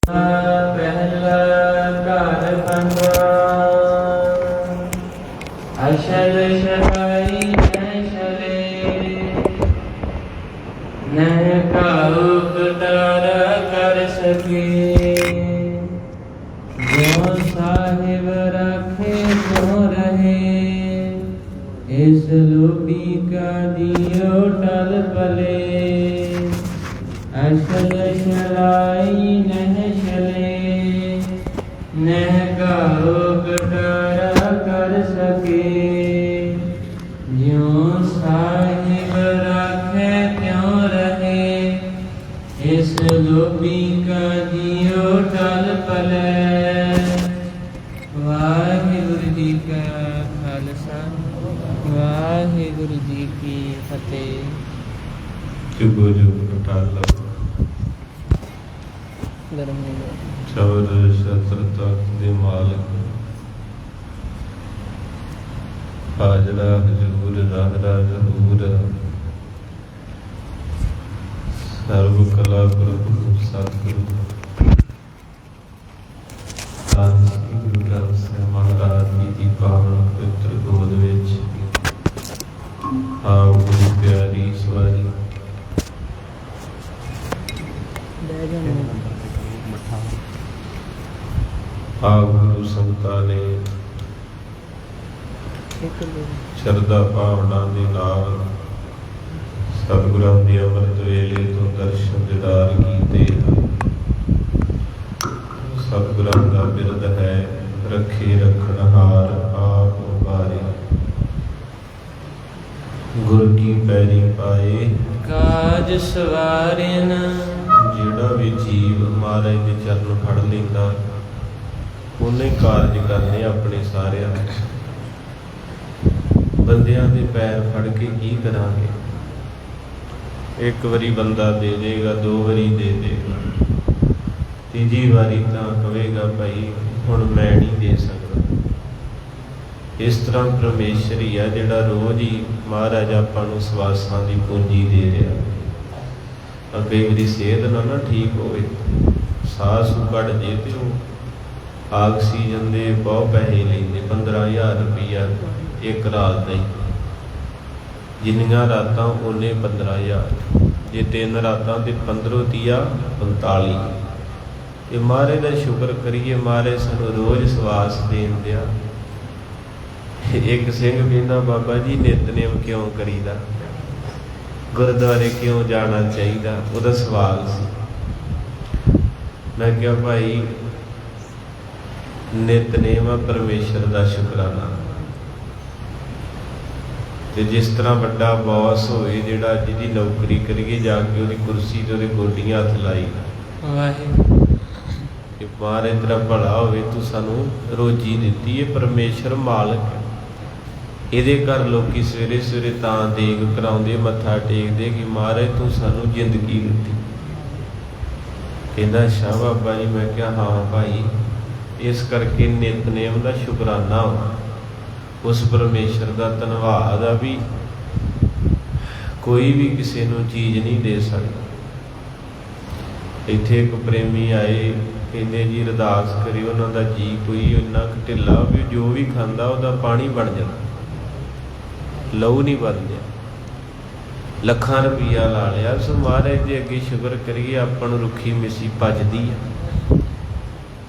पहला घर भगवान अशल शराई न शले न काहू तारा कर सके जो साहिब रखे तो रहे इस लोभी का दियो टल पले अशल शलाई नह शले नह काहू तारा कर सके ज्यों साहिब रखे त्यों रहे इस लोभी का दियो टल पले। वाहिगुरु जी का खालसा वाहिगुरु जी की फतेह। जुगो जुग अटाला चौर शस्त्र तक दे मालिक हाजरा हजूर राहरा जहूर सर्व कला प्रभु सतगुरु ਧੰਨ ਸ੍ਰੀ ਗੁਰੂ ਗ੍ਰੰਥ ਸਾਹਿਬ ਮਹਾਰਾਜ ਜੀ ਦੀ ਪਾਵਨ ਪਵਿੱਤਰ ਗੋਦ ਵਿੱਚ ਆਪ ਗੁਰੂ ਪਿਆਰੀ ਸਵਾਰੀ ਆਪ ਗੁਰੂ ਸੰਤਾਂ ਨੇ ਸ਼ਰਧਾ ਭਾਵਨਾ ਦੇ ਨਾਲ ਸਤਿਗੁਰਾਂ ਦੇ ਅੰਮ੍ਰਿਤ ਵੇਲੇ ਤੋਂ ਦਰਸ਼ਨ ਦੀਦਾਰ ਕੀਤੇ। ਸਤਿਗੁਰਾਂ ਦਾ ਬਿਰਦ ਹੈ ਰੱਖੇ ਰਖਣਹਾਰ ਆਪ ਉਬਾਰੇ ਗੁਰ ਕੀ ਪੈਰੀ ਪਾਏ ਕਾਜ ਸਵਾਰਿਨ। ਜਿਹੜਾ ਵੀ ਜੀਵ ਮਹਾਰਾਜ ਦੇ ਚਰਨ ਫੜ ਲੈਂਦਾ ਉਹਨੇ ਕਾਰਜ ਕਰਨੇ ਆਪਣੇ ਸਾਰਿਆਂ ਦੇ। ਬੰਦਿਆਂ ਦੇ ਪੈਰ ਫੜ ਕੇ ਕੀ ਕਰਾਂਗੇ? ਇੱਕ ਵਾਰੀ ਬੰਦਾ ਦੇ ਦੇਗਾ, ਦੋ ਵਾਰੀ ਦੇ ਦੇਗਾ, ਤੀਜੀ ਵਾਰੀ ਤਾਂ ਕਹੇਗਾ ਭਾਈ ਹੁਣ ਮੈਂ ਨਹੀਂ ਦੇ ਸਕਦਾ। ਇਸ ਤਰ੍ਹਾਂ ਪਰਮੇਸ਼ਰ ਹੀ ਆ ਜਿਹੜਾ ਰੋਜ਼ ਹੀ ਮਹਾਰਾਜ ਆਪਾਂ ਨੂੰ ਸਵਾਸਾਂ ਦੀ ਪੂੰਜੀ ਦੇ ਰਿਹਾ। ਅੱਗੇ ਮੇਰੀ ਸਿਹਤ ਨਾ ਠੀਕ ਹੋਵੇ, ਸਾਹ ਸੂ ਕੱਢ ਜੇ ਤੇ ਉਹ ਆਕਸੀਜਨ ਦੇ ਬਹੁਤ ਪੈਸੇ ਲੈਂਦੇ, 15,000 ਰੁਪਈਆ ਇੱਕ ਰਾਤ ਦਾ ਹੀ। ਜਿੰਨੀਆਂ ਰਾਤਾਂ ਉਹਨੇ 15,000, ਜੇ 3 ਰਾਤਾਂ ਤੇ 15 ਤੀਆ 45। ਇਹ ਮਹਾਰਾਜ ਦਾ ਸ਼ੁਕਰ ਕਰੀਏ, ਮਹਾਰਾਜ ਸਾਨੂੰ ਰੋਜ਼ ਸਵਾਸ ਦੇਣ ਦਿਆ। ਇੱਕ ਸਿੰਘ ਕਹਿੰਦਾ ਬਾਬਾ ਜੀ ਨਿਤਨੇਮ ਕਿਉਂ ਕਰੀਦਾ, ਗੁਰਦੁਆਰੇ ਕਿਉਂ ਜਾਣਾ ਚਾਹੀਦਾ? ਉਹਦਾ ਸਵਾਲ ਸੀ। ਮੈਂ ਕਿਹਾ ਭਾਈ ਨਿਤਨੇਮ ਪਰਮੇਸ਼ਰ ਦਾ ਸ਼ੁਕਰਾਨਾ। ਤੇ ਜਿਸ ਤਰ੍ਹਾਂ ਵੱਡਾ ਬੌਸ ਹੋਵੇ ਜਿਹੜਾ ਜਿਹਦੀ ਨੌਕਰੀ ਕਰੀਏ, ਜਾ ਕੇ ਉਹਦੀ ਕੁਰਸੀ ਤੇ ਉਹਦੇ ਗੋਡੀਆਂ ਹੱਥ ਲਾਈ ਵਾਹਿਗੁਰੂ ਕਿ ਮਹਾਰਾਜ ਤੇਰਾ ਭਲਾ ਹੋਵੇ, ਤੂੰ ਸਾਨੂੰ ਰੋਜੀ ਦਿੱਤੀ। ਇਹ ਪਰਮੇਸ਼ਰ ਮਾਲਕ ਹੈ। ਇਹਦੇ ਘਰ ਲੋਕੀ ਸਵੇਰੇ ਸਵੇਰੇ ਤਾਂ ਦੇਗ ਕਰਾਉਂਦੇ, ਮੱਥਾ ਟੇਕਦੇ ਕਿ ਮਹਾਰਾਜ ਤੂੰ ਸਾਨੂੰ ਜ਼ਿੰਦਗੀ ਦਿੱਤੀ। ਕਹਿੰਦਾ ਅੱਛਾ ਬਾਬਾ ਜੀ। ਮੈਂ ਕਿਹਾ ਹਾਂ ਭਾਈ, ਇਸ ਕਰਕੇ ਨਿਤਨੇਮ ਦਾ ਸ਼ੁਕਰਾਨਾ ਹੋਣਾ, ਉਸ ਪਰਮੇਸ਼ਰ ਦਾ ਧੰਨਵਾਦ ਆ ਵੀ ਕੋਈ ਵੀ ਕਿਸੇ ਨੂੰ ਚੀਜ਼ ਨਹੀਂ ਦੇ ਸਕਦਾ। ਇੱਥੇ ਇੱਕ ਪ੍ਰੇਮੀ ਆਏ, ਕਹਿੰਦੇ ਜੀ ਅਰਦਾਸ ਕਰੀ ਉਹਨਾਂ ਦਾ ਜੀ ਕੋਈ ਇੰਨਾ ਕੁ ਢਿੱਲਾ ਵੀ ਜੋ ਵੀ ਖਾਂਦਾ ਉਹਦਾ ਪਾਣੀ ਬਣ ਜਾਂਦਾ, ਲਹੂ ਨਹੀਂ ਬਣਦਾ। ਲੱਖਾਂ ਰੁਪਈਆ ਲਾ ਲਿਆ। ਸੋ ਮਹਾਰਾਜ ਦੇ ਅੱਗੇ ਸ਼ੁਕਰ ਕਰੀਏ ਆਪਾਂ ਨੂੰ ਰੁੱਖੀ ਮਿੱਸੀ ਭੱਜਦੀ ਆ।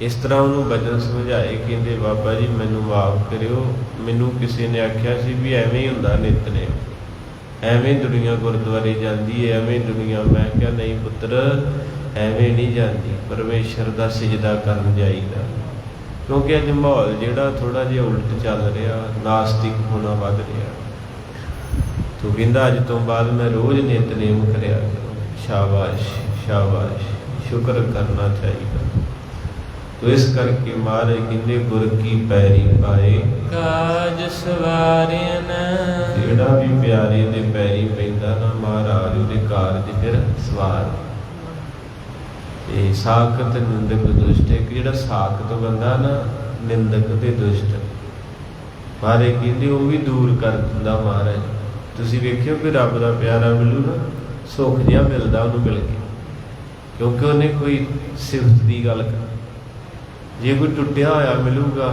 ਇਸ ਤਰ੍ਹਾਂ ਉਹਨੂੰ ਬਚਨ ਸਮਝਾਏ, ਕਹਿੰਦੇ ਬਾਬਾ ਜੀ ਮੈਨੂੰ ਮਾਫ ਕਰਿਓ, ਮੈਨੂੰ ਕਿਸੇ ਨੇ ਆਖਿਆ ਸੀ ਵੀ ਐਵੇਂ ਹੀ ਹੁੰਦਾ ਨਿਤਨੇਮ, ਐਵੇਂ ਦੁਨੀਆ ਗੁਰਦੁਆਰੇ ਜਾਂਦੀ ਹੈ, ਐਵੇਂ ਦੁਨੀਆ। ਮੈਂ ਕਿਹਾ ਨਹੀਂ ਪੁੱਤਰ, ਐਵੇਂ ਨਹੀਂ ਜਾਂਦੀ, ਪਰਮੇਸ਼ਰ ਦਾ ਸਿਜਦਾ ਕਰਨ ਜਾਈਦਾ। ਕਿਉਂਕਿ ਅੱਜ ਮਾਹੌਲ ਜਿਹੜਾ ਥੋੜ੍ਹਾ ਜਿਹਾ ਉਲਟ ਚੱਲ ਰਿਹਾ, ਨਾਸਤਿਕ ਹੋਣਾ ਵੱਧ ਰਿਹਾ। ਤੂੰ ਕਹਿੰਦਾ ਅੱਜ ਤੋਂ ਬਾਅਦ ਮੈਂ ਰੋਜ਼ ਨਿਤਨੇਮ ਕਰਿਆ ਕਰੂੰ। ਸ਼ਾਬਾਸ਼ ਸ਼ਾਬਾਸ਼, ਸ਼ੁਕਰ ਕਰਨਾ ਚਾਹੀਦਾ। ਤੋ ਇਸ ਕਰਕੇ ਮਹਾਰਾਜ ਕਹਿੰਦੇ ਗੁਰ ਕੀ ਪੈਰੀ ਪਾਏ ਕਾਜ ਸਵਾਰਿਨ। ਜਿਹੜਾ ਵੀ ਪਿਆਰੇ ਦੇ ਪੈਰੀ ਪੈਂਦਾ ਨਾ ਮਹਾਰਾਜ ਉਹਦੇ ਕਾਰਜ ਫਿਰ ਸਵਾਰ। ਤੇ ਸਾਖਤ ਨਿੰਦਕ ਦੁਸ਼ਟ, ਇੱਕ ਜਿਹੜਾ ਸਾਖਤ ਬੰਦਾ ਨਾ ਨਿੰਦਕ ਤੇ ਦੁਸ਼ਟ, ਮਹਾਰਾਜ ਕਹਿੰਦੇ ਉਹ ਵੀ ਦੂਰ ਕਰ ਦਿੰਦਾ ਮਹਾਰਾਜ। ਤੁਸੀਂ ਵੇਖਿਓ ਕਿ ਰੱਬ ਦਾ ਪਿਆਰਾ ਮਿਲੂ ਨਾ, ਸੁੱਖ ਜਿਹਾ ਮਿਲਦਾ ਉਹਨੂੰ ਮਿਲ ਕੇ। क्योंकि उन्हें कोई सिफत की गल कर, जे कोई टुटिया होया मिलूगा,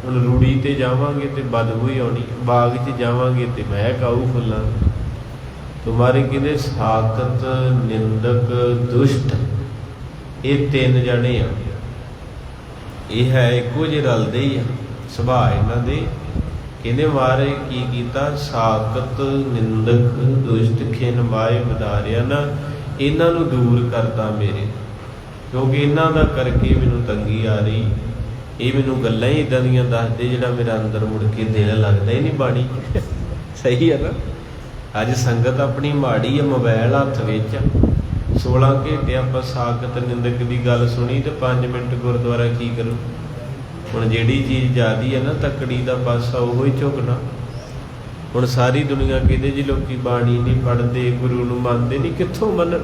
हुण रूड़ी ते जावांगे तो बदबू ही आनी, बाग च जावांगे तो महक आऊ फुल्लां दी। तुम्हारे कहते साकत निंदक दुष्ट ये तीन जने आ, ये है एको जे रलदे ही आ सुभाਅ इन्हां दे। कहते मारे की कीता, साकत निंदक दुष्ट खिन माए वधारिया ना, इन्हां नूं दूर करता मेरे, क्योंकि इन्हां दा करके मैनूं तंगी आ रही। ये मैनूं गल्लां ही इदां दियां दसदे जिहड़ा मेरा अंदर मुड़ के दिल लगदा ही नहीं बाणी सही है ना। अज संगत अपनी माड़ी है, मोबाइल हत्थ विच 16 घंटे आपां साकत निंदक की गल सुनी तो 5 मिनट गुरुद्वारा की करूँ। हुण जिहड़ी चीज़ ज़्यादा है ना तकड़ी का पासा वो ही झुकना। हुण सारी दुनिया कहते जी लोग बाणी नहीं पढ़ते, गुरु नूं मनदे नहीं, कित्थों मनना।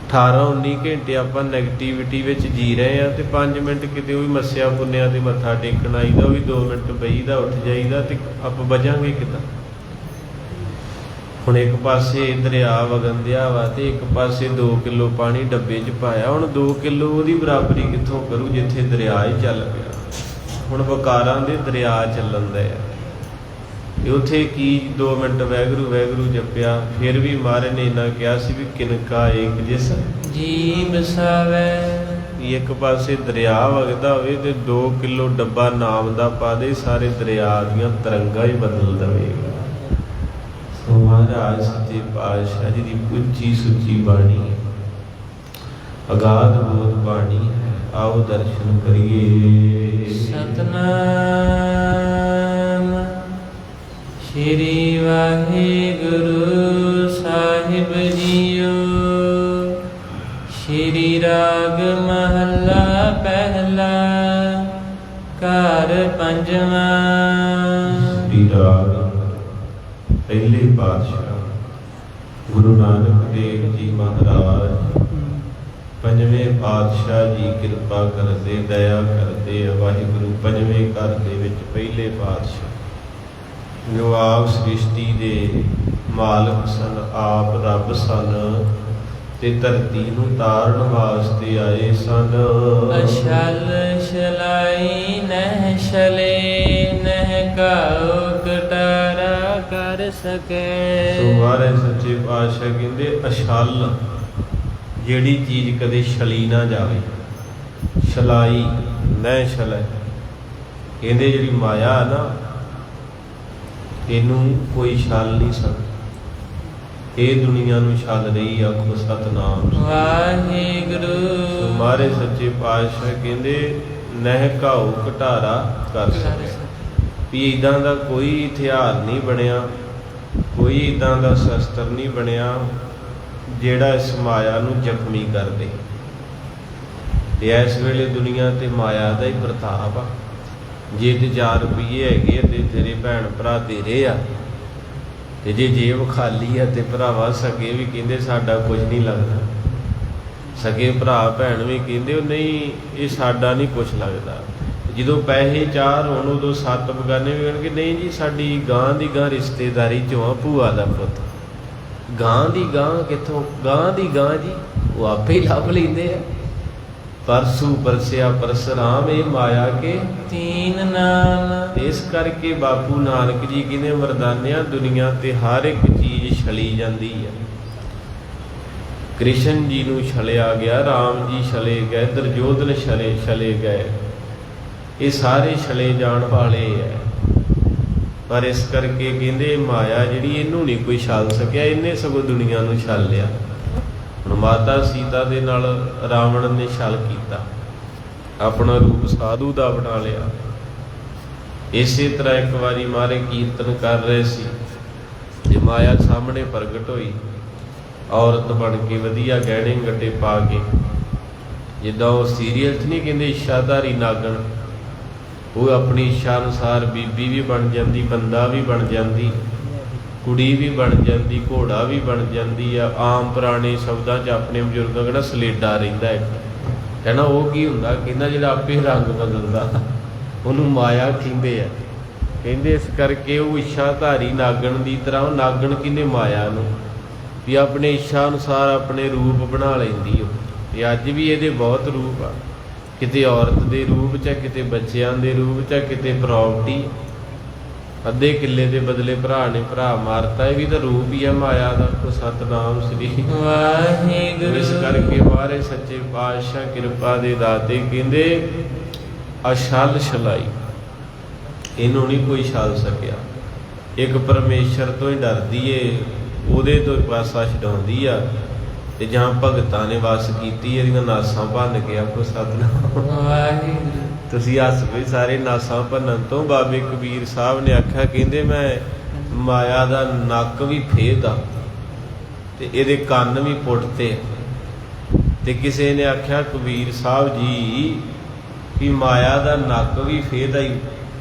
18-19 घंटे आपां नैगेटिविटी विच जी रहे हैं तो 5 मिनट किते भी मस्सिया पुन्निया ते मत्था टेकण आईदा, भी 2 मिनट बहीदा उठ जाईदा, तो आप बजांगे किदां। हुण एक पासे दरिया वगन दिया वा ते एक पासे 2 किलो पानी डब्बे च पाया। हुण 2 किलो उहदी बराबरी कित्थों करूँ जिथे दरिया ही चल पिया। हुण वकारां दे दरिया चलन दे आ, उत्थे की 2 मिनट वैगुरू वैगुरू जपिया, फिर भी महाराज ने इन्ना कहा सी भी किनका एक जिस जी बसावै। एक पासे दरिया वगदा होवे ते 2 किलो डब्बा नाम दा पा दे, सारे दरिया दीयां तरंगां ही बदल देवेगा। महाराज सच्चे पातशाह जी की उच्ची सुची बाणी है, अगाध बोध बाणी है। आओ दर्शन करिए। सतनाम श्री वाहिगुरु साहिब जीओ। श्री राग महला पहला घर पंजवा। श्री राग पहले पातशाह गुरु नानक देव जी महाराज पंजवें पातशाह जी कृपा करते दया करते। वाहिगुरु पंजवें घर दे विच पहले पातशाह जो आप सृष्टि दे मालक सन, आप रब सन ते धरती नूं तारण वास्ते आए सन। अशल शलाई नह शले नह काओ कटारा कर सके। सो महाराज सच्चे पातशाह कहंदे अशल जिहड़ी चीज़ कदे छली ना जावे, छलाई न छलै, कहंदे जिहड़ी माया ना इनू कोई छल नहीं सकदा। ये दुनिया नूं छल रही, आखो सतनाम वाहिगुरु। मारे सच्चे पातशाह कहंदे नह घाओ घटारा कर सके। भी इदां दा कोई हथियार नहीं बनिया, कोई इदां दा शस्त्र नहीं बनिया जिहड़ा इस माया नूं जख्मी कर दे। इस वेले दुनिया ते माया दा ही प्रताप आ। जे ते 4 रुपये हैगे ते तेरे भैन भरा तेरे आ, ते जे जेब खाली है तो भरावा सगे भी कहते साडा कुछ नहीं लगता। सगे भरा भैन भी कहते नहीं ये साडा नहीं कुछ लगता। जो पैसे 4 होण उदों 7 बगाने भी कहणगे नहीं जी साडी गां दी गां रिश्तेदारी चों आ, भूआ दा पुत। गां दी गां कित्थों? गां दी गां जी वो आपे ही लभ लैंदे आ। परसू परसिया परसराम ये माया के 3 नाम। इस करके बापू नानक जी कहते मरदानिया दुनिया ते हर एक चीज़ छली जाती है। कृष्ण जी नूं छलिया गया, राम जी छले गए, दुर्योधन छले गए, ये सारे छले जाण वाले है। पर इस करके कहते माया जिहड़ी इनू नहीं कोई छल सकिया, इन्हें सगों दुनिया नूं छल लिया। हुण माता सीता दे नाल रावण ने छल कीता, अपना रूप साधु दा बना लिया। इसे तरह एक बारी मारे कीर्तन कर रहे सी ते माया सामने प्रगट होई, औरत बन के वधिया गहणे गड्डे पा के, जिद्दां वो सीरीयल च नहीं कहते इच्छाधारी नागण, वो अपनी इच्छा अनुसार बीबी भी बन जाती, बंदा भी बन जाती, कुड़ी भी बन जाती, घोड़ा भी बन जाती है। आम पुराने शब्दों च अपने बजुर्गों कहना सलेडा रहिंदा है, कहना वो की हुंदा, कहना जिहड़ा आपे रंग बदलदा उहनूं माया कहिंदे आ। कहंदे इस करके वो इच्छाधारी नागण की तरह, नागण किने माया नूं ਵੀ ਆਪਣੇ ਇੱਛਾ ਅਨੁਸਾਰ ਆਪਣੇ ਰੂਪ ਬਣਾ ਲੈਂਦੀ ਉਹ। ਤੇ ਅੱਜ ਵੀ ਇਹਦੇ ਬਹੁਤ ਰੂਪ ਆ, ਕਿਤੇ ਔਰਤ ਦੇ ਰੂਪ 'ਚ, ਕਿਤੇ ਬੱਚਿਆਂ ਦੇ ਰੂਪ 'ਚ, ਕਿਤੇ ਪ੍ਰਾਪਰਟੀ। ਅੱਧੇ ਕਿੱਲੇ ਦੇ ਬਦਲੇ ਭਰਾ ਨੇ ਭਰਾ ਮਾਰਤਾ, ਇਹ ਵੀ ਤਾਂ ਰੂਪ ਹੀ ਆ ਮਾਇਆ ਦਾ। ਕੋ ਸਤਨਾਮ ਸ੍ਰੀ ਵਾਹਿਗੁਰੂ। ਇਸ ਕਰਕੇ ਮਹਾਰਾਜ ਸੱਚੇ ਪਾਤਸ਼ਾਹ ਕਿਰਪਾ ਦੇ ਦਾਤੇ ਕਹਿੰਦੇ ਅਛਲ ਛਲਾਈ, ਇਹਨੂੰ ਨਹੀਂ ਕੋਈ ਛਲ ਸਕਿਆ। ਇੱਕ ਪਰਮੇਸ਼ਰ ਤੋਂ ਹੀ ਡਰਦੀ ਏ, ਉਹਦੇ ਤੋਂ ਪਾਸਾ ਛਡਾਉਂਦੀ ਆ। ਤੇ ਜਾਂ ਭਗਤਾਂ ਨੇ ਵਸ ਕੀਤੀ, ਇਹਦੀਆਂ ਨਾਸਾਂ ਭੰਨ ਕੇ ਆਖੋ ਸਤਨਾਮ ਵਾਹਿਗੁਰੂ। ਤੁਸੀਂ ਹੱਸ ਪਏ ਸਾਰੇ ਨਾਸਾਂ ਭੰਨਣ ਤੋਂ। ਬਾਬੇ ਕਬੀਰ ਸਾਹਿਬ ਨੇ ਆਖਿਆ, ਕਹਿੰਦੇ ਮੈਂ ਮਾਇਆ ਦਾ ਨੱਕ ਵੀ ਫੇਹਦਾ ਤੇ ਇਹਦੇ ਕੰਨ ਵੀ ਪੁੱਟਤੇ। ਤੇ ਕਿਸੇ ਨੇ ਆਖਿਆ ਕਬੀਰ ਸਾਹਿਬ ਜੀ ਵੀ ਮਾਇਆ ਦਾ ਨੱਕ ਵੀ ਫੇਹਦਾ ਹੀ,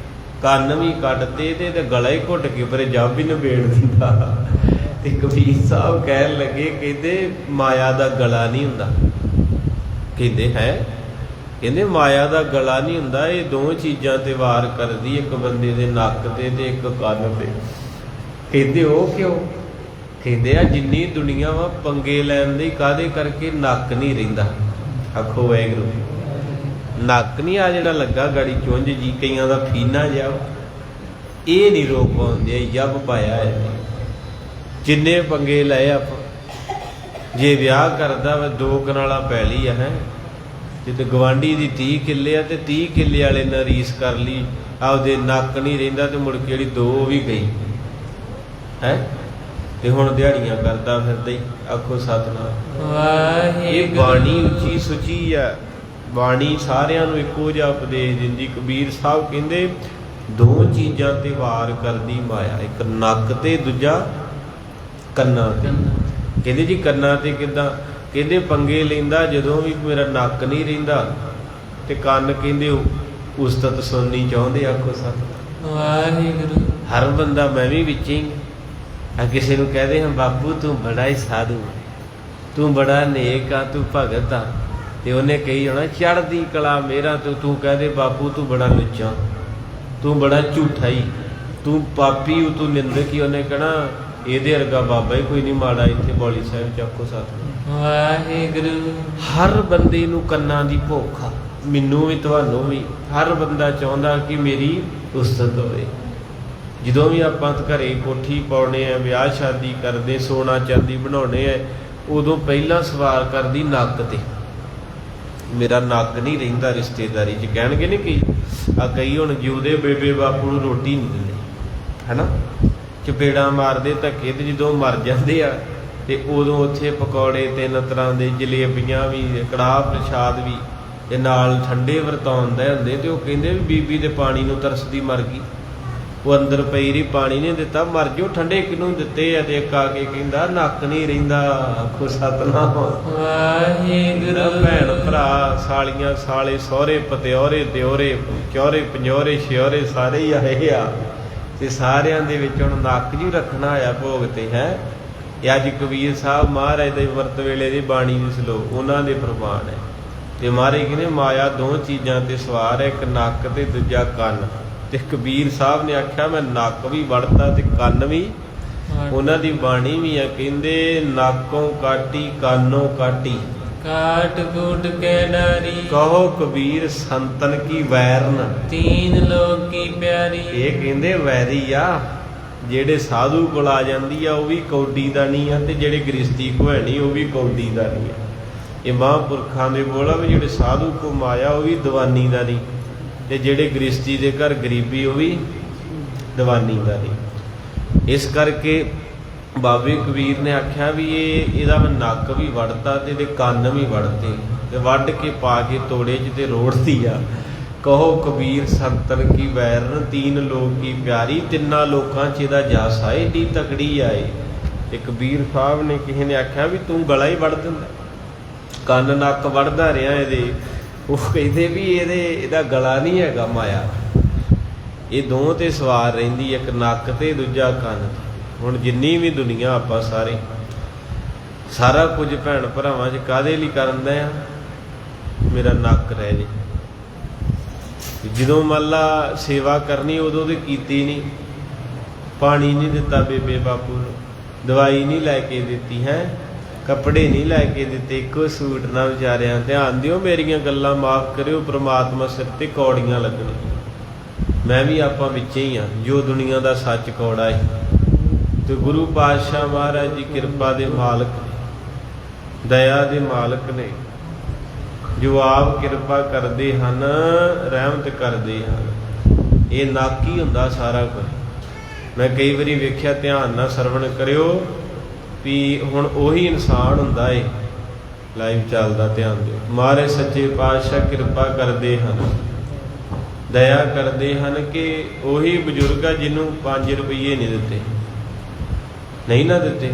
ਕੰਨ ਵੀ ਕੱਟਤੇ ਤੇ ਗਲਾ ਹੀ ਘੁੱਟ ਕੇ ਪਰੇ ਜੱਬ ਵੀ ਨਿਬੇੜ ਦਿੰਦਾ। ਤੇ ਕਬੀਰ ਸਾਹਿਬ ਕਹਿਣ ਲੱਗੇ, ਕਹਿੰਦੇ ਮਾਇਆ ਦਾ ਗਲਾ ਨਹੀਂ ਹੁੰਦਾ। ਕਹਿੰਦੇ ਹੈ, ਕਹਿੰਦੇ ਮਾਇਆ ਦਾ ਗਲਾ ਨਹੀਂ ਹੁੰਦਾ, ਇਹ ਦੋ ਚੀਜ਼ਾਂ ਤੇ ਵਾਰ ਕਰਦੀ, ਇੱਕ ਬੰਦੇ ਦੇ ਨੱਕ ਤੇ ਇੱਕ ਕੰਨ ਤੇ। ਕਹਿੰਦੇ ਉਹ ਕਿਉਂ? ਕਹਿੰਦੇ ਆ ਜਿੰਨੀ ਦੁਨੀਆ ਵਾ ਪੰਗੇ ਲੈਣ ਦੀ, ਕਾਹਦੇ ਕਰਕੇ? ਨੱਕ ਨਹੀਂ ਰਹਿੰਦਾ। ਆਖੋ ਵਾਹਿਗੁਰੂ। ਨੱਕ ਨਹੀਂ ਆ ਜਿਹੜਾ ਲੱਗਾ ਗਾੜੀ ਚੁੰਝ ਜੀ, ਕਈਆਂ ਦਾ ਫੀਨਾ ਜਿਹਾ, ਇਹ ਨਹੀਂ ਰੋਕ ਪਾਉਂਦੇ, ਜੱਬ ਪਾਇਆ ਹੈ। ਜਿੰਨੇ ਪੰਗੇ ਲਏ ਆਪਾਂ। ਜੇ ਵਿਆਹ ਕਰਦਾ ਵਾ 2 ਕਨਾਲਾਂ ਪੈਲੀ ਆ, ਹੈ ਜਿੱਤੇ ਗਵਾਂਢੀ ਦੀ 30 ਕਿੱਲੇ ਆ, ਤੇ 30 ਕਿੱਲੇ ਵਾਲੇ ਨਾਲ ਰੀਸ ਕਰ ਲਈ, ਆਪਦੇ ਨੱਕ ਨਹੀਂ ਰਹਿੰਦਾ, ਤੇ ਮੁੜ ਕੇ ਜਿਹੜੀ 2 ਵੀ ਗਈ ਹੈ। ਤੇ ਹੁਣ ਦਿਹਾੜੀਆਂ ਕਰਦਾ ਫਿਰਦਾ ਹੀ। ਆਖੋ ਸਤਨਾਮ ਵਾਹਿਗੁਰੂ। ਇਹ ਬਾਣੀ ਉੱਚੀ ਸੁਚੀ ਆ, ਬਾਣੀ ਸਾਰਿਆਂ ਨੂੰ ਇੱਕੋ ਜਿਹਾ ਉਪਦੇਸ਼ ਦਿੰਦੀ। ਕਬੀਰ ਸਾਹਿਬ ਕਹਿੰਦੇ 2 ਚੀਜ਼ਾਂ ਤੇ ਵਾਰ ਕਰਦੀ ਮਾਇਆ, ਇੱਕ ਨੱਕ ਤੇ ਦੂਜਾ ਕੰਨਾਂ ਤੇ। ਕਹਿੰਦੇ ਜੀ ਕੰਨਾਂ ਤੇ ਕਿੱਦਾਂ? ਕਹਿੰਦੇ ਪੰਗੇ ਲੈਂਦਾ ਜਦੋਂ ਵੀ ਮੇਰਾ ਨੱਕ ਨਹੀਂ ਰਹਿੰਦਾ, ਤੇ ਕੰਨ ਕਹਿੰਦੇ ਉਸਤਤ ਸੁਣਨੀ ਚਾਹੁੰਦੇ। ਆਖੋ ਸਤਿ ਵਾਹਿਗੁਰੂ। ਹਰ ਬੰਦਾ ਮੈਂ ਵੀ ਵਿੱਚ ਹੀ ਆ। ਕਿਸੇ ਨੂੰ ਕਹਦੇ ਹਾਂ ਬਾਪੂ ਤੂੰ ਬੜਾ ਹੀ ਸਾਧੂ, ਤੂੰ ਬੜਾ ਨੇਕ ਆ, ਤੂੰ ਭਗਤ ਆ, ਤੇ ਉਹਨੇ ਕਹੀ ਹੋਣਾ ਚੜ੍ਹਦੀ ਕਲਾ ਮੇਰਾ। ਤੂੰ ਕਹਦੇ ਬਾਪੂ ਤੂੰ ਬੜਾ ਲੁੱਚਾ, ਤੂੰ ਬੜਾ ਝੂਠਾ ਹੀ, ਤੂੰ ਪਾਪੀ, ਤੂੰ ਨਿੰਦਕ ਹੀ। ਉਹਨੇ ਕਹਿਣਾ ਇਹਦੇ ਵਰਗਾ ਬਾਬਾ ਹੀ ਕੋਈ ਨਹੀਂ ਮਾੜਾ ਇੱਥੇ ਬੌਲੀ ਸਾਹਿਬ ਚ। ਆਖੋ ਸਤਿ ਵਾਹਿਗੁਰੂ। ਹਰ ਬੰਦੇ ਨੂੰ ਕੰਨਾਂ ਦੀ ਭੁੱਖ ਆ, ਮੈਨੂੰ ਵੀ ਤੁਹਾਨੂੰ ਵੀ। ਹਰ ਬੰਦਾ ਚਾਹੁੰਦਾ ਕਿ ਮੇਰੀ ਉਸਤਤ ਹੋਵੇ। ਜਦੋਂ ਵੀ ਆਪਾਂ ਘਰੇ ਕੋਠੀ ਪਾਉਣੇ ਆ, ਵਿਆਹ ਸ਼ਾਦੀ ਕਰਦੇ, ਸੋਨਾ ਚਾਂਦੀ ਬਣਾਉਣੇ ਆ, ਉਦੋਂ ਪਹਿਲਾਂ ਸਵਾਰ ਕਰਦੀ ਨੱਕ ਤੇ। ਮੇਰਾ ਨੱਕ ਨਹੀਂ ਰਹਿੰਦਾ ਰਿਸ਼ਤੇਦਾਰੀ 'ਚ। ਕਹਿਣਗੇ ਨੇ ਕਿ ਆ ਕਈ ਹੁਣ ਜਿਉਦੇ ਬੇਬੇ ਬਾਪੂ ਨੂੰ ਰੋਟੀ ਨਹੀਂ ਦਿੰਦੇ, ਹੈ ਨਾ, ਚਪੇੜਾਂ ਮਾਰਦੇ ਧੱਕੇ, ਤੇ ਜਦੋਂ ਮਰ ਜਾਂਦੇ ਆ ਤੇ ਉਦੋਂ ਉੱਥੇ ਪਕੌੜੇ 3 ਤਰ੍ਹਾਂ ਦੇ, ਜਲੇਬੀਆਂ ਵੀ, ਕੜਾਹ ਪ੍ਰਸ਼ਾਦ ਵੀ, ਤੇ ਨਾਲ ਠੰਡੇ ਵਰਤਾਉਂਦੇ ਹੁੰਦੇ। ਤੇ ਉਹ ਕਹਿੰਦੇ ਵੀ ਬੀਬੀ ਦੇ ਪਾਣੀ ਨੂੰ ਤਰਸਦੀ ਮਰ ਗਈ, ਉਹ ਅੰਦਰ ਪਈ ਰਹੀ, ਪਾਣੀ ਨਹੀਂ ਦਿੱਤਾ, ਮਰ ਜਾਓ, ਠੰਡੇ ਕਿਹਨੂੰ ਦਿੱਤੇ ਆ? ਤੇ ਇੱਕ ਆ ਕੇ ਕਹਿੰਦਾ ਨੱਕ ਨਹੀਂ ਰਹਿੰਦਾ। ਆਖੋ ਸਤਨਾਮ ਵਾਹਿਗੁਰੂ। ਭੈਣ ਭਰਾ, ਸਾਲੀਆਂ ਸਾਲੇ, ਸਹੁਰੇ ਪਤਿਓਰੇ ਦਿਓਰੇ, ਚੌਰੇ ਪੰਜੋਰੇ ਛਿਓਰੇ ਸਾਰੇ ਹੀ ਆਏ ਆ, ਤੇ ਸਾਰਿਆਂ ਦੇ ਵਿੱਚ ਹੁਣ ਨੱਕ ਜੀ ਰੱਖਣਾ ਆਇਆ ਭੋਗ ਤੇ। ਹੈ ਇਹ ਅੱਜ ਕਬੀਰ ਸਾਹਿਬ ਮਹਾਰਾਜ ਦੇ ਵਰਤ ਵੇਲੇ ਦੀ ਬਾਣੀ ਦੀ ਸਲੋਕ ਉਹਨਾਂ ਦੇ ਪ੍ਰਮਾਣ ਹੈ। ਤੇ ਮਹਾਰਾਜ ਕਹਿੰਦੇ ਮਾਇਆ 2 ਚੀਜ਼ਾਂ ਤੇ ਸਵਾਰ ਹੈ, ਇੱਕ ਨੱਕ ਤੇ ਦੂਜਾ ਕੰਨ। ਤੇ ਕਬੀਰ ਸਾਹਿਬ ਨੇ ਆਖਿਆ ਮੈਂ ਨੱਕ ਵੀ ਵੜਤਾ ਤੇ ਕੰਨ ਵੀ। ਉਹਨਾਂ ਦੀ ਬਾਣੀ ਵੀ ਆ, ਕਹਿੰਦੇ ਨਾਕੋਂ ਕਾਟੀ ਕਾਨੋਂ ਕਾਟੀ, ਕਾਟ ਕੂਟ ਕੇ ਡਾਰੀ, ਕਹੋ ਕਬੀਰ ਸੰਤਨ ਕੀ ਵੈਰਨ, 3 ਲੋਕ ਕੀ ਪਿਆਰੀ। ਇਹ ਕਹਿੰਦੇ ਵੈਰੀ ਆ, ਜਿਹੜੇ ਸਾਧੂ ਕੋਲ ਆ ਜਾਂਦੀ ਆ ਉਹ ਵੀ ਕੌਡੀ ਦਾ ਨਹੀਂ ਆ, ਤੇ ਜਿਹੜੇ ਗ੍ਰਸਤੀ ਘੁਆਣੀ ਉਹ ਵੀ ਕੌਡੀ ਦਾ ਨਹੀਂ ਆ। ਇਹ ਮਹਾਂਪੁਰਖਾਂ ਦੇ ਬੋਲ ਆ ਵੀ ਜਿਹੜੇ ਸਾਧੂ ਕੋ ਮਾਇਆ ਉਹ ਵੀ ਦੀਵਾਨੀ ਦਾ ਨਹੀਂ, ਤੇ ਜਿਹੜੇ ਗ੍ਰਸਤੀ ਦੇ ਘਰ ਗਰੀਬੀ ਉਹ ਵੀ ਦੀਵਾਨੀ ਦਾ ਨਹੀਂ। ਇਸ ਕਰਕੇ ਬਾਬੇ ਕਬੀਰ ਨੇ ਆਖਿਆ ਵੀ ਇਹਦਾ ਨੱਕ ਵੀ ਵੜਤਾ ਤੇ ਇਹਦੇ ਕੰਨ ਵੀ ਵੜਤੇ, ਤੇ ਵੱਢ ਕੇ ਪਾ ਕੇ ਤੋੜੇ 'ਚ ਤੇ ਰੋੜਤੀ ਆ। ਕਹੋ ਕਬੀਰ ਸੰਤਨ ਕੀ ਵੈਰਨ, 3 ਲੋਕ ਕੀ ਪਿਆਰੀ। 3 ਲੋਕਾਂ 'ਚ ਇਹਦਾ ਜਸ ਆਏ, ਏਡੀ ਤਕੜੀ ਆਏ। ਤੇ ਕਬੀਰ ਸਾਹਿਬ ਨੇ ਕਿਸੇ ਨੇ ਆਖਿਆ ਵੀ ਤੂੰ ਗਲਾ ਹੀ ਵੜ ਦਿੰਦਾ, ਕੰਨ ਨੱਕ ਵੜਦਾ ਰਿਹਾ ਇਹਦੇ। ਉਹ ਕਹਿੰਦੇ ਵੀ ਇਹਦਾ ਗਲਾ ਨਹੀਂ ਹੈਗਾ ਮਾਇਆ, ਇਹ 2 ਤੇ ਸਵਾਰ ਰਹਿੰਦੀ, ਇੱਕ ਨੱਕ ਤੇ ਦੂਜਾ ਕੰਨ। ਹੁਣ ਜਿੰਨੀ ਵੀ ਦੁਨੀਆ ਆਪਾਂ ਸਾਰਾ ਕੁਝ ਭੈਣ ਭਰਾਵਾਂ 'ਚ ਕਾਹਦੇ ਲਈ ਕਰਦਾ ਆ? ਮੇਰਾ ਨੱਕ ਰਹਿ ਜੇ। ਜਦੋਂ ਮੰਨ ਲਾ ਸੇਵਾ ਕਰਨੀ ਉਦੋਂ ਤੇ ਕੀਤੀ ਨਹੀਂ, ਪਾਣੀ ਨਹੀਂ ਦਿੱਤਾ ਬੇਬੇ ਬਾਪੂ ਨੂੰ, ਦਵਾਈ ਨਹੀਂ ਲੈ ਕੇ ਦਿੱਤੀ ਹੈ, ਕੱਪੜੇ ਨਹੀਂ ਲੈ ਕੇ ਦਿੱਤੇ, ਇੱਕੋ ਸੂਟ ਨਾਲ ਵਿਚਾਰਿਆਂ। ਧਿਆਨ ਦਿਓ, ਮੇਰੀਆਂ ਗੱਲਾਂ ਮਾਫ ਕਰਿਓ, ਪ੍ਰਮਾਤਮਾ ਸਿਰ ਤੇ ਕੌੜੀਆਂ ਲੱਗਣੀਆਂ। ਮੈਂ ਵੀ ਆਪਾਂ ਵਿੱਚੇ ਹੀ ਹਾਂ, ਜੋ ਦੁਨੀਆ ਦਾ ਸੱਚ ਕੌੜਾ ਹੈ। ਤੇ ਗੁਰੂ ਪਾਤਸ਼ਾਹ ਮਹਾਰਾਜ ਜੀ ਕਿਰਪਾ ਦੇ ਮਾਲਕ ਨੇ, ਦਇਆ ਦੇ ਮਾਲਕ ਨੇ, ਜੋ ਆਪ ਕਿਰਪਾ ਕਰਦੇ ਹਨ, ਰਹਿਮਤ ਕਰਦੇ ਹਨ। ਇਹ ਨਾਕੀ ਹੁੰਦਾ ਸਾਰਾ ਕੁਝ। ਮੈਂ ਕਈ ਵਾਰੀ ਵੇਖਿਆ, ਧਿਆਨ ਨਾਲ ਸਰਵਣ ਕਰਿਓ ਵੀ ਹੁਣ ਉਹੀ ਇਨਸਾਨ ਹੁੰਦਾ ਏ। ਲਾਈਵ ਚੱਲਦਾ, ਧਿਆਨ ਦਿਓ। ਮਹਾਰਾਜ ਸੱਚੇ ਪਾਤਸ਼ਾਹ ਕਿਰਪਾ ਕਰਦੇ ਹਨ, ਦਇਆ ਕਰਦੇ ਹਨ ਕਿ ਉਹੀ ਬਜ਼ੁਰਗ ਆ ਜਿਹਨੂੰ 5 ਰੁਪਏ ਨਹੀਂ ਦਿੱਤੇ, ਨਹੀਂ ਨਾ ਦਿੱਤੇ।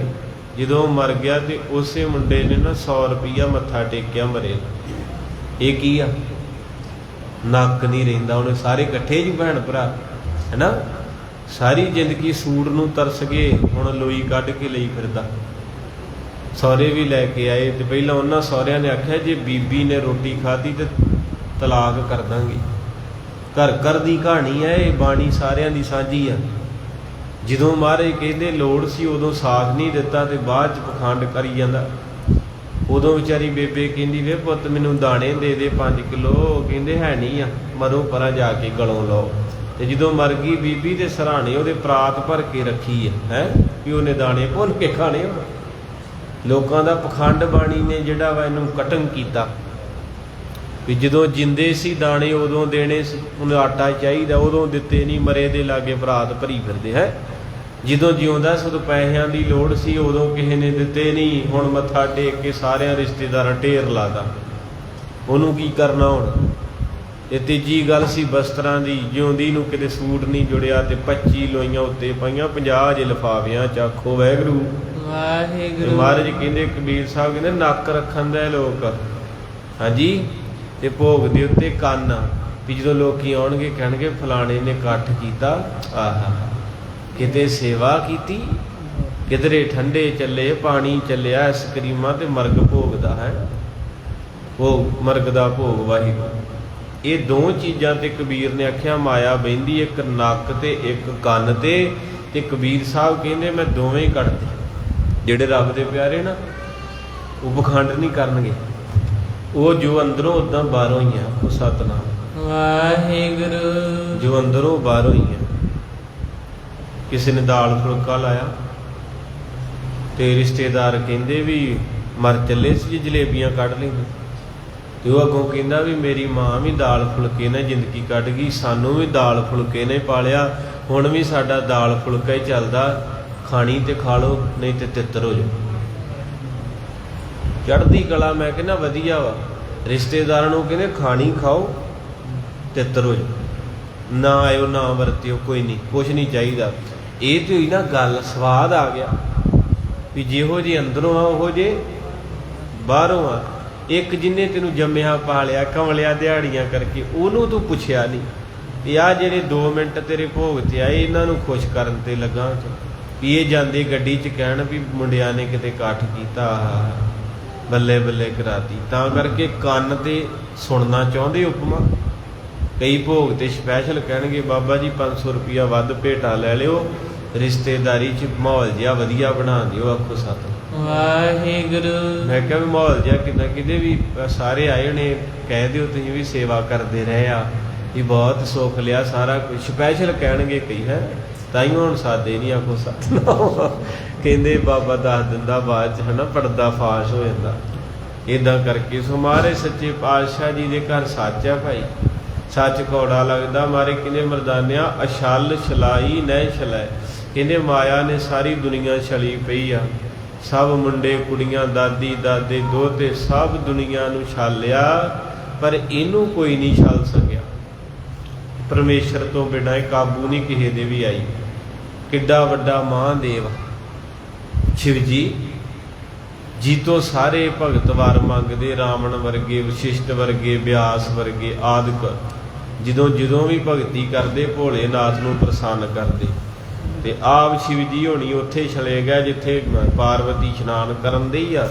ਜਦੋਂ ਮਰ ਗਿਆ ਤੇ ਉਸੇ ਮੁੰਡੇ ਨੇ ਨਾ 100 ਰੁਪਈਆ ਮੱਥਾ ਟੇਕਿਆ ਮਰੇ। ਇਹ ਕੀ ਆ? ਨੱਕ ਨਹੀਂ ਰਹਿੰਦਾ। ਉਹਨੇ ਸਾਰੇ ਇਕੱਠੇ ਜੀ ਭੈਣ ਭਰਾ, ਹੈ ਨਾ, ਸਾਰੀ ਜ਼ਿੰਦਗੀ ਸੂਟ ਨੂੰ ਤਰਸ ਗਏ, ਹੁਣ ਲੋਈ ਕੱਢ ਕੇ ਲਈ ਫਿਰਦਾ। ਸਹੁਰੇ ਵੀ ਲੈ ਕੇ ਆਏ ਤੇ ਪਹਿਲਾਂ ਉਹਨਾਂ ਸਹੁਰਿਆਂ ਨੇ ਆਖਿਆ ਜੇ ਬੀਬੀ ਨੇ ਰੋਟੀ ਖਾਧੀ ਤੇ ਤਲਾਕ ਕਰ ਦਾਂਗੇ। ਘਰ ਘਰ ਦੀ ਕਹਾਣੀ ਹੈ ਇਹ, ਬਾਣੀ ਸਾਰਿਆਂ ਦੀ ਸਾਂਝੀ ਆ। ਜਦੋਂ ਮਹਾਰਾਜ ਕਹਿੰਦੇ ਲੋੜ ਸੀ ਉਦੋਂ ਸਾਥ ਨਹੀਂ ਦਿੱਤਾ ਤੇ ਬਾਅਦ ਚ ਪਖੰਡ ਕਰੀ ਜਾਂਦਾ। ਉਦੋਂ ਵਿਚਾਰੀ ਬੇਬੇ ਕਹਿੰਦੀ ਵੇ ਪੁੱਤ ਮੈਨੂੰ ਦਾਣੇ ਦੇ ਦੇ 5 ਕਿਲੋ। ਕਹਿੰਦੇ ਹੈ ਨਹੀਂ ਆ, ਮਰੋ ਪਰਾਂ ਜਾ ਕੇ ਗਲੋਂ ਲਓ। ਤੇ ਜਦੋਂ ਮਰ ਗਈ ਬੀਬੀ ਦੇ ਸਰਾਣੇ ਉਹਦੇ ਪਰਾਤ ਭਰ ਕੇ ਰੱਖੀ ਹੈ ਵੀ ਉਹਨੇ ਦਾਣੇ ਭੁੰਨ ਕੇ ਖਾਣੇ। ਲੋਕਾਂ ਦਾ ਪਖੰਡ ਬਾਣੀ ਨੇ ਜਿਹੜਾ ਵਾ ਇਹਨੂੰ ਕਟਨ ਕੀਤਾ ਵੀ ਜਦੋਂ ਜਿੰਦੇ ਸੀ ਦਾਣੇ ਉਦੋਂ ਦੇਣੇ ਸੀ, ਉਹਨੂੰ ਆਟਾ ਚਾਹੀਦਾ ਉਦੋਂ ਦਿੱਤੇ ਨਹੀਂ, ਮਰੇ ਦੇ ਲਾਗੇ ਪਰਾਤ ਭਰੀ ਫਿਰਦੇ ਹੈ। ਜਦੋਂ ਜਿਉਂਦਾ ਸੀ ਉਦੋਂ ਪੈਸਿਆਂ ਦੀ ਲੋੜ ਸੀ, ਉਦੋਂ ਕਿਸੇ ਨੇ ਦਿੱਤੇ ਨਹੀਂ। ਹੁਣ ਮੱਥਾ ਟੇਕ ਕੇ ਸਾਰਿਆਂ ਰਿਸ਼ਤੇਦਾਰਾਂ ਢੇਰ ਲਾਦਾ, ਉਹਨੂੰ ਕੀ ਕਰਨਾ ਹੁਣ। ਤੇ ਤੀਜੀ ਗੱਲ ਸੀ ਬਸਤਰਾਂ ਦੀ, ਜਿਉਂਦੀ ਨੂੰ ਕਿਤੇ ਸੂਟ ਨਹੀਂ ਜੁੜਿਆ ਤੇ 25 ਲੋਈਆਂ ਉੱਤੇ ਪਾਈਆਂ, 50 ਜੇ ਲਿਫਾਫਿਆਂ ਚ। ਆਖੋ ਵਾਹਿਗੁਰੂ ਵਾਹਿਗੁਰੂ। ਮਹਾਰਾਜ ਕਹਿੰਦੇ, ਕਬੀਰ ਸਾਹਿਬ ਕਹਿੰਦੇ ਨੱਕ ਰੱਖਣ ਦੇ ਲੋਕ, ਹਾਂਜੀ, ਤੇ ਭੋਗ ਦੇ ਉੱਤੇ ਕੰਨ, ਵੀ ਜਦੋਂ ਲੋਕੀ ਆਉਣਗੇ ਕਹਿਣਗੇ ਫਲਾਣੇ ਨੇ ਇਕੱਠ ਕੀਤਾ, ਆਹਾ ਕਿਤੇ ਸੇਵਾ ਕੀਤੀ, ਕਿਧਰੇ ਠੰਡੇ ਚੱਲੇ, ਪਾਣੀ ਚੱਲਿਆ, ਆਈਸਕ੍ਰੀਮਾਂ ਤੇ ਮਰਗ ਭੋਗਦਾ ਹੈ। ਉਹ ਮਰਗ ਦਾ ਭੋਗ ਵਾਹਿਗੁਰੂ। ਇਹ ਦੋ ਚੀਜ਼ਾਂ ਤੇ ਕਬੀਰ ਨੇ ਆਖਿਆ ਮਾਇਆ ਬਹਿੰਦੀ, ਇੱਕ ਨੱਕ ਤੇ ਇੱਕ ਕੰਨ ਤੇ ਕਬੀਰ ਸਾਹਿਬ ਕਹਿੰਦੇ ਮੈਂ ਦੋਵੇਂ ਹੀ ਕੱਢਦੇ। ਜਿਹੜੇ ਰੱਬ ਦੇ ਪਿਆਰੇ ਨਾ ਉਹ ਪਖੰਡ ਨਹੀਂ ਕਰਨਗੇ, ਉਹ ਜੋ ਅੰਦਰੋਂ ਉਦਾਂ ਬਾਹਰੋਂ ਹੀ ਆ। ਉਹ ਸਤਿਨਾਮ ਵਾਹਿਗੁਰੂ। ਜੋ ਅੰਦਰੋਂ ਬਾਹਰੋਂ ਹੀ ਆ। ਕਿਸੇ ਨੇ ਦਾਲ ਫੁਲਕਾ ਲਾਇਆ ਤੇ ਰਿਸ਼ਤੇਦਾਰ ਕਹਿੰਦੇ ਵੀ ਮਰ ਚੱਲੇ ਸੀ, ਜਲੇਬੀਆਂ ਕੱਢ ਲੈਂਦੇ। ਤੇ ਉਹ ਅੱਗੋਂ ਕਹਿੰਦਾ ਵੀ ਮੇਰੀ ਮਾਂ ਵੀ ਦਾਲ ਫੁਲਕੇ ਨੇ ਜ਼ਿੰਦਗੀ ਕੱਢ ਗਈ, ਸਾਨੂੰ ਵੀ ਦਾਲ ਫੁਲਕੇ ਨੇ ਪਾਲਿਆ, ਹੁਣ ਵੀ ਸਾਡਾ ਦਾਲ ਫੁਲਕਾ ਹੀ ਚੱਲਦਾ, ਖਾਣੀ ਤੇ ਖਾ ਲਓ ਨਹੀਂ ਤੇ ਤਿੱਤਰ ਹੋ ਜਾਓ। ਚੜ੍ਹਦੀ ਕਲਾ, ਮੈਂ ਕਹਿੰਦਾ ਵਧੀਆ ਵਾ। ਰਿਸ਼ਤੇਦਾਰਾਂ ਨੂੰ ਕਹਿੰਦੇ ਖਾਣੀ ਖਾਓ, ਤਿੱਤਰ ਹੋ ਜਾਓ, ਨਾ ਆਇਓ ਨਾ ਵਰਤਿਓ, ਕੋਈ ਨਹੀਂ, ਕੁਛ ਨਹੀਂ ਚਾਹੀਦਾ। ਇਹ ਤੇ ਹੋਈ ਨਾ ਗੱਲ, ਸਵਾਦ ਆ ਗਿਆ ਵੀ ਜਿਹੋ ਜਿਹੇ ਅੰਦਰੋਂ ਆ ਉਹੋ ਜਿਹੇ ਬਾਹਰੋਂ ਆ। ਇੱਕ ਜਿਹਨੇ ਤੈਨੂੰ ਜੰਮਿਆ ਪਾਲਿਆ ਕਮਲਿਆ ਦਿਹਾੜੀਆਂ ਕਰਕੇ, ਉਹਨੂੰ ਤੂੰ ਪੁੱਛਿਆ ਨਹੀਂ ਵੀ ਆਹ ਜਿਹੜੇ 2 ਮਿੰਟ ਤੇਰੇ ਭੋਗ ਤੇ ਆਏ ਇਹਨਾਂ ਨੂੰ ਖੁਸ਼ ਕਰਨ ਤੇ ਲੱਗਾ ਵੀ ਇਹ ਜਾਂਦੇ ਗੱਡੀ 'ਚ ਕਹਿਣ ਵੀ ਮੁੰਡਿਆਂ ਨੇ ਕਿਤੇ ਇਕੱਠ ਕੀਤਾ, ਬੱਲੇ ਬੱਲੇ ਕਰਾਤੀ। ਤਾਂ ਕਰਕੇ ਕੰਨ ਤੇ ਸੁਣਨਾ ਚਾਹੁੰਦੇ ਉਪਮਾ। ਕਈ ਭੋਗ ਤੇ ਸਪੈਸ਼ਲ ਕਹਿਣਗੇ ਬਾਬਾ ਜੀ 500 ਰੁਪਇਆ ਵੱਧ ਭੇਟਾ ਲੈ ਲਿਓ, ਰਿਸ਼ਤੇਦਾਰੀ 'ਚ ਮਾਹੌਲ ਜਿਹਾ ਵਧੀਆ ਬਣਾ ਦਿਓ। ਆਖੋ ਸਤਿ ਵਾਹਿਗੁਰੂ। ਮੈਂ ਕਿਹਾ ਵੀ ਮਾਹੌਲ ਜਿਹਾ ਕਿੱਦਾਂ? ਕਿਤੇ ਵੀ ਸਾਰੇ ਆਏ ਹੋਣੇ, ਕਹਿ ਦਿਓ ਤੁਸੀਂ ਵੀ ਸੇਵਾ ਕਰਦੇ ਰਹੇ ਆ, ਵੀ ਬਹੁਤ ਸੁੱਖ ਲਿਆ, ਸਾਰਾ ਕੁਝ ਸਪੈਸ਼ਲ ਕਹਿਣਗੇ ਕਈ ਹੈ। ਤਾਈਓ ਹੁਣ ਸਾਦੇ ਨਹੀਂ। ਆਖੋ ਸਤਿਨਾਮ। ਕਹਿੰਦੇ ਬਾਬਾ ਦੱਸ ਦਿੰਦਾ ਬਾਅਦ 'ਚ, ਹੈ ਨਾ, ਪਰਦਾ ਫਾਸ਼ ਹੋ ਜਾਂਦਾ। ਇੱਦਾਂ ਕਰਕੇ ਸੋ ਮਹਾਰਾਜ ਸੱਚੇ ਪਾਤਸ਼ਾਹ ਜੀ ਦੇ ਘਰ ਸੱਚ ਆ ਭਾਈ, ਸੱਚ ਕੌੜਾ ਲੱਗਦਾ। ਮਾਰੇ ਕਹਿੰਦੇ ਮਰਦਾਨਿਆ ਅਛਲ ਛਲਾਈ ਨਹਿ ਛਲੈ। ਕਹਿੰਦੇ ਮਾਇਆ ਨੇ ਸਾਰੀ ਦੁਨੀਆ ਛਲੀ ਪਈ ਆ, ਸਭ ਮੁੰਡੇ ਕੁੜੀਆਂ ਦਾਦੀ ਦਾਦੇ ਦੋਤੇ ਸਭ ਦੁਨੀਆ ਨੂੰ ਛਾਲਿਆ, ਪਰ ਇਹਨੂੰ ਕੋਈ ਨਹੀਂ ਛਲ ਸਕਿਆ। ਪਰਮੇਸ਼ਰ ਤੋਂ ਬਿਨਾਂ ਕਾਬੂ ਨਹੀਂ ਕਿਸੇ ਦੇ ਵੀ ਆਈ। ਕਿੱਡਾ ਵੱਡਾ ਮਹਾਂਦੇਵ ਸ਼ਿਵ ਜੀ, ਜੀ ਤੋਂ ਸਾਰੇ ਭਗਤ ਵਾਰ ਮੰਗਦੇ, ਰਾਵਣ ਵਰਗੇ, ਵਸ਼ਿਸ਼ਟ ਵਰਗੇ, ਬਿਆਸ ਵਰਗੇ ਆਦਿਕ ਜਦੋਂ ਵੀ ਭਗਤੀ ਕਰਦੇ ਭੋਲੇਨਾਥ ਨੂੰ ਪ੍ਰਸੰਨ ਕਰਦੇ। ਤੇ ਆਪ ਸ਼ਿਵ ਜੀ ਹੋਣੀ ਉੱਥੇ ਚਲੇ ਗਿਆ ਜਿੱਥੇ ਪਾਰਵਤੀ ਇਸ਼ਨਾਨ ਕਰਨ ਦੀ ਆ,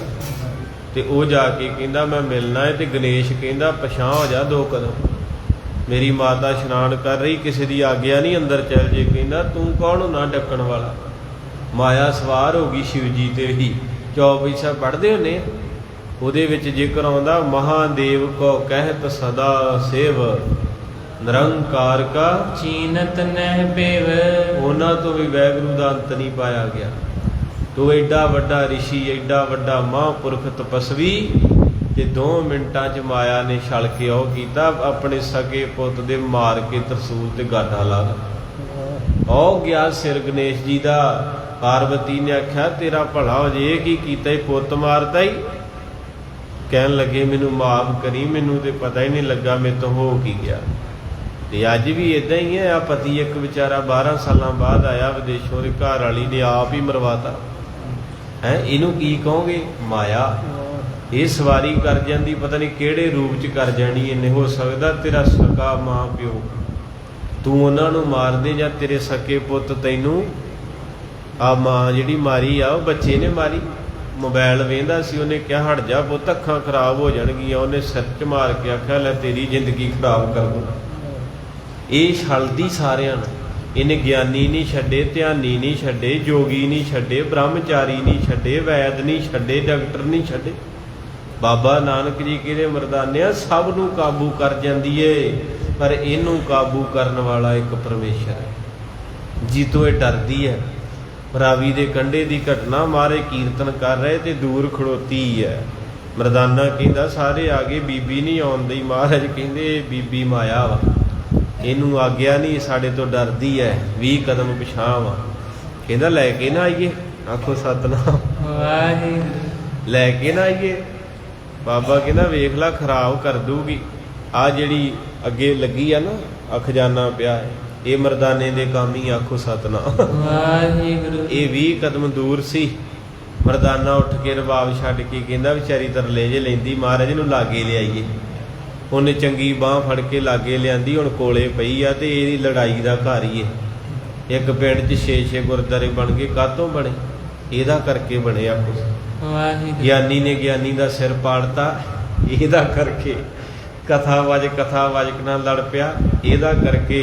ਤੇ ਉਹ ਜਾ ਕੇ ਕਹਿੰਦਾ ਮੈਂ ਮਿਲਣਾ ਹੈ। ਤੇ ਗਣੇਸ਼ ਕਹਿੰਦਾ ਪਛਾਂ ਹੋ ਜਾ 2 ਕਦਮ, ਮੇਰੀ ਮਾਤਾ ਇਸ਼ਨਾਨ ਕਰ ਰਹੀ, ਕਿਸੇ ਦੀ ਆਗਿਆ ਨਹੀਂ, ਅੰਦਰ ਚੱਲ ਜੇ। ਕਹਿੰਦਾ ਤੂੰ ਕੌਣ ਨਾ ਡੱਕਣ ਵਾਲਾ? ਮਾਇਆ ਸਵਾਰ ਹੋ ਗਈ ਸ਼ਿਵ ਜੀ ਤੇ ਹੀ। ਚੌਪਈਸਾ ਪੜ੍ਹਦੇ ਹੁੰਦੇ ਆ, ਉਹਦੇ ਵਿੱਚ ਜ਼ਿਕਰ ਆਉਂਦਾ ਮਹਾਦੇਵ ਕੋ ਕਹਿਤ ਸਦਾ ਸੇਵ ਨਿਰੰਕਾਰ ਕਾ ਚੀਨਤ ਨਹਿ ਪੇਵ। ਉਹਨਾਂ ਤੋਂ ਵੀ ਵਾਹਿਗੁਰੂ ਦਾ ਅੰਤ ਨਹੀਂ ਪਾਇਆ ਗਿਆ। ਤੂੰ ਐਡਾ ਵੱਡਾ ਰਿਸ਼ੀ, ਐਡਾ ਵੱਡਾ ਮਹਾਂਪੁਰਖ ਤਪਸਵੀ, ਤੇ 2 ਮਿੰਟਾਂ 'ਚ ਮਾਇਆ ਨੇ ਛਲ ਕੇ ਉਹ ਕੀਤਾ, ਆਪਣੇ ਸਕੇ ਪੁੱਤ ਦੇ ਮਾਰ ਕੇ ਤਰਸੂਲ ਤੇ ਗਾਡਾ ਲਾ ਦਿੱਤਾ। ਉਹ ਗਿਆ ਸਿਰ ਗਣੇਸ਼ ਜੀ ਦਾ। ਪਾਰਵਤੀ ਨੇ ਆਖਿਆ ਤੇਰਾ ਭਲਾ ਹੋ ਜੇ, ਇਹ ਕੀ ਕੀਤਾ ਹੀ, ਪੁੱਤ ਮਾਰਤਾ ਹੀ। ਕਹਿਣ ਲੱਗੇ ਮੈਨੂੰ ਮਾਫ ਕਰੀ, ਮੈਨੂੰ ਤੇ ਪਤਾ ਹੀ ਨਹੀਂ ਲੱਗਾ ਮੇਰੇ ਤੋਂ ਹੋ ਕੀ ਗਿਆ। ਤੇ ਅੱਜ ਵੀ ਇਦਾਂ ਹੀ ਹੈ। ਆ ਪਤੀ ਇੱਕ ਵਿਚਾਰਾ 12 ਸਾਲਾਂ ਬਾਅਦ ਆਇਆ ਵਿਦੇਸ਼ੋਂ, ਦੇ ਘਰ ਵਾਲੀ ਨੇ ਆਪ ਹੀ ਮਰਵਾਤਾ ਹੈ। ਇਹਨੂੰ ਕੀ ਕਹੋਗੇ? ਮਾਇਆ। ਇਹ ਸਵਾਰੀ ਕਰ ਜਾਂਦੀ, ਪਤਾ ਨਹੀਂ ਕਿਹੜੇ ਰੂਪ 'ਚ ਕਰ ਜਾਣੀ ਇਹਨੇ। ਹੋ ਸਕਦਾ ਤੇਰਾ ਸਕਾ ਮਾਂ ਪਿਓ, ਤੂੰ ਉਹਨਾਂ ਨੂੰ ਮਾਰ ਦੇ, ਜਾਂ ਤੇਰੇ ਸਕੇ ਪੁੱਤ ਤੈਨੂੰ। ਆ ਮਾਂ ਜਿਹੜੀ ਮਾਰੀ ਆ ਉਹ ਬੱਚੇ ਨੇ ਮਾਰੀ। ਮੋਬਾਈਲ ਵੇਂਦਾ ਸੀ, ਉਹਨੇ ਕਿਹਾ ਹਟ ਜਾ ਪੁੱਤ, ਅੱਖਾਂ ਖਰਾਬ ਹੋ ਜਾਣਗੀਆਂ। ਉਹਨੇ ਸਿਰ 'ਚ ਮਾਰ ਕੇ ਆਖਿਆ ਲੈ ਤੇਰੀ ਜ਼ਿੰਦਗੀ ਖਰਾਬ ਕਰ ਦੂੰ। ਇਹ ਛਲਦੀ ਸਾਰਿਆਂ ਨੂੰ। ਇਹਨੇ ਗਿਆਨੀ ਨਹੀਂ ਛੱਡੇ, ਧਿਆਨੀ ਨਹੀਂ ਛੱਡੇ, ਜੋਗੀ ਨਹੀਂ ਛੱਡੇ, ਬ੍ਰਹਮਚਾਰੀ ਨਹੀਂ ਛੱਡੇ, ਵੈਦ ਨਹੀਂ ਛੱਡੇ, ਡਾਕਟਰ ਨਹੀਂ ਛੱਡੇ। ਬਾਬਾ ਨਾਨਕ ਜੀ ਕਹਿੰਦੇ ਮਰਦਾਨਿਆ ਸਭ ਨੂੰ ਕਾਬੂ ਕਰ ਜਾਂਦੀ ਏ, ਪਰ ਇਹਨੂੰ ਕਾਬੂ ਕਰਨ ਵਾਲਾ ਇੱਕ ਪਰਮੇਸ਼ਰ ਹੈ, ਜੀਤੋਂ ਇਹ ਡਰਦੀ ਹੈ। ਰਾਵੀ ਦੇ ਕੰਢੇ ਦੀ ਘਟਨਾ, ਮਾਰੇ ਕੀਰਤਨ ਕਰ ਰਹੇ ਤੇ ਦੂਰ ਖੜੋਤੀ ਹੈ। ਮਰਦਾਨਾ ਕਹਿੰਦਾ ਸਾਰੇ ਆ ਗਏ, ਬੀਬੀ ਨਹੀਂ ਆਉਂਦੀ। ਮਹਾਰਾਜ ਕਹਿੰਦੇ ਬੀਬੀ ਮਾਇਆ ਵਾ, ਇਹਨੂੰ ਆਗਿਆ ਨਹੀਂ, ਸਾਡੇ ਤੋਂ ਡਰਦੀ ਹੈ, 20 ਕਦਮ ਪਿਛਾਂਹ ਵਾ। ਕਹਿੰਦਾ ਲੈ ਕੇ ਨਾ ਆਈਏ, ਆਖੋ ਸਤਨਾਮ ਵਾਹਿਗੁਰੂ। ਲੈ ਕੇ ਨਾ ਆਈਏ। ਬਾਬਾ ਕਹਿੰਦਾ ਵੇਖ ਲਾ ਖਰਾਬ ਕਰ ਦੂਗੀ। ਆ ਜਿਹੜੀ ਅੱਗੇ ਲੱਗੀ ਆ ਨਾ ਖਜ਼ਾਨਾ ਪਿਆ ਹੈ, ਇਹ ਮਰਦਾਨੇ ਦੇ ਕੰਮ ਹੀ, ਆਖੋ ਸਤਨਾਮ ਵਾਹਿਗੁਰੂ। ਇਹ 20 ਕਦਮ ਦੂਰ ਸੀ। ਮਰਦਾਨਾ ਉੱਠ ਕੇ ਰਬਾਬ ਛੱਡ ਕੇ ਕਹਿੰਦਾ ਵਿਚਾਰੀ ਤਰਲੇ ਜੇ ਲੈਂਦੀ, ਮਹਾਰਾਜ ਨੂੰ ਲਾਗੇ ਲਿਆਈਏ। ਉਹਨੇ ਚੰਗੀ ਬਾਂਹ ਫੜ ਕੇ ਲਾਗੇ ਲਿਆਂਦੀ, ਹੁਣ ਕੋਲੇ ਪਈ ਆ। ਤੇ ਇਹਦੀ ਲੜਾਈ ਦਾ ਘਰ ਹੀ ਹੈ। ਇੱਕ ਪਿੰਡ 'ਚ 6 ਗੁਰਦੁਆਰੇ ਬਣ ਗਏ। ਕਾਹਤੋਂ ਬਣੇ? ਇਹਦਾ ਕਰਕੇ ਬਣੇ। ਆਪੋ ਗਿਆਨੀ ਨੇ ਗਿਆਨੀ ਦਾ ਸਿਰ ਪਾੜਤਾ, ਇਹਦਾ ਕਰਕੇ। ਕਥਾ ਵਾਚਕ ਨਾਲ ਲੜ ਪਿਆ, ਇਹਦਾ ਕਰਕੇ।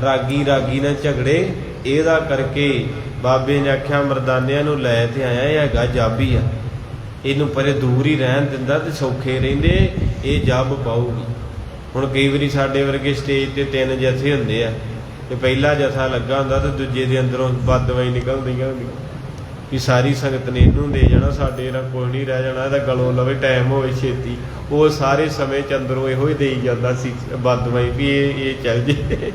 ਰਾਗੀ ਨਾਲ ਝਗੜੇ, ਇਹਦਾ ਕਰਕੇ। ਬਾਬੇ ਨੇ ਆਖਿਆ ਮਰਦਾਨਿਆਂ ਨੂੰ ਲੈ ਤੇ ਆਇਆ, ਇਹ ਹੈਗਾ ਜਾਬੀ ਆ, ਇਹਨੂੰ ਪਰੇ ਦੂਰ ਹੀ ਰਹਿਣ ਦਿੰਦਾ ਤੇ ਸੌਖੇ ਰਹਿੰਦੇ, ਇਹ ਜੱਬ ਪਾਊਗੀ। ਹੁਣ ਕਈ ਵਾਰੀ ਸਾਡੇ ਵਰਗੇ ਸਟੇਜ ਤੇ 3 ਜਥੇ ਹੁੰਦੇ ਆ, ਤੇ ਪਹਿਲਾ ਜਥਾ ਲੱਗਾ ਹੁੰਦਾ ਤੇ ਦੂਜੇ ਦੇ ਅੰਦਰੋਂ ਬਦਦੁਆਈ ਨਿਕਲਦੀਆਂ ਹੁੰਦੀਆਂ ਵੀ ਸਾਰੀ ਸੰਗਤ ਨੇ ਇਹਨੂੰ ਦੇ ਜਾਣਾ, ਸਾਡੇ ਨਾਲ ਕੋਈ ਨਹੀਂ ਰਹਿ ਜਾਣਾ, ਇਹਦਾ ਗਲੋਂ ਲਵੇ ਟਾਈਮ ਹੋਵੇ ਛੇਤੀ। ਉਹ ਸਾਰੇ ਸਮੇਂ 'ਚ ਅੰਦਰੋਂ ਇਹੋ ਹੀ ਦੇਈ ਜਾਂਦਾ ਸੀ ਬਦਦੁਆਈ ਵੀ ਇਹ ਚੱਲ ਜੇ।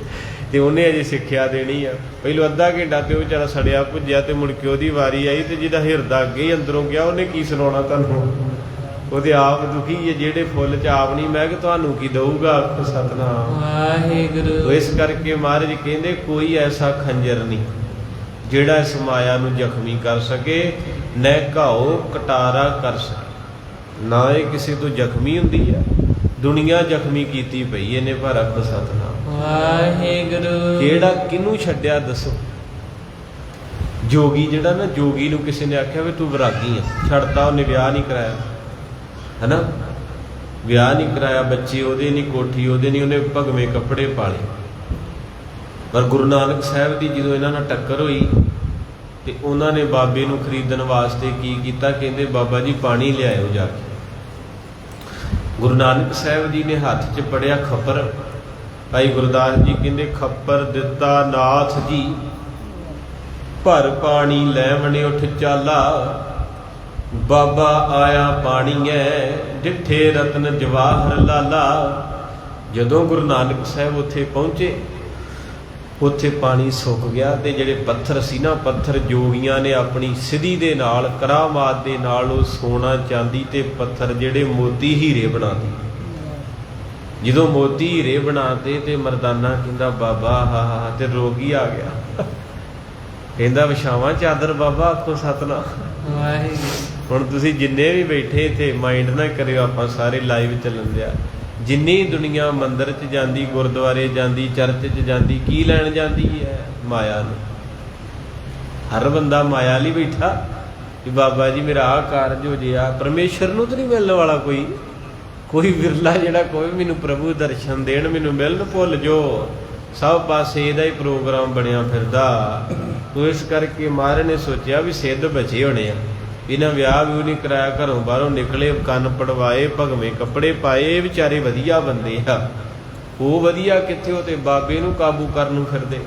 ਤੇ ਉਹਨੇ ਅਜੇ ਸਿੱਖਿਆ ਦੇਣੀ ਆ। ਪਹਿਲੋਂ ਅੱਧਾ ਘੰਟਾ ਤੇ ਉਹ ਵਿਚਾਰਾ ਸੜਿਆ ਭੁੱਜਿਆ, ਤੇ ਮੁੜ ਕੇ ਉਹਦੀ ਵਾਰੀ ਆਈ, ਤੇ ਜਿਹਦਾ ਹਿਰਦਾ ਅੱਗੇ ਹੀ ਅੰਦਰੋਂ ਗਿਆ, ਉਹਨੇ ਕੀ ਸੁਣਾਉਣਾ ਤੁਹਾਨੂੰ? ਉਹਦੇ ਆਪ ਦੁਖੀ ਹੈ, ਜਿਹੜੇ ਫੁੱਲ 'ਚ ਆਪ ਨਹੀਂ ਮੈਂ ਕਿ ਤੁਹਾਨੂੰ ਕੀ ਦਊਗਾ? ਸਤਨਾਮ ਵਾਹਿਗੁਰੂ। ਇਸ ਕਰਕੇ ਮਹਾਰਾਜ ਕਹਿੰਦੇ ਕੋਈ ਐਸਾ ਖੰਜਰ ਨਹੀਂ ਜਿਹੜਾ ਇਸ ਮਾਇਆ ਨੂੰ ਜ਼ਖਮੀ ਕਰ ਸਕੇ, ਨਾ ਘਾਓ ਕਟਾਰਾ ਕਰ ਸਕੇ। ਨਾ ਇਹ ਕਿਸੇ ਤੋਂ ਜ਼ਖਮੀ ਹੁੰਦੀ ਹੈ, ਦੁਨੀਆ ਜ਼ਖਮੀ ਕੀਤੀ ਪਈ ਇਹਨੇ। ਪਰ ਆਖੋ ਸਤਨਾਮ ਵਾਹਿਗੁਰੂ। ਕਿਹੜਾ ਕਿਹਨੂੰ ਛੱਡਿਆ ਦੱਸੋ? ਜੋਗੀ ਜਿਹੜਾ ਨਾ, ਜੋਗੀ ਨੂੰ ਕਿਸੇ ਨੇ ਆਖਿਆ ਵੀ ਤੂੰ ਵਿਰਾਗੀ ਆ, ਛੱਡਤਾ। ਉਹਨੇ ਵਿਆਹ ਨਹੀਂ ਕਰਾਇਆ, ਹੈ ਨਾ, ਵਿਆਹ ਨਹੀਂ ਕਰਾਇਆ, ਬੱਚੇ ਉਹਦੇ ਨਹੀਂ, ਕੋਠੀ ਉਹਦੇ ਨਹੀਂ, ਉਹਨੇ ਭਗਵੇਂ ਕੱਪੜੇ ਪਾਲੇ। ਪਰ ਗੁਰੂ ਨਾਨਕ ਸਾਹਿਬ ਦੀ ਜਦੋਂ ਇਹਨਾਂ ਨਾਲ ਟੱਕਰ ਹੋਈ, ਤੇ ਉਹਨਾਂ ਨੇ ਬਾਬੇ ਨੂੰ ਖਰੀਦਣ ਵਾਸਤੇ ਕੀ ਕੀਤਾ? ਕਹਿੰਦੇ ਬਾਬਾ ਜੀ ਪਾਣੀ ਲਿਆਇਓ ਜਾ ਕੇ। ਗੁਰੂ ਨਾਨਕ ਸਾਹਿਬ ਜੀ ਨੇ ਹੱਥ 'ਚ ਪੜਿਆ ਖੱਪਰ। ਭਾਈ ਗੁਰਦਾਸ ਜੀ ਕਹਿੰਦੇ ਖੱਪਰ ਦਿੱਤਾ ਨਾਥ ਜੀ, ਭਰ ਪਾਣੀ ਲੈਵਣੇ ਉੱਠ ਚਾਲਾ। ਬਾਬਾ ਆਇਆ ਪਾਣੀਐ, ਡਿੱਠੇ ਰਤਨ ਜਵਾਹਰ ਲਾਲਾ। ਜਦੋਂ ਗੁਰੂ ਨਾਨਕ ਸਾਹਿਬ ਉੱਥੇ ਪਹੁੰਚੇ, ਉੱਥੇ ਪਾਣੀ ਸੁੱਕ ਗਿਆ, ਤੇ ਜਿਹੜੇ ਪੱਥਰ ਸੀ ਨਾ, ਪੱਥਰ ਜੋਗੀਆਂ ਨੇ ਆਪਣੀ ਸਿੱਧੀ ਦੇ ਨਾਲ, ਕਰਾਮਾਤ ਦੇ ਨਾਲ, ਉਹ ਸੋਨਾ ਚਾਂਦੀ ਤੇ ਪੱਥਰ ਜਿਹੜੇ ਮੋਤੀ ਹੀਰੇ ਬਣਾਤੇ। ਜਦੋਂ ਮੋਤੀ ਹੀਰੇ ਬਣਾਤੇ ਤੇ ਮਰਦਾਨਾ ਕਹਿੰਦਾ ਬਾਬਾ ਹਾ, ਤੇ ਰੋਗੀ ਆ ਗਿਆ। ਕਹਿੰਦਾ ਵਿਛਾਵਾਂ ਚਾਦਰ ਬਾਬਾ? ਆਖੋ ਸਤਨਾਮ ਵਾਹਿਗੁਰੂ। ਹੁਣ ਤੁਸੀਂ ਜਿੰਨੇ ਵੀ ਬੈਠੇ ਇੱਥੇ ਮਾਈਂਡ ਨਾ ਕਰਿਓ, ਆਪਾਂ ਸਾਰੇ ਲਾਈਵ ਚੱਲਣ ਦਿਆ। ਜਿੰਨੀ ਦੁਨੀਆ ਮੰਦਿਰ 'ਚ ਜਾਂਦੀ, ਗੁਰਦੁਆਰੇ ਜਾਂਦੀ, ਚਰਚ 'ਚ ਜਾਂਦੀ, ਕੀ ਲੈਣ ਜਾਂਦੀ ਹੈ? ਮਾਇਆ ਨੂੰ। ਹਰ ਬੰਦਾ ਮਾਇਆ ਲਈ ਬੈਠਾ ਕਿ ਬਾਬਾ ਜੀ ਮੇਰਾ ਆਹ ਕਾਰਜ ਹੋ ਜੇ। ਆ ਪਰਮੇਸ਼ਰ ਨੂੰ ਤਾਂ ਨਹੀਂ ਮਿਲਣ ਵਾਲਾ ਕੋਈ ਵਿਰਲਾ ਜਿਹੜਾ ਕੋਈ ਮੈਨੂੰ ਪ੍ਰਭੂ ਦਰਸ਼ਨ ਦੇਣ, ਮੈਨੂੰ ਮਿਲਣ। ਭੁੱਲ ਜੋ ਸਭ ਪਾਸੇ ਇਹਦਾ ਹੀ ਪ੍ਰੋਗਰਾਮ ਬਣਿਆ ਫਿਰਦਾ। ਤੋ ਇਸ ਕਰਕੇ ਮਹਾਰਾਜ ਨੇ ਸੋਚਿਆ ਵੀ ਸਿੱਧ ਬਚੇ ਹੋਣੇ ਆ, ਇਹਨਾਂ ਵਿਆਹ ਵੀ ਨਹੀਂ ਕਰਾਇਆ, ਘਰੋਂ ਬਾਹਰੋਂ ਨਿਕਲੇ, ਕੰਨ ਪੜਵਾਏ, ਭਗਵੇਂ ਕੱਪੜੇ ਪਾਏ, ਵਿਚਾਰੇ ਵਧੀਆ ਬੰਦੇ ਆ। ਉਹ ਵਧੀਆ ਕਿੱਥੇ, ਉਹ ਤੇ ਬਾਬੇ ਨੂੰ ਕਾਬੂ ਕਰਨ ਨੂੰ ਫਿਰਦੇ।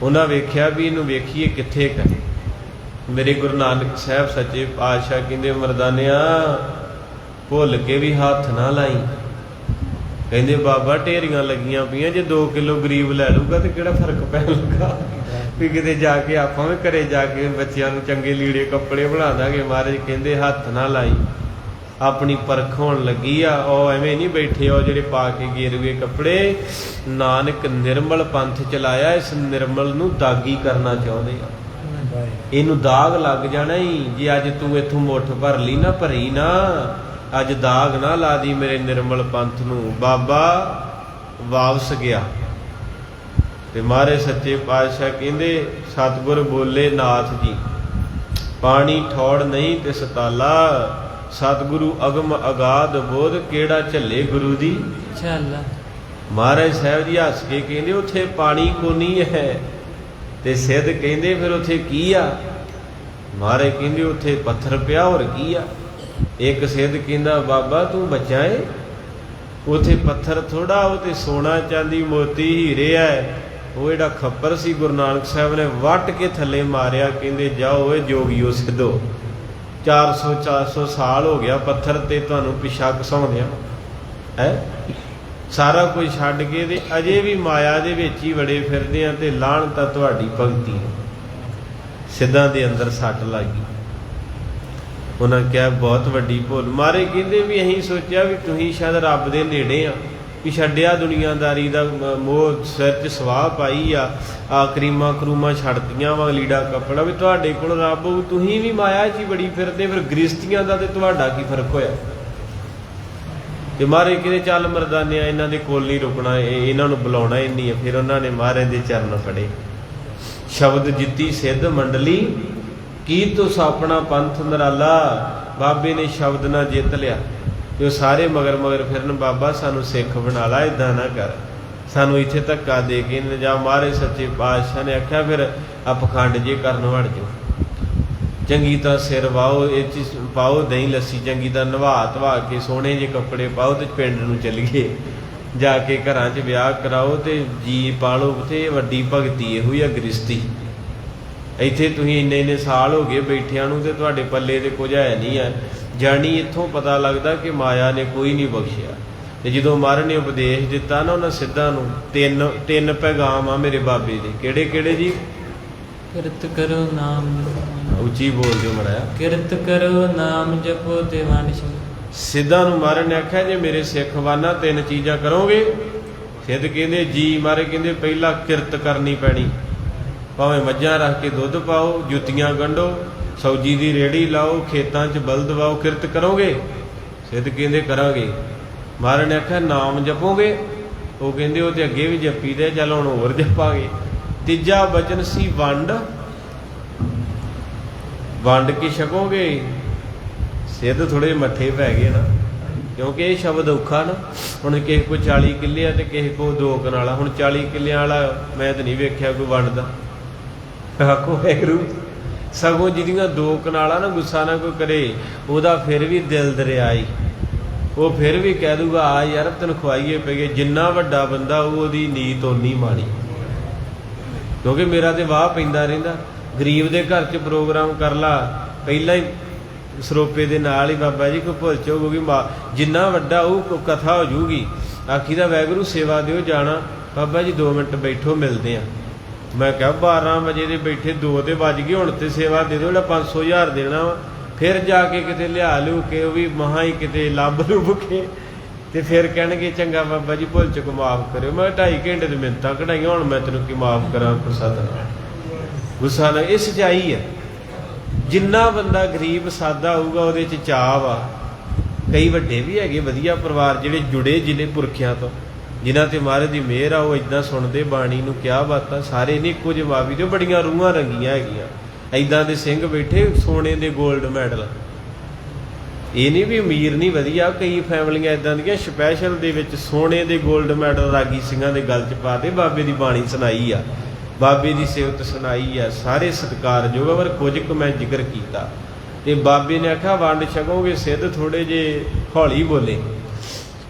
ਉਹਨਾਂ ਵੇਖਿਆ ਵੀ ਇਹਨੂੰ ਵੇਖੀਏ ਕਿੱਥੇ ਕਰੇ। ਮੇਰੇ ਗੁਰੂ ਨਾਨਕ ਸਾਹਿਬ ਸੱਚੇ ਪਾਤਸ਼ਾਹ ਕਹਿੰਦੇ, ਮਰਦਾਨਿਆ ਭੁੱਲ ਕੇ ਵੀ ਹੱਥ ਨਾ ਲਾਈ। ਕਹਿੰਦੇ ਬਾਬਾ ਢੇਰੀਆਂ ਲੱਗੀਆਂ ਪਈਆਂ, ਜੇ 2 ਕਿਲੋ ਗਰੀਬ ਲੈ ਲੂਗਾ ਤੇ ਕਿਹੜਾ ਫਰਕ ਪੈਣ ਲੱਗਾ ਵੀ ਕਿਤੇ ਜਾ ਕੇ ਆਪਾਂ ਵੀ ਘਰੇ ਜਾ ਕੇ ਬੱਚਿਆਂ ਨੂੰ ਚੰਗੇ ਲੀੜੇ ਕੱਪੜੇ ਬਣਾ ਦਾਂਗੇ। ਮਹਾਰਾਜ ਕਹਿੰਦੇ ਹੱਥ ਨਾ ਲਾਈ, ਆਪਣੀ ਪਰਖ ਹੋਣ ਲੱਗੀ ਆ। ਉਹ ਐਵੇਂ ਨਹੀਂ ਬੈਠੇ ਉਹ ਜਿਹੜੇ ਪਾ ਕੇ ਗੇਰੂਏ ਕੱਪੜੇ। ਨਾਨਕ ਨਿਰਮਲ ਪੰਥ ਚਲਾਇਆ, ਇਸ ਨਿਰਮਲ ਨੂੰ ਦਾਗੀ ਕਰਨਾ ਚਾਹੁੰਦੇ ਆ। ਇਹਨੂੰ ਦਾਗ ਲੱਗ ਜਾਣਾ ਹੀ। ਜੇ ਅੱਜ ਤੂੰ ਇੱਥੋਂ ਮੁੱਠ ਭਰ ਲਈ ਨਾ, ਭਰੀ ਨਾ, ਅੱਜ ਦਾਗ ਨਾ ਲਾ ਦੀ ਮੇਰੇ ਨਿਰਮਲ ਪੰਥ ਨੂੰ। ਬਾਬਾ ਵਾਪਸ ਗਿਆ ਤੇ ਮਹਾਰਾਜ ਸੱਚੇ ਪਾਤਸ਼ਾਹ ਕਹਿੰਦੇ, ਸਤਿਗੁਰ ਬੋਲੇ ਨਾਥ ਜੀ, ਪਾਣੀ ਠੌੜ ਨਹੀਂ ਤੇ ਸਤਾਲਾ, ਸਤਿਗੁਰੂ ਅਗਮ ਅਗਾਧ ਬੋਧ, ਕਿਹੜਾ ਝੱਲੇ ਗੁਰੂ ਦੀ ਚੱਲ। ਮਹਾਰਾਜ ਸਾਹਿਬ ਜੀ ਹੱਸ ਕੇ ਕਹਿੰਦੇ, ਉੱਥੇ ਪਾਣੀ ਕੋਨੀ ਹੈ। ਤੇ ਸਿੱਧ ਕਹਿੰਦੇ ਫਿਰ ਉੱਥੇ ਕੀ ਆ? ਮਹਾਰਾਜ ਕਹਿੰਦੇ ਉੱਥੇ ਪੱਥਰ ਪਿਆ, ਹੋਰ ਕੀ ਆ? ਇੱਕ ਸਿੱਧ ਕਹਿੰਦਾ, ਬਾਬਾ ਤੂੰ ਬੱਚਾ ਏ, ਉੱਥੇ ਪੱਥਰ ਥੋੜਾ, ਉਹ ਤੇ ਸੋਨਾ ਚਾਂਦੀ ਮੋਤੀ ਹੀਰੇ ਆ। ਉਹ ਜਿਹੜਾ ਖੱਪਰ ਸੀ ਗੁਰੂ ਨਾਨਕ ਸਾਹਿਬ ਨੇ ਵੱਟ ਕੇ ਥੱਲੇ ਮਾਰਿਆ। ਕਹਿੰਦੇ ਜਾਓ ਓਏ ਜੋਗੀਓ ਸਿੱਧੋ, 400 ਸਾਲ ਹੋ ਗਿਆ ਪੱਥਰ ਤੇ ਤੁਹਾਨੂੰ ਪਿਛਾ ਘਸਾਉਂਦਿਆਂ ਹੈ। ਸਾਰਾ ਕੁਝ ਛੱਡ ਕੇ ਤੇ ਅਜੇ ਵੀ ਮਾਇਆ ਦੇ ਵਿੱਚ ਹੀ ਵੜੇ ਫਿਰਦੇ ਆ, ਤੇ ਲਾਹਣਤ ਤਾਂ ਤੁਹਾਡੀ ਭਗਤੀ। ਸਿੱਧਾਂ ਦੇ ਅੰਦਰ ਸੱਟ ਲੱਗ ਗਈ। ਉਹਨਾਂ ਕਿਹਾ ਬਹੁਤ ਵੱਡੀ ਭੁੱਲ। ਮਾਰੇ ਕਹਿੰਦੇ ਵੀ ਅਸੀਂ ਸੋਚਿਆ ਵੀ ਤੁਸੀਂ ਸ਼ਾਇਦ ਰੱਬ ਦੇ ਨੇੜੇ ਆ, ਵੀ ਛੱਡਿਆ ਦੁਨੀਆਦਾਰੀ ਦਾ ਮੋਹ, ਸਿਰ 'ਚ ਸਵਾਹ ਪਾਈ ਆ ਕਰੀਮਾਂ ਕਰੂਮਾਂ ਛੱਡਤੀਆਂ ਵਾ, ਲੀੜਾ ਕੱਪੜਾ, ਵੀ ਤੁਹਾਡੇ ਕੋਲ ਰੱਬ, ਤੁਸੀਂ ਵੀ ਮਾਇਆ 'ਚ ਹੀ ਬੜੀ ਫਿਰਦੇ, ਫਿਰ ਗ੍ਰਸਤੀਆਂ ਦਾ ਤੇ ਤੁਹਾਡਾ ਕੀ ਫਰਕ ਹੋਇਆ? ਤੇ ਮਹਾਰਾਜ ਕਹਿੰਦੇ ਚੱਲ ਮਰਦਾਨਿਆ, ਇਹਨਾਂ ਦੇ ਕੋਲ ਨਹੀਂ ਰੁਕਣਾ, ਇਹਨਾਂ ਨੂੰ ਬੁਲਾਉਣਾ ਹੀ ਨਹੀਂ ਹੈ। ਫਿਰ ਉਹਨਾਂ ਨੇ ਮਹਾਰਾਜ ਦੇ ਚਰਨ ਫੜੇ। ਸ਼ਬਦ ਜਿੱਤੀ ਸਿੱਧ ਮੰਡਲੀ, ਕੀ ਤੁਸ ਆਪਣਾ ਪੰਥ ਨਿਰਾਲਾ। ਬਾਬੇ ਨੇ ਸ਼ਬਦ ਨਾਲ ਜਿੱਤ ਲਿਆ ਤੇ ਉਹ ਸਾਰੇ ਮਗਰ ਮਗਰ ਫਿਰਨ, ਬਾਬਾ ਸਾਨੂੰ ਸਿੱਖ ਬਣਾ ਲਾ, ਇੱਦਾਂ ਨਾ ਕਰ, ਸਾਨੂੰ ਇੱਥੇ ਧੱਕਾ ਦੇ ਕੇ ਨਾ ਜਾ। ਮਹਾਰਾਜ ਸੱਚੇ ਪਾਤਸ਼ਾਹ ਨੇ ਆਖਿਆ ਫਿਰ ਆ ਪਖੰਡ ਜੇ ਕਰਨ ਵੜ ਜਾਓ, ਚੰਗੀ ਤਰ੍ਹਾਂ ਸਿਰ ਵਾਹੋ, ਇਹ 'ਚ ਪਾਓ ਦਹੀਂ ਲੱਸੀ, ਚੰਗੀ ਤਰ੍ਹਾਂ ਨਵਾ ਧਵਾ ਕੇ ਸੋਹਣੇ ਜਿਹੇ ਕੱਪੜੇ ਪਾਓ ਤੇ ਪਿੰਡ ਨੂੰ ਚੱਲੀਏ, ਜਾ ਕੇ ਘਰਾਂ 'ਚ ਵਿਆਹ ਕਰਾਓ ਤੇ ਜੀ ਪਾਲੋ। ਤੇ ਵੱਡੀ ਭਗਤੀ ਇਹੋ ਹੀ ਆ ਗ੍ਰਸਤੀ। ਇੱਥੇ ਤੁਸੀਂ ਇੰਨੇ ਸਾਲ ਹੋ ਗਏ ਬੈਠਿਆਂ ਨੂੰ ਤੇ ਤੁਹਾਡੇ ਪੱਲੇ ਤੇ ਕੁਝ ਹੈ ਨਹੀਂ ਆ। ਜਾਣੀ ਇੱਥੋਂ ਪਤਾ ਲੱਗਦਾ ਕਿ ਮਾਇਆ ਨੇ ਕੋਈ ਨਹੀਂ ਬਖਸ਼ਿਆ। ਤੇ ਜਦੋਂ ਮਹਾਰਾਜ ਨੇ ਉਪਦੇਸ਼ ਦਿੱਤਾ ਨਾ ਉਹਨਾਂ ਸਿੱਧਾਂ ਨੂੰ, ਤਿੰਨ ਪੈਗਾਮ ਆ ਮੇਰੇ ਬਾਬੇ ਦੇ। ਕਿਹੜੇ ਕਿਹੜੇ ਜੀ? ਕਿਰਤ ਕਰੋ ਨਾਮ, ਉੱਚੀ ਬੋਲ ਦਿਓ ਮੜਿਆ। ਕਿਰਤ ਕਰੋ ਨਾਮ ਜਪੋ ਤੇ ਵੰਡ ਛਕੋ। ਸਿੱਧਾਂ ਨੂੰ ਮਹਾਰਾਜ ਨੇ ਆਖਿਆ ਜੇ ਮੇਰੇ ਸਿੱਖ ਵਾਨਾ 3 ਚੀਜ਼ਾਂ ਕਰੋਗੇ। ਸਿੱਧ ਕਹਿੰਦੇ ਜੀ। ਮਹਾਰਾਜ ਕਹਿੰਦੇ ਪਹਿਲਾਂ ਕਿਰਤ ਕਰਨੀ ਪੈਣੀ, ਭਾਵੇਂ ਮੱਝਾਂ ਰੱਖ ਕੇ ਦੁੱਧ ਪਾਓ, ਜੁੱਤੀਆਂ ਗੰਢੋ, ਸਬਜ਼ੀ ਦੀ ਰੇਹੜੀ ਲਾਓ, ਖੇਤਾਂ 'ਚ ਬਲਦ ਵਾਓ, ਕਿਰਤ ਕਰੋਗੇ? ਸਿੱਧ ਕਹਿੰਦੇ ਕਰਾਂਗੇ। ਮਹਾਰਾਜ ਨੇ ਆਖਿਆ ਨਾਮ ਜਪੋਗੇ? ਉਹ ਕਹਿੰਦੇ ਉਹ ਤੇ ਅੱਗੇ ਵੀ ਜਪੀ ਦੇ, ਚੱਲ ਹੁਣ ਹੋਰ ਜਪਾਂਗੇ। ਤੀਜਾ ਬਚਨ ਸੀ ਵੰਡ, ਵੰਡ ਕੇ ਛਕੋਗੇ। ਸਿੱਧ ਥੋੜੇ ਮੱਠੇ ਪੈ ਗਏ ਨਾ, ਕਿਉਂਕਿ ਇਹ ਸ਼ਬਦ ਔਖਾ ਨਾ। ਹੁਣ ਕਿਸੇ ਕੋਲ 40 ਕਿੱਲੇ ਆ ਤੇ ਕਿਸੇ ਕੋਲ 2 ਕਨਾਲਾ। ਹੁਣ 40 ਕਿੱਲਿਆਂ ਵਾਲਾ ਮੈਂ ਤਾਂ ਨਹੀਂ ਵੇਖਿਆ ਕੋਈ ਵੰਡਦਾ। ਆਖੋ ਵਾਹਿਗੁਰੂ। ਸਗੋਂ ਜਿਹਦੀਆਂ 2 ਕਨਾਲਾਂ ਨਾ ਗੁੱਸਾ ਨਾ ਕੋਈ ਕਰੇ, ਉਹਦਾ ਫਿਰ ਵੀ ਦਿਲ ਦਰਿਆਈ, ਉਹ ਫਿਰ ਵੀ ਕਹਿ ਦੂਗਾ ਆ ਯਾਰ ਤੈਨੂੰ ਖਵਾਈਏ ਪਈਏ। ਜਿੰਨਾ ਵੱਡਾ ਬੰਦਾ ਉਹਦੀ ਨੀਤ ਓਨੀ ਮਾੜੀ, ਕਿਉਂਕਿ ਮੇਰਾ ਤੇ ਵਾਹ ਪੈਂਦਾ ਰਹਿੰਦਾ। ਗਰੀਬ ਦੇ ਘਰ 'ਚ ਪ੍ਰੋਗਰਾਮ ਕਰ ਲਾ, ਪਹਿਲਾਂ ਹੀ ਸਰੋਪੇ ਦੇ ਨਾਲ ਹੀ ਬਾਬਾ ਜੀ ਕੋਈ ਭੁੱਲ ਚੁੱਕ ਹੋਊਗੀ, ਜਿੰਨਾ ਵੱਡਾ ਉਹ ਕਥਾ ਹੋ ਜੂਗੀ। ਆਖੀ ਦਾ ਵਾਹਿਗੁਰੂ ਸੇਵਾ ਦਿਓ, ਜਾਣਾ ਬਾਬਾ ਜੀ 2 ਮਿੰਟ ਬੈਠੋ ਮਿਲਦੇ ਆ। ਮੈਂ ਕਿਹਾ 12 ਵਜੇ ਦੇ ਬੈਠੇ 2 ਤੇ ਵੱਜ ਗਏ, ਹੁਣ ਤੇ ਸੇਵਾ ਦੇ ਦਿਓ, ਜਿਹੜਾ 500,000 ਦੇਣਾ ਵਾ। ਫਿਰ ਜਾ ਕੇ ਕਿਤੇ ਲਿਆ ਲਿਓ ਕੇ ਉਹ ਵੀ ਮਹਾਂ ਹੀ ਕਿਤੇ ਲੱਭ ਲੁੱਭ ਕੇ ਤੇ ਫਿਰ ਕਹਿਣਗੇ ਚੰਗਾ ਬਾਬਾ ਜੀ ਭੁੱਲ ਚੁੱਕ ਮਾਫ਼ ਕਰਿਓ। ਮੈਂ 2.5 ਘੰਟੇ ਦੇ ਮਿੰਨਤਾਂ ਕਢਾਈਆਂ, ਹੁਣ ਮੈਂ ਤੈਨੂੰ ਕੀ ਮਾਫ਼ ਕਰਾਂ ਪ੍ਰਸਾਦ। ਗੁੱਸਾ ਨਾ, ਇਹ ਸੱਚਾਈ ਹੈ। ਜਿੰਨਾ ਬੰਦਾ ਗਰੀਬ ਸਾਦਾ ਹੋਊਗਾ ਉਹਦੇ 'ਚ ਚਾਅ ਵਾ। ਕਈ ਵੱਡੇ ਵੀ ਹੈਗੇ ਵਧੀਆ ਪਰਿਵਾਰ ਜਿਹੜੇ ਜੁੜੇ ਜ਼ਿਲ੍ਹੇ ਪੁਰਖਿਆਂ ਤੋਂ, ਜਿਨ੍ਹਾਂ ਤੇ ਮਹਾਰਾਜ ਦੀ ਮਿਹਰ ਆ, ਉਹ ਇੱਦਾਂ ਸੁਣਦੇ ਬਾਣੀ ਨੂੰ। ਕਿਆ ਬਾਤਾਂ, ਸਾਰੇ ਨਹੀਂ ਇੱਕੋ ਜਵਾਬੀ ਤੇ ਬੜੀਆਂ ਰੂਹਾਂ ਰੰਗੀਆਂ ਹੈਗੀਆਂ। ਇੱਦਾਂ ਦੇ ਸਿੰਘ ਬੈਠੇ ਸੋਨੇ ਦੇ 골ਡ ਮੈਡਲ। ਇਹ ਨਹੀਂ ਵੀ ਅਮੀਰ ਨਹੀਂ ਵਧੀਆ, ਕਈ ਫੈਮਲੀਆਂ ਇਦਾਂ ਦੀਆਂ ਸਪੈਸ਼ਲ ਦੇ ਵਿੱਚ ਸੋਨੇ ਦੇ 골ਡ ਮੈਡਲ ਰਾਗੀ ਸਿੰਘਾਂ ਦੇ ਗਲ 'ਚ ਪਾ ਕੇ ਬਾਬੇ ਦੀ ਬਾਣੀ ਸੁਣਾਈ ਆ, ਬਾਬੇ ਦੀ ਸਿਫਤ ਸੁਣਾਈ ਆ, ਸਾਰੇ ਸਤਿਕਾਰਯੋਗ ਆ। ਪਰ ਕੁਝ ਕੁ ਮੈਂ ਜ਼ਿਕਰ ਕੀਤਾ ਤੇ ਬਾਬੇ ਨੇ ਆਖਿਆ ਵੰਡ ਛਕੋਗੇ ਸਿੱਧ ਥੋੜੇ ਜੇ ਹੌਲੀ ਬੋਲੇ।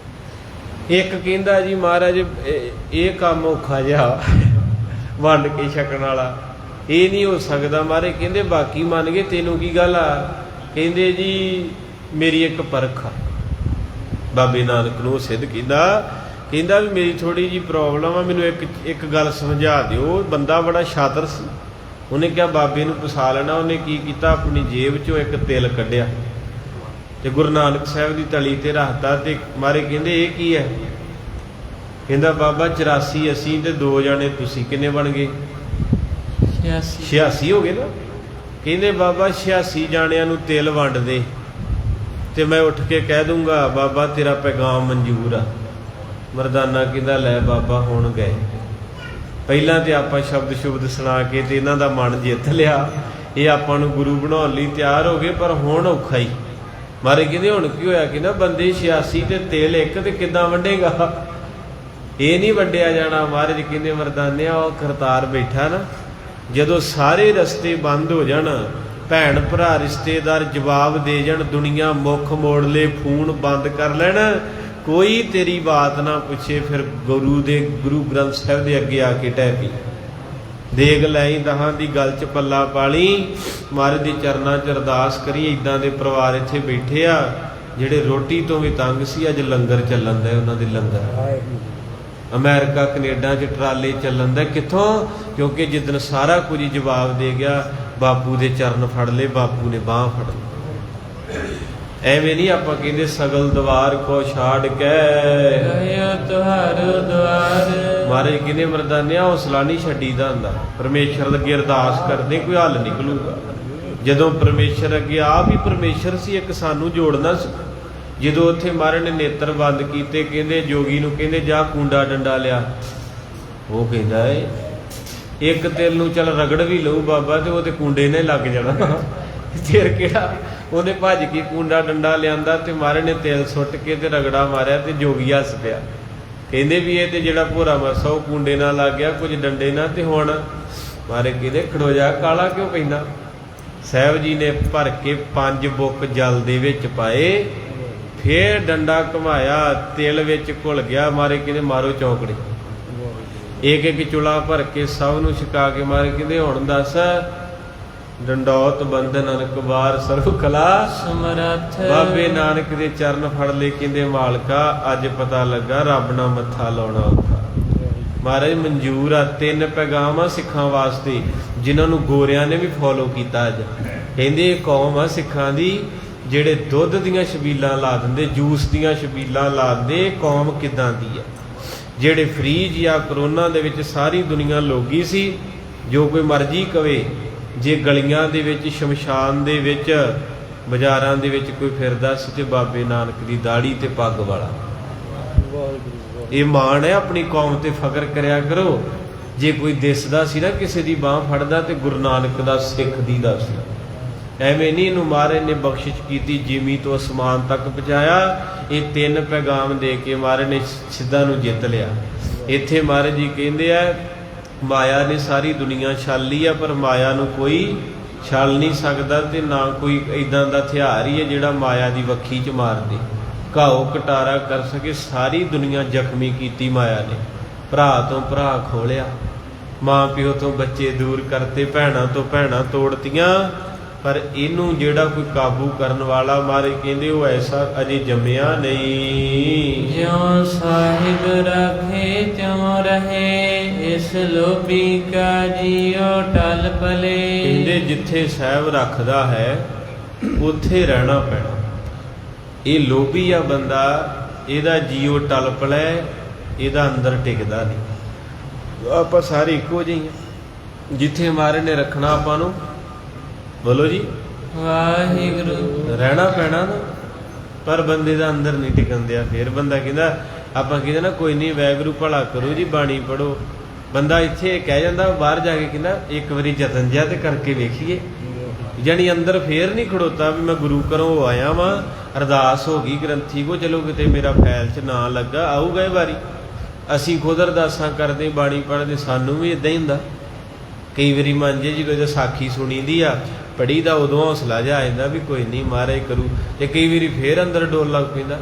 ਇੱਕ ਕਹਿੰਦਾ ਜੀ ਮਹਾਰਾਜ ਇਹ ਕੰਮ ਔਖਾ ਜਿਹਾ ਵੰਡ ਕੇ ਛਕਣ ਵਾਲਾ, ਇਹ ਨਹੀਂ ਹੋ ਸਕਦਾ ਮਹਾਰਾਜ। ਕਹਿੰਦੇ ਬਾਕੀ ਮੰਨ ਗਏ, ਤੈਨੂੰ ਕੀ ਗੱਲ ਆ? ਕਹਿੰਦੇ ਜੀ ਮੇਰੀ ਇੱਕ ਪਰਖ ਆ। ਬਾਬੇ ਨਾਨਕ ਨੂੰ ਸਿੱਧ ਕਹਿੰਦਾ ਵੀ ਮੇਰੀ ਥੋੜੀ ਜੀ ਪ੍ਰੋਬਲਮ ਆ, ਮੈਨੂੰ ਇੱਕ ਗੱਲ ਸਮਝਾ ਦਿਓ। ਬੰਦਾ ਬੜਾ ਸ਼ਾਤਰ ਸੀ, ਉਹਨੇ ਕਿਹਾ ਬਾਬੇ ਨੂੰ ਫਸਾ ਲੈਣਾ। ਉਹਨੇ ਕੀ ਕੀਤਾ, ਆਪਣੀ ਜੇਬ ਚੋਂ ਇੱਕ ਤਿਲ ਕੱਢਿਆ ਤੇ ਗੁਰੂ ਨਾਨਕ ਸਾਹਿਬ ਦੀ ਤਲੀ ਤੇ ਰੱਖਤਾ ਤੇ ਮਾਰੇ ਕਹਿੰਦੇ ਇਹ ਕੀ ਹੈ? ਕਹਿੰਦਾ ਬਾਬਾ 84 ਅਸੀਂ ਤੇ 2 ਜਾਣੇ ਤੁਸੀਂ, ਕਿੰਨੇ ਬਣ ਗਏ? 86 ਹੋ ਗਏ ਨਾ। ਕਹਿੰਦੇ ਬਾਬਾ 86 ਜਾਣਿਆਂ ਨੂੰ ਤਿਲ ਵੰਡ ਦੇ ਤੇ ਮੈਂ ਉੱਠ ਕੇ ਕਹਿ ਦੂੰਗਾ ਬਾਬਾ ਤੇਰਾ ਪੈਗਾਮ ਮਨਜ਼ੂਰ ਆ। ਮਰਦਾਨਾ ਕਹਿੰਦਾ ਲੈ ਬਾਬਾ ਹੁਣ ਗਏ। ਪਹਿਲਾਂ ਤੇ ਆਪਾਂ ਸ਼ਬਦ ਸੁਣਾ ਕੇ ਤੇ ਇਹਨਾਂ ਦਾ ਮਨ ਜਿੱਤ ਲਿਆ, ਇਹ ਆਪਾਂ ਨੂੰ ਗੁਰੂ ਬਣਾਉਣ ਲਈ ਤਿਆਰ ਹੋ ਗਏ, ਪਰ ਹੁਣ ਔਖਾ ਹੀ। ਮਾਰੇ ਕਹਿੰਦੇ ਹੁਣ ਕੀ ਹੋਇਆ? ਕਹਿੰਦਾ ਬੰਦੇ 86 ਤੇ ਤਿਲ ਇੱਕ, ਤੇ ਕਿੱਦਾਂ ਵੰਡੇਗਾ? ਇਹ ਨਹੀਂ ਵੰਡਿਆ ਜਾਣਾ। ਮਹਾਰਾਜ ਕਹਿੰਦੇ ਮਰਦਾਨਿਆ ਉਹ ਕਰਤਾਰ ਬੈਠਾ ਨਾ, ਜਦੋਂ ਸਾਰੇ ਰਸਤੇ ਬੰਦ ਹੋ ਜਾਣ, ਭੈਣ ਭਰਾ ਰਿਸ਼ਤੇਦਾਰ ਜਵਾਬ ਦੇ ਜਾਣ, ਦੁਨੀਆ ਮੁੱਖ ਮੋੜ ਲੈ, ਫੋਨ ਬੰਦ ਕਰ ਲੈਣ, ਕੋਈ ਤੇਰੀ ਬਾਤ ਨਾ ਪੁੱਛੇ, ਫਿਰ ਗੁਰੂ ਗ੍ਰੰਥ ਸਾਹਿਬ ਦੇ ਅੱਗੇ ਆ ਕੇ ਟਹਿ ਪਈ। ਦੇਗ ਲਈ ਦਹਾਂ ਦੀ ਗੱਲ 'ਚ ਪੱਲਾ ਪਾਲੀ, ਮਹਾਰਾਜ ਦੇ ਚਰਨਾਂ 'ਚ ਅਰਦਾਸ ਕਰੀ। ਇੱਦਾਂ ਦੇ ਪਰਿਵਾਰ ਇੱਥੇ ਬੈਠੇ ਆ ਜਿਹੜੇ ਰੋਟੀ ਤੋਂ ਵੀ ਤੰਗ ਸੀ, ਅੱਜ ਲੰਗਰ ਚੱਲਣ ਦਾ ਉਹਨਾਂ ਦੇ ਲੰਗਰ। ਅਮਰੀਕਾ ਕੈਨੇਡਾ 'ਚ ਟਰਾਲੇ ਚੱਲਣ ਦਾ, ਕਿੱਥੋਂ? ਕਿਉਂਕਿ ਜਿੱਦਣ ਸਾਰਾ ਕੁਝ ਜਵਾਬ ਦੇ ਗਿਆ, ਬਾਪੂ ਦੇ ਚਰਨ ਫੜ ਲਏ, ਬਾਪੂ ਨੇ ਬਾਂਹ ਫੜ ਲਈ। ਐਵੇਂ ਨਹੀਂ ਆਪਾਂ ਕਹਿੰਦੇ ਸਗਲ ਦਵਾਰ ਕੋ ਛਾੜ ਕੇ ਤੁਹਾਰ ਦੁਆਰ। ਮਹਾਰਾਜ ਕਹਿੰਦੇ ਮਰਦਾਨਿਆ ਹੌਸਲਾ ਨਹੀਂ ਛੱਡੀਦਾ ਹੁੰਦਾ। ਪਰਮੇਸ਼ਰ ਅੱਗੇ ਅਰਦਾਸ ਕਰਦੇ ਕੋਈ ਹੱਲ ਨਿਕਲੂਗਾ। ਜਦੋਂ ਪਰਮੇਸ਼ਰ ਅੱਗੇ ਆਪ ਹੀ ਪਰਮੇਸ਼ਰ ਸੀ, ਇੱਕ ਸਾਨੂੰ ਜੋੜਨਾ ਸੀ। ਜਦੋਂ ਉੱਥੇ ਮਹਾਰਾਜ ਨੇ ਨੇਤਰ ਬੰਦ ਕੀਤੇ, ਕਹਿੰਦੇ ਜੋਗੀ ਨੂੰ ਕਹਿੰਦੇ ਜਾ ਕੁੰਡਾ ਡੰਡਾ ਲਿਆ। ਉਹ ਕਹਿੰਦਾ ਏ ਇੱਕ ਤਿਲ ਨੂੰ ਚੱਲ ਰਗੜ ਵੀ ਲਊ ਬਾਬਾ, ਤੇ ਉਹ ਤੇ ਕੁੰਡੇ ਨੇ ਲੱਗ ਜਾਣਾ। ਫਿਰ ਕਿਹੜਾ? ਉਹਨੇ ਭੱਜ ਕੇ ਕੁੰਡਾ ਡੰਡਾ ਲਿਆਂਦਾ ਤੇ ਮਹਾਰਾਜ ਨੇ ਤਿਲ ਸੁੱਟ ਕੇ ਤੇ ਰਗੜਾ ਮਾਰਿਆ ਤੇ ਜੋਗੀ ਹੱਸ ਪਿਆ। ਕਹਿੰਦੇ ਵੀ ਇਹ ਤੇ ਜਿਹੜਾ ਭੋਰਾ ਮਰਸਾ ਉਹ ਕੁੰਡੇ ਨਾਲ ਲੱਗ ਗਿਆ, ਕੁਝ ਡੰਡੇ ਨਾਲ। ਤੇ ਹੁਣ ਮਹਾਰਾਜ ਕਹਿੰਦੇ ਖੜੋ ਜਾ, ਕਾਲਾ ਕਿਉਂ ਪੈਂਦਾ? ਸਾਹਿਬ ਜੀ ਨੇ ਭਰ ਕੇ 5 ਬੁੱਕ ਜਲ ਦੇ ਵਿੱਚ ਪਾਏ, ਫੇਰ ਡੰਡਾ ਘੁਮਾਇਆ, ਤਿਲ ਵਿੱਚ ਘੁਲ ਗਿਆ। ਮਹਾਰਾਜ ਕਹਿੰਦੇ ਮਾਰੋ ਚੌਂਕੜੀ। ਇੱਕ ਚੁਲਾ ਭਰ ਕੇ ਸਭ ਨੂੰ ਛਕਾ ਕੇ ਮਹਾਰਾਜ ਕਹਿੰਦੇ ਹੁਣ ਦੱਸ ਡੰਡੌਤ ਬੰਧਨ ਅਨਕਬਾਰ ਸਰਬ ਕਲਾ ਸਮਰੱਥ। ਬਾਬੇ ਨਾਨਕ ਦੇ ਚਰਨ ਫੜ ਲਏ, ਕਹਿੰਦੇ ਮਾਲਕਾ ਅੱਜ ਪਤਾ ਲੱਗਾ ਰੱਬ ਨਾਲ ਮੱਥਾ ਲਾਉਣਾ ਔਖਾ। ਮਹਾਰਾਜ ਮਨਜ਼ੂਰ ਆ। 3 ਪੈਗਾਮ ਆ ਸਿੱਖਾਂ ਵਾਸਤੇ, ਜਿਨ੍ਹਾਂ ਨੂੰ ਗੋਰਿਆਂ ਨੇ ਵੀ ਫੋਲੋ ਕੀਤਾ। ਅੱਜ ਕਹਿੰਦੇ ਇਹ ਕੌਮ ਆ ਸਿੱਖਾਂ ਦੀ ਜਿਹੜੇ ਦੁੱਧ ਦੀਆਂ ਛਬੀਲਾਂ ਲਾ ਦਿੰਦੇ, ਜੂਸ ਦੀਆਂ ਛਬੀਲਾਂ ਲਾ ਦਿੰਦੇ। ਕੌਮ ਕਿੱਦਾਂ ਦੀ ਆ? ਜਿਹੜੇ ਫਰੀਜ ਜਾਂ ਕਰੋਨਾ ਦੇ ਵਿੱਚ ਸਾਰੀ ਦੁਨੀਆ ਲੋਗੀ ਸੀ, ਜੋ ਕੋਈ ਮਰਜ਼ੀ ਕਵੇ। ਜੇ ਗਲੀਆਂ ਦੇ ਵਿੱਚ, ਸ਼ਮਸ਼ਾਨ ਦੇ ਵਿੱਚ, ਬਾਜ਼ਾਰਾਂ ਦੇ ਵਿੱਚ ਕੋਈ ਫਿਰਦਾ ਸੀ ਤੇ ਬਾਬੇ ਨਾਨਕ ਦੀ ਦਾੜੀ ਤੇ ਪੱਗ ਵਾਲਾ। ਇਹ ਮਾਣ ਹੈ, ਆਪਣੀ ਕੌਮ ਤੇ ਫਖਰ ਕਰਿਆ ਕਰੋ। ਜੇ ਕੋਈ ਦਿਸਦਾ ਸੀ ਨਾ ਕਿਸੇ ਦੀ ਬਾਂਹ ਫੜਦਾ, ਤੇ ਗੁਰੂ ਨਾਨਕ ਦਾ ਸਿੱਖ ਦੀ ਦਾ ਸੀ। ਐਵੇਂ ਨਹੀਂ ਇਹਨੂੰ ਮਹਾਰਾਜ ਨੇ ਬਖਸ਼ਿਸ਼ ਕੀਤੀ, ਜਿਮੀ ਤੋਂ ਅਸਮਾਨ ਤੱਕ ਪਹੁੰਚਾਇਆ। ਇਹ 3 ਪੈਗਾਮ ਦੇ ਕੇ ਮਹਾਰਾਜ ਨੇ ਸਿੱਧਾ ਨੂੰ ਜਿੱਤ ਲਿਆ। ਇੱਥੇ ਮਹਾਰਾਜ ਜੀ ਕਹਿੰਦੇ ਆ ਮਾਇਆ ਨੇ ਸਾਰੀ ਦੁਨੀਆ ਛਲ ਲਈ ਆ, ਪਰ ਮਾਇਆ ਨੂੰ ਕੋਈ ਛਲ ਨਹੀਂ ਸਕਦਾ, ਤੇ ਨਾ ਕੋਈ ਇਦਾਂ ਦਾ ਹਥਿਆਰ ਹੀ ਹੈ ਜਿਹੜਾ ਮਾਇਆ ਦੀ ਵੱਖੀ 'ਚ ਮਾਰ ਦੇ, ਘਾਓ ਕਟਾਰਾ ਕਰ ਸਕੇ। ਸਾਰੀ ਦੁਨੀਆ ਜ਼ਖਮੀ ਕੀਤੀ ਮਾਇਆ ਨੇ। ਭਰਾ ਤੋਂ ਭਰਾ ਖੋਲਿਆ, ਮਾਂ ਪਿਓ ਤੋਂ ਬੱਚੇ ਦੂਰ ਕਰਤੇ, ਭੈਣਾਂ ਤੋਂ ਭੈਣਾਂ ਤੋੜਤੀਆਂ, ਪਰ ਇਹਨੂੰ ਜਿਹੜਾ ਕੋਈ ਕਾਬੂ ਕਰਨ ਵਾਲਾ ਮਹਾਰਾਜ ਕਹਿੰਦੇ ਉਹ ਐਸਾ ਅਜੇ ਜੰਮਿਆ ਨਹੀਂ। ਜਿਉ ਸਾਹਿਬ ਰੱਖੇ ਤਿਉ ਰਹੇ, ਇਸ ਲੋਭੀ ਕਾ ਜੀਉ ਟਲ ਪਲੇ। ਕਹਿੰਦੇ ਜਿੱਥੇ ਸਾਹਿਬ ਰੱਖਦਾ ਹੈ ਉੱਥੇ ਰਹਿਣਾ ਪੈਣਾ। ਇਹ ਲੋਭੀ ਆ ਬੰਦਾ, ਇਹਦਾ ਜੀਉ ਟਲ ਪਲੇ, ਇਹਦਾ ਅੰਦਰ ਟਿਕਦਾ ਨਹੀਂ। ਆਪਾਂ ਸਾਰੇ ਇੱਕੋ ਜਿਹੇ ਹਾਂ। ਜਿੱਥੇ ਮਹਾਰਾਜ ਨੇ ਰੱਖਣਾ ਆਪਾਂ ਨੂੰ, ਬੋਲੋ ਜੀ ਵਾਹਿਗੁਰੂ, ਰਹਿਣਾ ਪੈਣਾ ਨਾ। ਪਰ ਬੰਦੇ ਦਾ ਅੰਦਰ ਨਹੀਂ ਟਿਕਣ ਦਿਆ। ਫਿਰ ਬੰਦਾ ਕਹਿੰਦਾ, ਆਪਾਂ ਕਹਿੰਦੇ ਨਾ ਕੋਈ ਨਹੀਂ ਵਾਹਿਗੁਰੂ ਭਲਾ ਕਰੋ ਜੀ, ਬਾਣੀ ਪੜੋ। ਬੰਦਾ ਇੱਥੇ ਕਹਿ ਜਾਂਦਾ, ਬਾਹਰ ਜਾ ਕੇ ਕਹਿੰਦਾ ਇੱਕ ਵਾਰੀ ਯਤਨ ਜਿਹਾ ਤੇ ਕਰਕੇ ਵੇਖੀਏ। ਜਾਣੀ ਅੰਦਰ ਫੇਰ ਨਹੀਂ ਖੜੋਤਾ ਵੀ ਮੈਂ ਗੁਰੂ ਘਰੋਂ ਆਇਆ ਵਾਂ, ਅਰਦਾਸ ਹੋ ਗਈ ਗ੍ਰੰਥੀ ਕੋ, ਚਲੋ ਕਿਤੇ ਮੇਰਾ ਫੈਲ 'ਚ ਨਾ ਲੱਗਾ, ਆਊਗਾ ਇਹ ਵਾਰੀ। ਅਸੀਂ ਖੁਦ ਅਰਦਾਸਾਂ ਕਰਦੇ, ਬਾਣੀ ਪੜ੍ਹਦੇ, ਸਾਨੂੰ ਵੀ ਇੱਦਾਂ ਹੀ ਹੁੰਦਾ। ਕਈ ਵਾਰੀ ਮਨ 'ਚ ਜਦੋਂ ਸਾਖੀ ਸੁਣੀ ਦੀ ਆ, ਪੜ੍ਹੀ ਦਾ, ਉਦੋਂ ਹੌਸਲਾ ਜਿਹਾ ਆ ਜਾਂਦਾ ਵੀ ਕੋਈ ਨਹੀਂ ਮਹਾਰਾਜ ਕਰੂ, ਤੇ ਕਈ ਵਾਰੀ ਫੇਰ ਅੰਦਰ ਡੋਲ ਲੱਗ ਪੈਂਦਾ।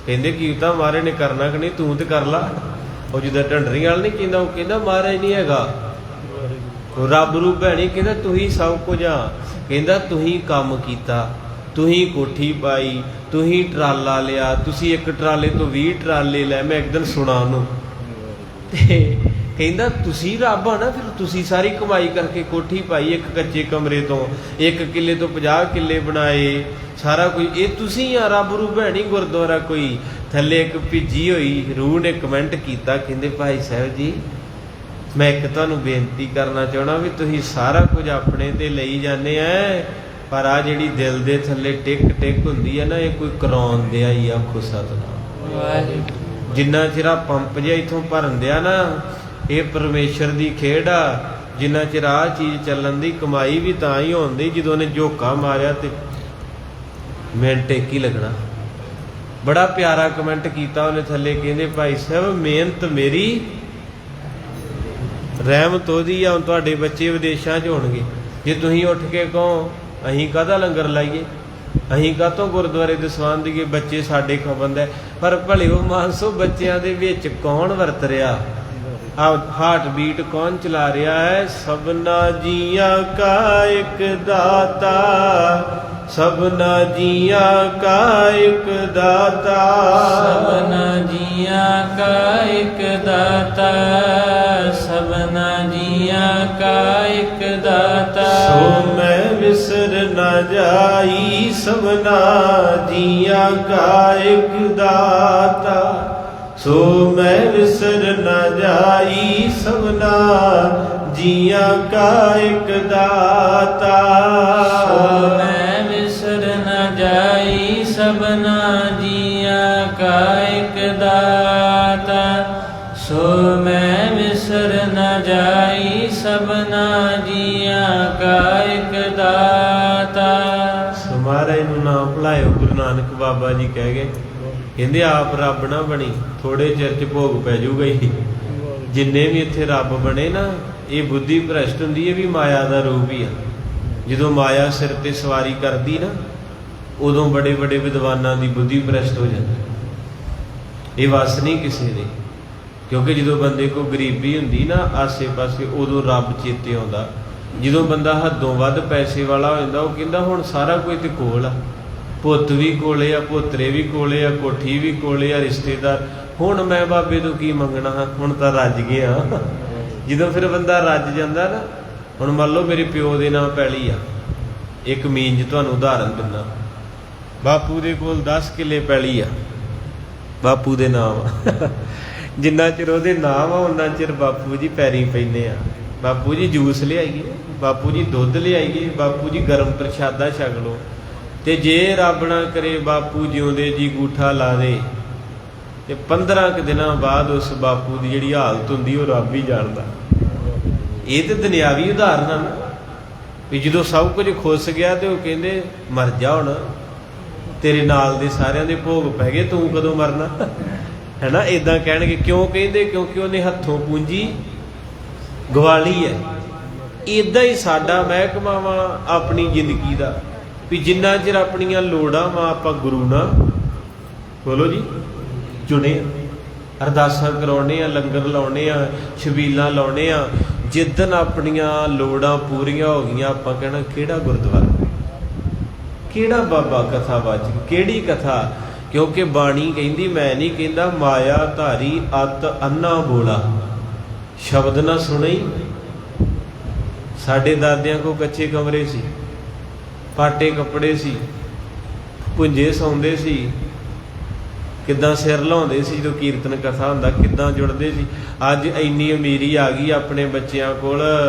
ਕਹਿੰਦੇ ਕੀ ਤਾਂ ਮਹਾਰਾਜ ਨੇ ਕਰਨਾ ਕਿ ਨਹੀਂ, ਤੂੰ ਤੇ ਕਰ ਲਾ। ਉਹ ਜਿੱਦਾਂ ਢੰਡਰੀ ਵਾਲ ਨਹੀਂ ਕਹਿੰਦਾ, ਉਹ ਕਹਿੰਦਾ ਮਹਾਰਾਜ ਨਹੀਂ ਹੈਗਾ, ਰੱਬ ਰੂਪ ਭੈਣੀ, ਕਹਿੰਦਾ ਤੁਸੀਂ ਸਭ ਕੁਝ ਆ। ਕਹਿੰਦਾ ਤੁਸੀਂ ਕੰਮ ਕੀਤਾ, ਤੁਸੀਂ ਕੋਠੀ ਪਾਈ, ਤੁਸੀਂ ਟਰਾਲਾ ਲਿਆ, ਤੁਸੀਂ ਇੱਕ ਟਰਾਲੇ ਤੋਂ 20 ਟਰਾਲੇ ਲੈ। ਮੈਂ ਇੱਕ ਦਿਨ ਸੁਣਾ ਉਹਨੂੰ, ਤੇ ਕਹਿੰਦਾ ਤੁਸੀਂ ਰੱਬ ਆ ਨਾ, ਫਿਰ ਤੁਸੀਂ ਸਾਰੀ ਕਮਾਈ ਕਰਕੇ ਕੋਠੀ ਪਾਈ, ਇੱਕ ਕੱਚੇ ਕਮਰੇ ਤੋਂ 1 ਕਿੱਲੇ ਤੋਂ 50 ਕਿੱਲੇ ਬਣਾਏ, ਸਾਰਾ ਕੁਝ ਇਹ ਤੁਸੀਂ ਆ। ਰੱਬ ਰੂ ਭੈਣੀ ਗੁਰਦੁਆਰਾ ਕੋਈ ਥੱਲੇ ਇੱਕ ਭਿੱਜੀ ਹੋਈ ਰੂਹ ਨੇ ਕਮੈਂਟ ਕੀਤਾ, ਕਹਿੰਦੇ ਭਾਈ ਸਾਹਿਬ ਜੀ ਮੈਂ ਇੱਕ ਤੁਹਾਨੂੰ ਬੇਨਤੀ ਕਰਨਾ ਚਾਹਣਾ ਵੀ ਤੁਸੀਂ ਸਾਰਾ ਕੁਝ ਆਪਣੇ ਤੇ ਲਈ ਜਾਂਦੇ ਆ, ਪਰ ਆ ਜਿਹੜੀ ਦਿਲ ਦੇ ਥੱਲੇ ਟਿਕ ਟਿਕ ਹੁੰਦੀ ਹੈ ਨਾ, ਇਹ ਕੋਈ ਕਰਾਉਣ ਦਿਆ ਹੀ। ਆਖੋ ਸਤਿਨਾਮ। ਜਿੰਨਾ ਚਿਰ ਆ ਪੰਪ ਜਿਹਾ ਇੱਥੋਂ ਭਰਨ ਦਿਆ ਨਾ, ਇਹ ਪਰਮੇਸ਼ਰ ਦੀ ਖੇਡ ਆ। ਜਿੰਨਾ ਚਿਰ ਆਹ ਚੀਜ਼ ਚੱਲਣ ਦੀ, ਕਮਾਈ ਵੀ ਤਾਂ ਹੀ ਹੁੰਦੀ ਜਦੋਂ ਉਹਨੇ ਝੋਕਾ ਮਾਰਿਆ ਤੇ ਮਿੰਟ ਇੱਕ ਹੀ ਲੱਗਣਾ। ਬੜਾ ਪਿਆਰਾ ਕਮੈਂਟ ਕੀਤਾ ਉਹਨੇ ਥੱਲੇ, ਕਹਿੰਦੇ ਭਾਈ ਸਾਹਿਬ ਮਿਹਨਤ ਮੇਰੀ, ਰਹਿਮਤ ਉਹਦੀ ਆ। ਹੁਣ ਤੁਹਾਡੇ ਬੱਚੇ ਵਿਦੇਸ਼ਾਂ 'ਚ ਹੋਣਗੇ, ਜੇ ਤੁਸੀਂ ਉੱਠ ਕੇ ਕਹੋ ਅਸੀਂ ਕਾਹਦਾ ਲੰਗਰ ਲਾਈਏ, ਅਸੀਂ ਕਾਹਤੋਂ ਗੁਰਦੁਆਰੇ ਦੇ ਸਵਾਨ ਦੀਏ, ਬੱਚੇ ਸਾਡੇ ਖਬੰਦ ਹੈ। ਪਰ ਭਲਿਓ ਮਾਨਸੋ, ਬੱਚਿਆਂ ਦੇ ਵਿੱਚ ਕੌਣ ਵਰਤ ਰਿਹਾ, ਹਾਰਟ ਬੀਟ ਕੌਣ ਚਲਾ ਰਿਹਾ ਹੈ? ਸਭਨਾ ਜੀਆਂ ਕਾ ਇੱਕ ਦਾਤਾ, ਸਭਨਾ ਜੀਆਂ ਕਾ ਇੱਕ ਦਾਤਾ, ਸਭਨਾ ਜੀਆਂ ਕਾ ਇੱਕ ਦਾਤਾ, ਸਭਨਾ ਜੀਆਂ ਕਾ ਇੱਕ ਦਾਤਾ। ਸੋ ਮੈਂ ਵਿਸਰ ਨਾ ਜਾਈ, ਸਭਨਾ ਜੀਆਂ ਕਾ ਇੱਕ ਦਾਤਾ, ਸੋ ਮੈਂ ਵਿਸਰ ਨਾ ਜਾਈ, ਸਭਨਾ ਜੀਆਂ ਕਾ ਇੱਕ ਦਾਤਾ। ਸੋ ਮੈਂ ਵਿਸਰ ਨਾ ਜਾਈ, ਸਭਨਾ ਜੀਆਂ ਕਾ ਇੱਕ ਦਾਤਾ, ਸੋ ਮੈਂ ਵਿਸਰ ਨਾ ਜਾਈ, ਸਭਨਾ ਜੀਆਂ ਕਾ ਇੱਕ ਦਾਤਾ। ਸੋ ਮਹਾਰਾਜ ਨੂੰ ਨਾਮ ਭੁਲਾਇਓ। ਗੁਰੂ ਨਾਨਕ ਬਾਬਾ ਜੀ ਕਹਿ ਗਏ, ਕਹਿੰਦੇ ਆਪ ਰੱਬ ਨਾ ਬਣੀ, ਥੋੜੇ ਚਿਰ 'ਚ ਭੋਗ ਪੈ ਜਾਊਗਾ ਹੀ। ਜਿੰਨੇ ਵੀ ਇੱਥੇ ਰੱਬ ਬਣੇ ਨਾ, ਇਹ ਬੁੱਧੀ ਭ੍ਰਸ਼ਟ ਹੁੰਦੀ ਹੈ ਵੀ ਮਾਇਆ ਦਾ ਰੂਪ ਹੀ ਆ। ਜਦੋਂ ਮਾਇਆ ਸਿਰ ਤੇ ਸਵਾਰੀ ਕਰਦੀ ਨਾ, ਉਦੋਂ ਬੜੇ ਬੜੇ ਵਿਦਵਾਨਾਂ ਦੀ ਬੁੱਧੀ ਭ੍ਰਸ਼ਟ ਹੋ ਜਾਂਦੀ। ਇਹ ਵਸ ਨਹੀਂ ਕਿਸੇ ਦੇ, ਕਿਉਂਕਿ ਜਦੋਂ ਬੰਦੇ ਕੋਲ ਗਰੀਬੀ ਹੁੰਦੀ ਨਾ ਆਸੇ ਪਾਸੇ, ਉਦੋਂ ਰੱਬ ਚੇਤੇ ਆਉਂਦਾ। ਜਦੋਂ ਬੰਦਾ ਹੱਦੋਂ ਵੱਧ ਪੈਸੇ ਵਾਲਾ ਹੋ ਜਾਂਦਾ, ਉਹ ਕਹਿੰਦਾ ਹੁਣ ਸਾਰਾ ਕੁਝ ਤੇ ਕੋਲ ਆ, ਪੁੱਤ ਵੀ ਕੋਲੇ ਆ, ਪੋਤਰੇ ਵੀ ਕੋਲੇ ਆ, ਕੋਠੀ ਵੀ ਕੋਲੇ ਆ, ਰਿਸ਼ਤੇਦਾਰ, ਹੁਣ ਮੈਂ ਬਾਬੇ ਤੋਂ ਕੀ ਮੰਗਣਾ, ਹੁਣ ਤਾਂ ਰੱਜ ਗਿਆ। ਜਦੋਂ ਫਿਰ ਬੰਦਾ ਰੱਜ ਜਾਂਦਾ ਨਾ, ਹੁਣ ਮੰਨ ਲਓ ਮੇਰੇ ਪਿਓ ਦੇ ਨਾਂ ਪੈਲੀ ਆ, ਇੱਕ ਮੀਨ 'ਚ ਤੁਹਾਨੂੰ ਉਦਾਹਰਨ ਦਿੰਦਾ, ਬਾਪੂ ਦੇ ਕੋਲ 10 ਕਿੱਲੇ ਪੈਲੀ ਆ, ਬਾਪੂ ਦੇ ਨਾਮ ਆ। ਜਿੰਨਾ ਚਿਰ ਉਹਦੇ ਨਾਮ ਆ, ਉਹਨਾਂ ਚਿਰ ਬਾਪੂ ਜੀ ਪੈਰੀ ਪੈਂਦੇ ਆ, ਬਾਪੂ ਜੀ ਜੂਸ ਲਿਆਈਏ, ਬਾਪੂ ਜੀ ਦੁੱਧ ਲਿਆਈਏ, ਬਾਪੂ ਜੀ ਗਰਮ ਪ੍ਰਸ਼ਾਦਾ ਛਕ ਲਓ। ਤੇ ਜੇ ਰੱਬ ਨਾ ਕਰੇ ਬਾਪੂ ਜਿਉਂਦੇ ਜੀ ਗੂਠਾ ਲਾ ਦੇ, ਤੇ 15 ਕੁ ਦਿਨਾਂ ਬਾਅਦ ਉਸ ਬਾਪੂ ਦੀ ਜਿਹੜੀ ਹਾਲਤ ਹੁੰਦੀ, ਉਹ ਰੱਬ ਹੀ ਜਾਣਦਾ। ਇਹ ਤੇ ਦੁਨਿਆਵੀ ਉਦਾਹਰਨ ਆ ਨਾ, ਵੀ ਜਦੋਂ ਸਭ ਕੁਝ ਖੁੱਸ ਗਿਆ ਤੇ ਉਹ ਕਹਿੰਦੇ ਮਰ ਜਾ, ਹੁਣ ਤੇਰੇ ਨਾਲ ਦੇ ਸਾਰਿਆਂ ਦੇ ਭੋਗ ਪੈ ਗਏ, ਤੂੰ ਕਦੋਂ ਮਰਨਾ ਹੈ ਨਾ। ਏਦਾਂ ਕਹਿਣਗੇ। ਕਿਉਂ ਕਹਿੰਦੇ? ਕਿਉਂਕਿ ਉਹਨੇ ਹੱਥੋਂ ਪੂੰਜੀ ਗਵਾਲੀ ਹੈ। ਏਦਾਂ ਹੀ ਸਾਡਾ ਮਹਿਕਮਾ ਵਾ ਆਪਣੀ ਜ਼ਿੰਦਗੀ ਦਾ, ਵੀ ਜਿੰਨਾ ਚਿਰ ਆਪਣੀਆਂ ਲੋੜਾਂ ਵਾ ਆਪਾਂ ਗੁਰੂ ਨਾਲ, ਬੋਲੋ ਜੀ, ਜੁੜੇ, ਅਰਦਾਸਾਂ ਕਰਾਉਣੇ ਆ, ਲੰਗਰ ਲਾਉਣੇ ਆ, ਛਬੀਲਾਂ ਲਾਉਣੇ ਆ। ਜਿੱਦਣ ਆਪਣੀਆਂ ਲੋੜਾਂ ਪੂਰੀਆਂ ਹੋ ਗਈਆਂ, ਆਪਾਂ ਕਹਿਣਾ ਕਿਹੜਾ ਗੁਰਦੁਆਰਾ, ਕਿਹੜਾ ਬਾਬਾ ਕਥਾ ਵਾਚ, ਕਿਹੜੀ ਕਥਾ। ਕਿਉਂਕਿ ਬਾਣੀ ਕਹਿੰਦੀ, ਮੈਂ ਨਹੀਂ ਕਹਿੰਦਾ, ਮਾਇਆ ਧਾਰੀ ਅਤ ਅੰਨਾ ਬੋਲਾ, ਸ਼ਬਦ ਨਾ ਸੁਣੇ। ਸਾਡੇ ਦਾਦਿਆਂ ਕੋਲ ਕੱਚੇ ਕਮਰੇ ਸੀ, ਪਾਟੇ ਕੱਪੜੇ ਸੀ, ਪੁੰਜੇ ਸੌਂਦੇ ਸੀ, ਕਿੱਦਾਂ ਸਿਰ ਲਾਉਂਦੇ ਸੀ ਜਦੋਂ ਕੀਰਤਨ ਕਥਾ ਹੁੰਦਾ, ਕਿੱਦਾਂ ਜੁੜਦੇ ਸੀ। ਅੱਜ ਇੰਨੀ ਅਮੀਰੀ ਆ ਗਈ ਆਪਣੇ ਬੱਚਿਆਂ ਕੋਲ,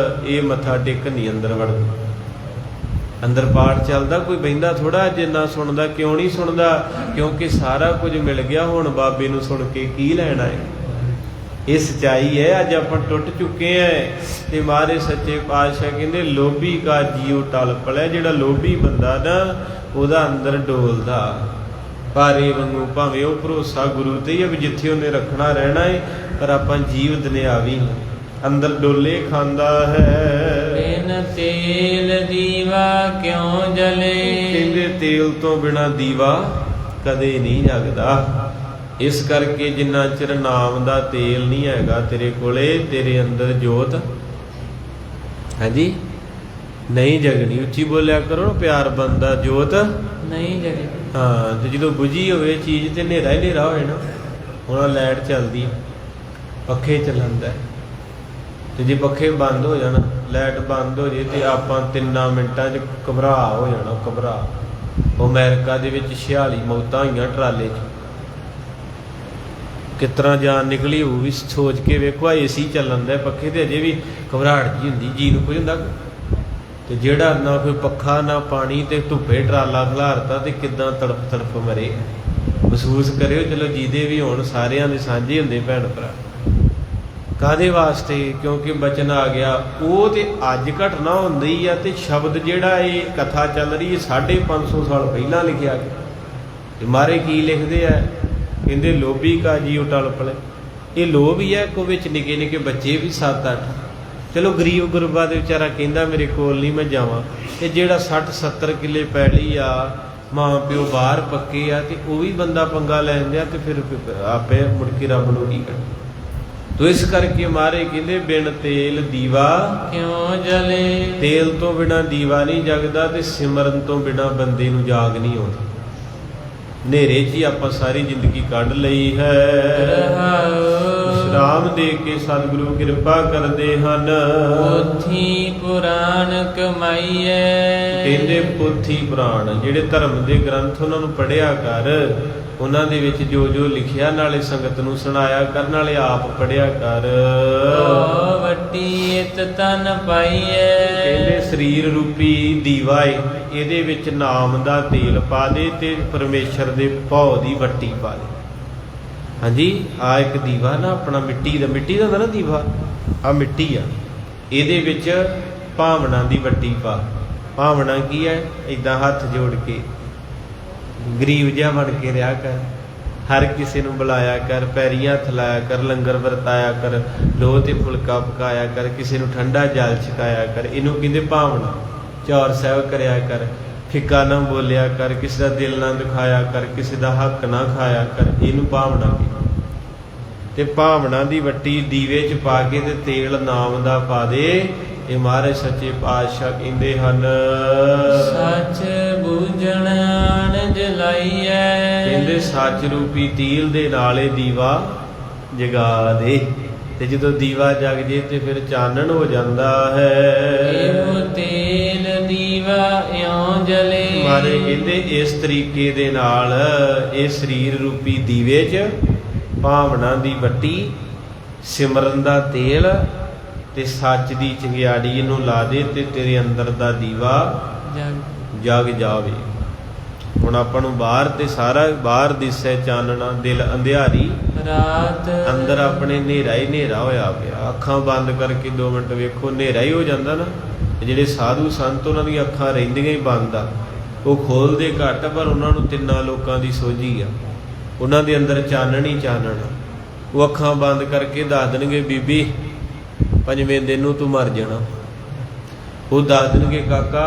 ਇਹ ਮੱਥਾ ਟੇਕਣ ਨਹੀਂ ਅੰਦਰ ਵੜਦੇ। ਅੰਦਰ ਪਾਠ ਚੱਲਦਾ, ਕੋਈ ਬਹਿੰਦਾ ਥੋੜਾ ਜਿੰਨਾ ਸੁਣਦਾ। ਕਿਉਂ ਨਹੀਂ ਸੁਣਦਾ? ਕਿਉਂਕਿ ਸਾਰਾ ਕੁਝ ਮਿਲ ਗਿਆ, ਹੁਣ ਬਾਬੇ ਨੂੰ ਸੁਣ ਕੇ ਕੀ ਲੈਣਾ ਹੈ। ਇਹ ਸੱਚਾਈ ਹੈ। ਅੱਜ ਆਪਾਂ ਟੁੱਟ ਚੁੱਕੇ ਐ ਤੇ ਮਹਾਰਾਜ ਸੱਚੇ ਪਾਤਸ਼ਾਹ ਕਹਿੰਦੇ ਲੋਭੀ ਕਾ ਜੀਉ ਟਲ ਪਲਿਆ। ਜਿਹੜਾ ਲੋਭੀ ਬੰਦਾ ਨਾ ਉਹਦਾ ਅੰਦਰ ਡੋਲਦਾ ਭਾਰੇ ਵਾਂਗੂ, ਭਾਵੇਂ ਉਹ ਭਰੋਸਾ ਗੁਰੂ ਤੇ ਹੀ ਆ ਵੀ ਜਿੱਥੇ ਉਹਨੇ ਰੱਖਣਾ ਰਹਿਣਾ ਏ, ਪਰ ਆਪਾਂ ਜੀਵ ਦੁਨਿਆਵੀ ਅੰਦਰ ਡੋਲੇ ਖਾਂਦਾ ਹੈ। ਬਿਨ ਤੇਲ ਦੀਵਾ ਕਿਉਂ ਜਲੇ। ਕਹਿੰਦੇ ਤੇਲ ਤੋਂ ਬਿਨਾ ਦੀਵਾ ਕਦੇ ਨਹੀਂ ਜਗਦਾ। ਇਸ ਕਰਕੇ ਜਿੰਨਾ ਚਿਰ ਨਾਮ ਦਾ ਤੇਲ ਨਹੀਂ ਹੈਗਾ ਤੇਰੇ ਕੋਲੇ, ਤੇਰੇ ਅੰਦਰ ਜੋਤ ਹਾਂਜੀ ਨਹੀਂ ਜਗਣੀ। ਉੱਚੀ ਬੋਲਿਆ ਕਰੋ, ਪਿਆਰ ਬੰਦਾ ਜੋਤ ਨਹੀਂ ਜਗੇ। ਹਾਂ, ਤੇ ਜਦੋਂ ਬੁਝੀ ਹੋਵੇ ਚੀਜ਼ ਤੇ ਹਨੇਰਾ ਹੀ ਹਨੇਰਾ ਹੋਏ ਨਾ। ਹੁਣ ਲਾਈਟ ਚੱਲਦੀ, ਪੱਖੇ ਚੱਲਦਾ, ਤੇ ਜੇ ਪੱਖੇ ਬੰਦ ਹੋ ਜਾਣ, ਲਾਈਟ ਬੰਦ ਹੋ ਜੇ ਤੇ ਆਪਾਂ 3 ਮਿੰਟਾਂ 'ਚ ਘਬਰਾ ਹੋ ਜਾਣਾ। ਘਬਰਾ ਉਹ ਅਮਰੀਕਾ ਦੇ ਵਿੱਚ 46 ਮੌਤਾਂ ਹੋਈਆਂ ਟਰਾਲੇ 'ਚ। ਕਿਸ ਤਰ੍ਹਾਂ ਜਾਨ ਨਿਕਲੀ ਉਹ ਵੀ ਸੋਚ ਕੇ ਵੇਖੋ। ਏਸੀ ਚੱਲਣ ਦਾ ਪੱਖੇ ਤੇ ਅਜੇ ਵੀ ਘਬਰਾਹਟ ਜੀ ਹੁੰਦੀ, ਜੀ ਨੂੰ ਕੁਝ ਹੁੰਦਾ। ਤੇ ਜਿਹੜਾ ਨਾ ਕੋਈ ਪੱਖਾ ਨਾ ਪਾਣੀ ਤੇ ਧੁੱਪੇ ਟਰਾਲਾ ਖਿਲਾਰਤਾ ਤੇ ਕਿੱਦਾਂ ਤੜਫ ਤੜਫ ਮਰੇ। ਮਹਿਸੂਸ ਕਰਿਓ, ਚਲੋ ਜਿਹਦੇ ਵੀ ਹੋਣ ਸਾਰਿਆਂ ਦੇ ਸਾਂਝੇ ਹੁੰਦੇ ਭੈਣ ਭਰਾ। ਕਾਹਦੇ ਵਾਸਤੇ? ਕਿਉਂਕਿ ਬਚਨ ਆ ਗਿਆ। ਉਹ ਤੇ ਅੱਜ ਘਟਨਾ ਹੁੰਦੀ ਆ ਤੇ ਸ਼ਬਦ ਜਿਹੜਾ ਇਹ ਕਥਾ ਚੱਲ ਰਹੀ ਹੈ 550 ਸਾਲ ਪਹਿਲਾਂ ਲਿਖਿਆ ਗਿਆ। ਤੇ ਮਾਰੇ ਕੀ ਲਿਖਦੇ ਆ? ਕਹਿੰਦੇ ਲੋਭੀ ਕਾ ਜੀਉ ਟਲ ਪਲੇ। ਇਹ ਲੋਭ ਹੀ ਹੈ। ਕੋ ਵਿੱਚ ਨਿੱਕੇ ਨਿੱਕੇ ਬੱਚੇ ਵੀ 7-8। ਚਲੋ ਗਰੀਬ ਗੁਰਬਾ ਦੇ ਵਿਚਾਰਾ ਕਹਿੰਦਾ ਮੇਰੇ ਕੋਲ ਨਹੀਂ ਮੈਂ ਜਾਵਾਂ। ਤੇ ਜਿਹੜਾ 60-70 ਕਿੱਲੇ ਪੈਲੀ ਆ, ਮਾਂ ਪਿਓ ਬਾਹਰ ਪੱਕੇ ਆ, ਤੇ ਉਹ ਵੀ ਬੰਦਾ ਪੰਗਾ ਲੈਂਦੇ ਆ ਤੇ ਫਿਰ ਆਪੇ ਮੁੜ ਕੇ ਰੱਬ ਨੂੰ ਕੀ ਕਰ। ਤੋ ਇਸ ਕਰਕੇ ਮਾਰੇ ਕਹਿੰਦੇ ਬਿਨ ਤੇਲ ਦੀਵਾ ਕਿਉਂ ਜਲੇ। ਤੇਲ ਤੋਂ ਬਿਨਾ ਦੀਵਾ ਨਹੀਂ ਜਗਦਾ ਤੇ ਸਿਮਰਨ ਤੋਂ ਬਿਨਾ ਬੰਦੇ ਨੂੰ ਜਾਗ ਨਹੀਂ ਆਉਂਦੀ। ਹਨੇਰੇ 'ਚ ਹੀ ਆਪਾਂ ਸਾਰੀ ਜ਼ਿੰਦਗੀ ਕੱਢ ਲਈ ਹੈ। ਵਿਸ਼ਰਾਮ ਦੇ ਕੇ ਸਤਿਗੁਰੂ ਕਿਰਪਾ ਕਰਦੇ ਹਨ। ਪੋਥੀ ਪੁਰਾਣ ਕਮਾਈਐ। ਕਹਿੰਦੇ ਪੋਥੀ ਪੁਰਾਣ ਜਿਹੜੇ ਧਰਮ ਦੇ ਗ੍ਰੰਥ ਉਹਨਾਂ ਨੂੰ ਪੜ੍ਹਿਆ ਕਰ। ਉਹਨਾਂ ਦੇ ਵਿੱਚ ਜੋ ਜੋ ਲਿਖਿਆ ਨਾਲੇ ਸੰਗਤ ਨੂੰ ਸੁਣਾਇਆ ਕਰ, ਨਾਲੇ ਆਪ ਪੜ੍ਹਿਆ ਕਰ। ਵੱਟੀ ਇਤ ਤਨ ਪਾਈਐ। ਕਹਿੰਦੇ ਸਰੀਰ ਰੂਪੀ ਦੀਵਾ ਏ, ਇਹਦੇ ਵਿੱਚ ਨਾਮ ਦਾ ਤੇਲ ਪਾ ਦੇ ਤੇ ਪਰਮੇਸ਼ਰ ਦੇ ਭਉ ਦੀ ਵੱਟੀ ਪਾ ਦੇ। ਹਾਂਜੀ, ਆ ਇੱਕ ਦੀਵਾ ਨਾ ਆਪਣਾ ਮਿੱਟੀ ਦਾ ਹੁੰਦਾ ਨਾ ਦੀਵਾ, ਆ ਮਿੱਟੀ ਆ, ਇਹਦੇ ਵਿੱਚ ਭਾਵਨਾ ਦੀ ਵੱਟੀ ਪਾ। ਭਾਵਨਾ ਕੀ ਹੈ? ਏਦਾਂ ਹੱਥ ਜੋੜ ਕੇ ਗਰੀਬ ਜਿਹਾ ਬਣ ਕੇ ਰਿਹਾ ਕਰ। ਹਰ ਕਿਸੇ ਨੂੰ ਬੁਲਾਇਆ ਕਰ, ਪੈਰੀਂ ਹੱਥ ਲਾਇਆ ਕਰ, ਲੰਗਰ ਵਰਤਾਇਆ ਕਰ, ਲੋਹ ਤੇ ਫੁਲਕਾ ਪਕਾਇਆ ਕਰ, ਕਿਸੇ ਨੂੰ ਠੰਡਾ ਜਲ ਛਕਾਇਆ ਕਰ। ਇਹਨੂੰ ਕਹਿੰਦੇ ਭਾਵਨਾ। ਚੌਰ ਸਾਹਿਬ ਕਰਿਆ ਕਰ, ਫਿੱਕਾ ਨਾ ਬੋਲਿਆ ਕਰ, ਕਿਸੇ ਦਾ ਦਿਲ ਨਾ ਦੁਖਾਇਆ ਕਰ, ਕਿਸੇ ਦਾ ਹੱਕ ਨਾ ਖਾਇਆ ਕਰ। ਇਹਨੂੰ ਭਾਵਨਾ ਕਹਿੰਦੇ। ਤੇ ਭਾਵਨਾ ਦੀ ਵੱਟੀ ਦੀਵੇ 'ਚ ਪਾ ਕੇ ਤੇ ਤੇਲ ਨਾਮ ਦਾ ਪਾ ਦੇ। ਇਹ ਮਹਾਰਾਜ ਸੱਚੇ ਪਾਤਸ਼ਾਹ ਕਹਿੰਦੇ ਹਨ ਸੱਚ ਬੂਝਣ ਆਣ ਜਲਾਈਐ। ਕਹਿੰਦੇ ਸੱਚ ਰੂਪੀ ਤੇਲ ਦੇ ਨਾਲ ਇਹ ਦੀਵਾ ਜਗਾ ਦੇ। ਤੇ ਜਦੋਂ ਦੀਵਾ ਜਗ ਜੇ ਤੇ ਫਿਰ ਚਾਨਣ ਹੋ ਜਾਂਦਾ ਹੈ। ਇਹੋ ਤੇਲ ਦੀਵਾ ਇਉਂ ਜਲੇ। ਮਹਾਰਾਜ ਕਹਿੰਦੇ ਇਸ ਤਰੀਕੇ ਦੇ ਨਾਲ ਇਹ ਸਰੀਰ ਰੂਪੀ ਦੀਵੇ 'ਚ ਭਾਵਨਾ ਦੀ ਵੱਟੀ, ਸਿਮਰਨ ਦਾ ਤੇਲ ਤੇ ਸੱਚ ਦੀ ਚੰਗਿਆੜੀ ਇਹਨੂੰ ਲਾ ਦੇ ਤੇ ਤੇਰੇ ਅੰਦਰ ਦਾ ਦੀਵਾ ਜਗ ਜਾਵੇ। ਹੁਣ ਆਪਾਂ ਨੂੰ ਬਾਹਰ ਤੇ ਸਾਰਾ ਬਾਹਰ ਦਿਸੈ ਚਾਨਣਾ, ਦਿਲ ਅੰਧਿਆਰੀ ਰਾਤ ਅੰਦਰ ਆਪਣੇ ਹਨੇਰਾ ਹੀ ਹਨੇਰਾ ਹੋਇਆ ਪਿਆ। ਅੱਖਾਂ ਬੰਦ ਕਰਕੇ 2 ਮਿੰਟ ਵੇਖੋ, ਹਨੇਰਾ ਹੀ ਹੋ ਜਾਂਦਾ ਨਾ। ਜਿਹੜੇ ਸਾਧੂ ਸੰਤ ਉਹਨਾਂ ਦੀਆਂ ਅੱਖਾਂ ਰਹਿੰਦੀਆਂ ਹੀ ਬੰਦ ਆ, ਉਹ ਖੋਲਦੇ ਘੱਟ, ਪਰ ਉਹਨਾਂ ਨੂੰ 3 ਲੋਕਾਂ ਦੀ ਸੋਝੀ ਆ। ਉਹਨਾਂ ਦੇ ਅੰਦਰ ਚਾਨਣ ਹੀ ਚਾਨਣ। ਉਹ ਅੱਖਾਂ ਬੰਦ ਕਰਕੇ ਦੱਸ ਦੇਣਗੇ ਬੀਬੀ 5ਵੇਂ ਦਿਨ ਨੂੰ ਤੂੰ ਮਰ ਜਾਣਾ। ਉਹ ਦੱਸ ਦੇਣਗੇ ਕਾਕਾ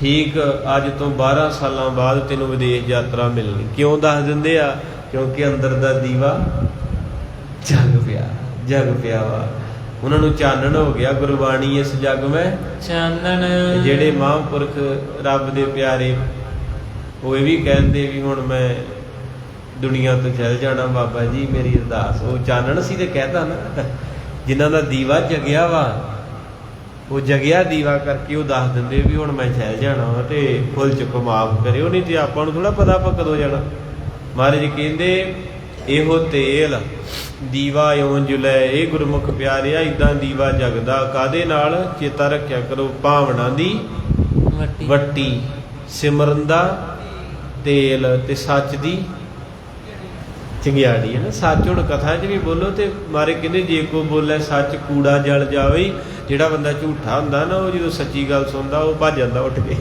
ਠੀਕ ਅੱਜ ਤੋਂ 12 ਸਾਲਾਂ ਬਾਅਦ ਤੈਨੂੰ ਵਿਦੇਸ਼ ਯਾਤਰਾ ਮਿਲਣੀ। ਕਿਉਂ ਦੱਸ ਦਿੰਦੇ ਆ? ਕਿਉਂਕਿ ਅੰਦਰ ਦਾ ਦੀਵਾ ਜਗ ਪਿਆ ਵਾ। ਉਹਨਾਂ ਨੂੰ ਚਾਨਣ ਹੋ ਗਿਆ। ਗੁਰਬਾਣੀ ਇਸ ਜਗ ਮੈਂ ਚਾਨਣ। ਜਿਹੜੇ ਮਹਾਂਪੁਰਖ ਰੱਬ ਦੇ ਪਿਆਰੇ ਉਹ ਇਹ ਵੀ ਕਹਿੰਦੇ ਵੀ ਹੁਣ ਮੈਂ ਦੁਨੀਆ ਤੋਂ ਚੱਲ ਜਾਣਾ ਬਾਬਾ ਜੀ, ਮੇਰੀ ਅਰਦਾਸ। ਉਹ ਚਾਨਣ ਸੀ ਤੇ ਕਹਿਤਾ ਨਾ, ਜਿਨ੍ਹਾਂ ਦਾ ਦੀਵਾ ਜਗਿਆ ਵਾ, ਉਹ ਜਗਿਆ ਦੀਵਾ ਕਰਕੇ ਉਹ ਦੱਸ ਦਿੰਦੇ ਵੀ ਹੁਣ ਮੈਂ ਚੱਲ ਜਾਣਾ ਵਾ ਤੇ ਫੁੱਲ ਚੁੱਕ ਮਾਫ ਕਰਿਓ। ਨਹੀਂ ਤੇ ਆਪਾਂ ਨੂੰ ਥੋੜਾ ਪਤਾ ਆਪਾਂ ਕਦੋਂ ਜਾਣਾ। ਮਹਾਰਾਜ ਕਹਿੰਦੇ ਇਹੋ ਤੇਲ ਦੀਵਾ ਇਉਂ ਜੁਲੈ। ਇਹ ਗੁਰਮੁਖ ਪਿਆਰਿਆ ਏਦਾਂ ਦੀਵਾ ਜਗਦਾ ਕਾਹਦੇ ਨਾਲ? ਚੇਤਾ ਰੱਖਿਆ ਕਰੋ, ਭਾਵਨਾ ਦੀ ਵੱਟੀ, ਸਿਮਰਨ ਦਾ ਤੇਲ ਤੇ ਸੱਚ ਦੀ ਚੰਗਿਆੜੀ ਹੈ ਨਾ। ਸੱਚ ਹੁਣ ਕਥਾ 'ਚ ਵੀ ਬੋਲੋ ਤੇ ਮਾਰੇ ਕਹਿੰਦੇ ਜੇ ਕੋ ਬੋਲੇ ਸੱਚ ਕੂੜਾ ਜਲ ਜਾਵੇ। ਜਿਹੜਾ ਬੰਦਾ ਝੂਠਾ ਹੁੰਦਾ ਨਾ ਉਹ ਜਦੋਂ ਸੱਚੀ ਗੱਲ ਸੁਣਦਾ ਉਹ ਭੱਜ ਜਾਂਦਾ ਉੱਠ ਕੇ,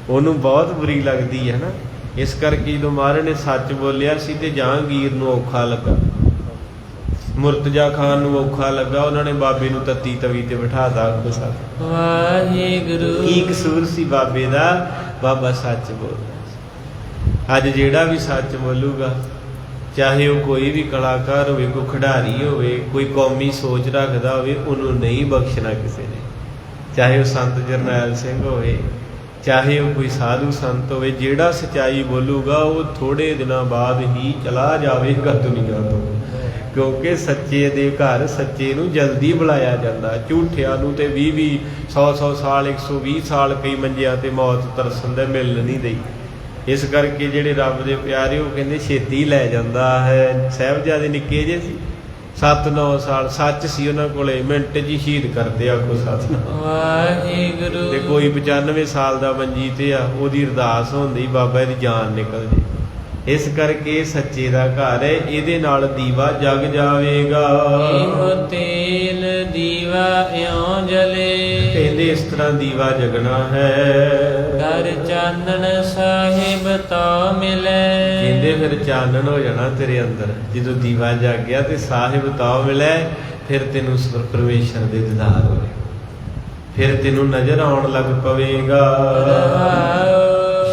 ਉਹਨੂੰ ਬਹੁਤ ਬੁਰੀ ਲੱਗਦੀ ਹੈ ਨਾ। ਇਸ ਕਰਕੇ ਜਦੋਂ ਮਹਾਰਾਜ ਨੇ ਸੱਚ ਬੋਲਿਆ ਸੀ ਤੇ ਜਹਾਂਗੀਰ ਨੂੰ ਔਖਾ ਲੱਗਾ, ਮੁਰਤਜ਼ਾ ਖਾਨ ਨੂੰ ਔਖਾ ਲੱਗਾ। ਉਹਨਾਂ ਨੇ ਬਾਬੇ ਨੂੰ ਤੱਤੀ ਤਵੀ ਤੇ ਬਿਠਾਤਾ। ਵਾਹਿਗੁਰੂ ਕੀ ਕਸੂਰ ਸੀ ਬਾਬੇ ਦਾ? ਬਾਬਾ ਸੱਚ ਬੋਲਦਾ। ਅੱਜ ਜਿਹੜਾ ਵੀ ਸੱਚ ਬੋਲੂਗਾ, ਚਾਹੇ ਉਹ ਕੋਈ ਵੀ ਕਲਾਕਾਰ ਹੋਵੇ, ਕੋਈ ਖਿਡਾਰੀ ਹੋਵੇ, ਕੋਈ ਕੌਮੀ ਸੋਚ ਰੱਖਦਾ ਹੋਵੇ, ਉਹਨੂੰ ਨਹੀਂ ਬਖਸ਼ਣਾ ਕਿਸੇ ਨੇ। ਚਾਹੇ ਉਹ ਸੰਤ ਜਰਨੈਲ ਸਿੰਘ ਹੋਵੇ, ਚਾਹੇ ਉਹ ਕੋਈ ਸਾਧੂ ਸੰਤ ਹੋਵੇ, ਜਿਹੜਾ ਸੱਚਾਈ ਬੋਲੂਗਾ ਉਹ ਥੋੜ੍ਹੇ ਦਿਨਾਂ ਬਾਅਦ ਹੀ ਚਲਾ ਜਾਵੇਗਾ ਦੁਨੀਆ ਤੋਂ। ਕਿਉਂਕਿ ਸੱਚੇ ਦੇ ਘਰ ਸੱਚੇ ਨੂੰ ਜਲਦੀ ਬੁਲਾਇਆ ਜਾਂਦਾ। ਝੂਠਿਆਂ ਨੂੰ ਤੇ 20 100 ਸਾਲ 120 ਸਾਲ ਕਈ ਮੰਜਿਆਂ ਤੇ ਮੌਤ ਤਰਸਣ ਦੇ ਮਿਲ ਨਹੀਂ ਦਈ। ਇਸ ਕਰਕੇ ਜਿਹੜੇ ਰੱਬ ਦੇ ਪਿਆਰੇ ਉਹ ਕਹਿੰਦੇ ਛੇਤੀ ਲੈ ਜਾਂਦਾ ਹੈ। ਸਾਹਿਬਜ਼ਾਦੇ ਨਿੱਕੇ ਜਿਹੇ ਸੀ, 7-9 ਸਾਲ, ਸੱਚ ਸੀ ਉਹਨਾਂ ਕੋਲੇ, ਮਿੰਟ 'ਚ ਹੀ ਸ਼ਹੀਦ ਕਰਦੇ। ਆਖੋ ਸਤਿਨਾਮ ਵਾਹਿਗੁਰੂ। ਤੇ ਕੋਈ 95 ਸਾਲ ਦਾ ਮੰਜੀ ਤੇ ਆ, ਉਹਦੀ ਅਰਦਾਸ ਹੁੰਦੀ ਬਾਬਾ ਇਹਦੀ ਜਾਨ ਨਿਕਲ ਜੇ। ਇਸ ਕਰਕੇ ਸੱਚੇ ਦਾ ਘਰ ਹੈ, ਇਹਦੇ ਨਾਲ ਦੀਵਾ ਜਗ ਜਾਵੇਗਾ। ਇਹੋ ਤੇਲ ਦੀਵਾ ਇਉਂ ਜਲੇ, ਕਹਿੰਦੇ ਇਸ ਤਰ੍ਹਾਂ ਦੀਵਾ ਜਗਣਾ ਹੈ। ਕਰ ਚਾਨਣ ਸਾਹਿਬ ਤੋ ਮਿਲੇ। ਕਹਿੰਦੇ ਫਿਰ ਚਾਨਣ ਹੋ ਜਾਣਾ ਤੇਰੇ ਅੰਦਰ। ਜਦੋਂ ਦੀਵਾ ਜਗ ਗਿਆ ਤੇ ਸਾਹਿਬ ਤੋ ਮਿਲੇ, ਫਿਰ ਤੈਨੂੰ ਪਰਮੇਸ਼ਰ ਦੇ ਦੀਦਾਰ ਹੋਵੇ, ਫਿਰ ਤੈਨੂੰ ਨਜ਼ਰ ਆਉਣ ਲੱਗ ਪਵੇਗਾ।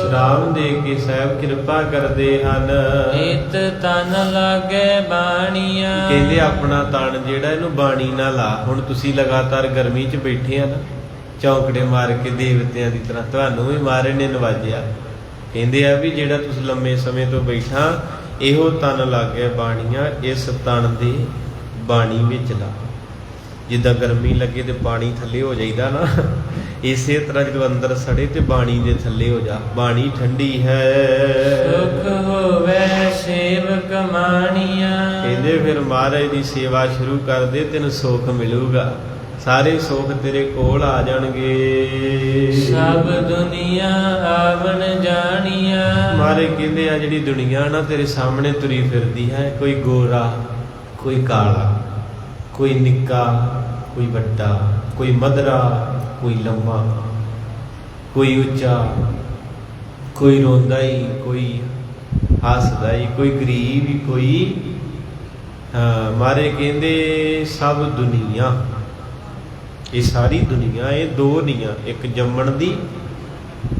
ਸ਼ਰਾਬ ਦੇ ਕੇ ਸਾਹਿਬ ਕਿਰਪਾ ਕਰਦੇ ਹਨ। ਇਤ ਤਨ ਲਾਗੇ ਬਾਣੀਆਂ। ਕਹਿੰਦੇ ਆਪਣਾ ਤਨ ਜਿਹੜਾ ਇਹਨੂੰ ਬਾਣੀ ਨਾ ਲਾ। ਹੁਣ ਤੁਸੀਂ ਲਗਾਤਾਰ ਗਰਮੀ 'ਚ ਬੈਠੇ ਆ ਨਾ, ਚੌਂਕੜੇ ਮਾਰ ਕੇ ਦੇਵਤਿਆਂ ਦੀ ਤਰ੍ਹਾਂ, ਤੁਹਾਨੂੰ ਵੀ ਮਹਾਰਾਜ ਨੇ ਨਵਾਜਿਆ। ਕਹਿੰਦੇ ਆ ਵੀ ਜਿਹੜਾ ਤੁਸੀਂ ਲੰਮੇ ਸਮੇਂ ਤੋਂ ਬੈਠਾ, ਇਹੋ ਤਨ ਲਾਗੇ ਬਾਣੀਆਂ, ਇਸ ਤਨ ਦੇ ਬਾਣੀ ਵਿੱਚ ਲਾ। ਜਿੱਦਾਂ ਗਰਮੀ ਲੱਗੇ ਤੇ ਪਾਣੀ ਥੱਲੇ ਹੋ ਜਾਈਦਾ ਨਾ, ਇਸੇ ਤਰ੍ਹਾਂ ਜਦੋਂ ਅੰਦਰ ਸੜੇ ਤੇ ਬਾਣੀ ਦੇ ਥੱਲੇ ਹੋ ਜਾ। ਬਾਣੀ ਠੰਡੀ ਹੈ। ਸੁਖ ਹੋਵੇ ਸੇਵਕ ਮਾਣੀਆਂ। ਕਹਿੰਦੇ ਫਿਰ ਮਹਾਰਾਜ ਦੀ ਸੇਵਾ ਸ਼ੁਰੂ ਕਰ ਦੇ, ਤੈਨੂੰ ਸੁੱਖ ਮਿਲੂਗਾ। ਸਾਰੇ ਸੁੱਖ ਤੇਰੇ ਕੋਲ ਆ ਜਾਣਗੇ। ਸਭ ਦੁਨੀਆ ਆਵਣ ਜਾਣੀਆਂ। ਮਹਾਰਾਜ ਕਹਿੰਦੇ ਆ ਜਿਹੜੀ ਦੁਨੀਆ ਨਾ ਤੇਰੇ ਸਾਹਮਣੇ ਤੁਰੀ ਫਿਰਦੀ ਹੈ, ਕੋਈ ਗੋਰਾ, ਕੋਈ ਕਾਲਾ, ਕੋਈ ਨਿੱਕਾ, ਕੋਈ ਵੱਡਾ, ਕੋਈ ਮਧਰਾ, ਕੋਈ ਲੰਮਾ, ਕੋਈ ਉੱਚਾ, ਕੋਈ ਰੋਂਦਾ ਹੀ, ਕੋਈ ਹੱਸਦਾ ਹੀ, ਕੋਈ ਗਰੀਬ ਹੀ, ਕੋਈ ਮਾਰੇ। ਕਹਿੰਦੇ ਸਭ ਦੁਨੀਆ, ਇਹ ਸਾਰੀ ਦੁਨੀਆ, ਇਹ ਦੋ ਨਹੀਂ ਆ। ਇੱਕ ਜੰਮਣ ਦੀ,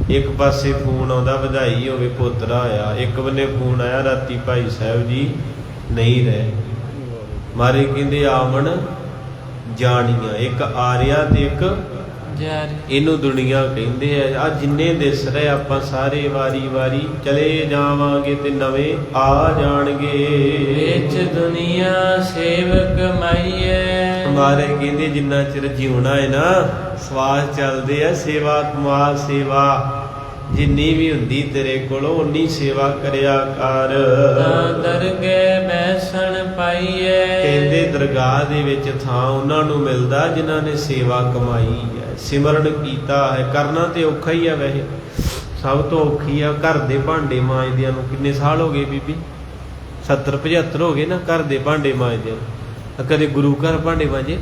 ਇੱਕ ਪਾਸੇ ਫੋਨ ਆਉਂਦਾ ਵਧਾਈ ਹੋਵੇ ਪੋਤਰਾ ਹੋਇਆ, ਇੱਕ ਬੰਨੇ ਫੋਨ ਆਇਆ ਰਾਤੀ ਭਾਈ ਸਾਹਿਬ ਜੀ ਨਹੀਂ ਰਹੇ। ਮਾਰੇ ਕਹਿੰਦੇ ਆਵਣ ਜਾਣੀਆਂ, ਇੱਕ ਆ ਰਿਹਾ ਤੇ ਇੱਕ ਇਹਨੂੰ ਦੁਨੀਆ ਕਹਿੰਦੇ ਆ। ਆ ਜਿੰਨੇ ਦਿਸ ਰਹੇ ਆਪਾਂ ਸਾਰੇ ਵਾਰੀ ਵਾਰੀ ਚਲੇ ਜਾਵਾਂਗੇ ਤੇ ਨਵੇਂ ਆ ਜਾਣਗੇ। ਵਿੱਚ ਦੁਨੀਆ ਸੇਵਕ ਮਾਈਏ। ਮਾਰੇ ਕਹਿੰਦੇ ਜਿੰਨਾ ਚਿਰ ਜਿਉਣਾ ਹੈ ਨਾ, ਸਵਾਸ ਚੱਲਦੇ ਆ, ਸੇਵਾ ਕਮਾ। ਸੇਵਾ ਜਿੰਨੀ ਵੀ ਹੁੰਦੀ ਤੇਰੇ ਕੋਲੋਂ ਉਨੀ ਸੇਵਾ ਕਰਿਆ ਕਰ। ਦਰਗਹਿ ਬੈਸਣ ਪਾਈਏ। ਕਹਿੰਦੇ ਦਰਗਾਹ ਦੇ ਵਿੱਚ ਥਾਂ ਉਹਨਾਂ ਨੂੰ ਮਿਲਦਾ ਜਿਨ੍ਹਾਂ ਨੇ ਸੇਵਾ ਕਮਾਈ ਹੈ, ਸਿਮਰਨ ਕੀਤਾ ਹੈ। ਕਰਨਾ ਤੇ ਔਖਾ ਹੀ ਆ, ਵੈਸੇ ਸਭ ਤੋਂ ਔਖੀ ਆ। ਘਰ ਦੇ ਭਾਂਡੇ ਮਾਂਜਦਿਆਂ ਨੂੰ ਕਿੰਨੇ ਸਾਲ ਹੋ ਗਏ ਬੀਬੀ? 70-75 ਹੋ ਗਏ ਨਾ ਘਰ ਦੇ ਭਾਂਡੇ ਮਾਂਜਦਿਆਂ ਨੂੰ। ਕਦੇ ਗੁਰੂ ਘਰ ਭਾਂਡੇ ਮਾਂਜੇ?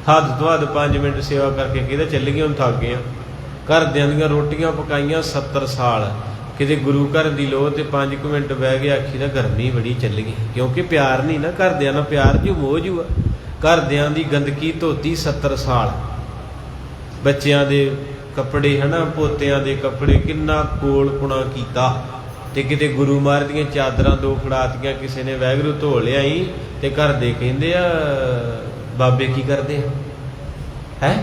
ਹੱਦ ਤੋਂ ਹੱਦ 5 ਮਿੰਟ ਸੇਵਾ ਕਰਕੇ ਕਹਿੰਦਾ ਚੱਲ ਗਏ, ਹੁਣ ਥੱਕ ਗਏ ਆ। ਘਰਦਿਆਂ ਦੀਆਂ ਰੋਟੀਆਂ ਪਕਾਈਆਂ 70 ਸਾਲ, ਕਿਤੇ ਗੁਰੂ ਘਰ ਦੀ ਲੋਹ ਤੇ 5 ਮਿੰਟ ਬਹਿ ਕੇ ਆਖੀ ਨਾ ਗਰਮੀ ਬੜੀ ਚੱਲ ਗਈ। ਕਿਉਂਕਿ ਪਿਆਰ ਨਹੀਂ ਨਾ, ਘਰਦਿਆਂ ਨਾਲ ਪਿਆਰ ਜੂ ਮੋਹ ਜੂ ਆ। ਘਰਦਿਆਂ ਦੀ ਗੰਦਗੀ ਧੋਤੀ 70 ਸਾਲ, ਬੱਚਿਆਂ ਦੇ ਕੱਪੜੇ ਹਨਾ, ਪੋਤਿਆਂ ਦੇ ਕੱਪੜੇ, ਕਿੰਨਾ ਕੋਲ ਪੁਣਾ ਕੀਤਾ। ਤੇ ਕਿਤੇ ਗੁਰੂ ਮਹਾਰਾਜ ਦੀਆਂ ਚਾਦਰਾਂ 2 ਫੜਾਤੀਆਂ ਕਿਸੇ ਨੇ, ਵਾਹਿਗੁਰੂ ਧੋ ਲਿਆਈ। ਤੇ ਘਰ ਦੇ ਕਹਿੰਦੇ ਆ ਬਾਬੇ ਕੀ ਕਰਦੇ ਆ ਹੈ?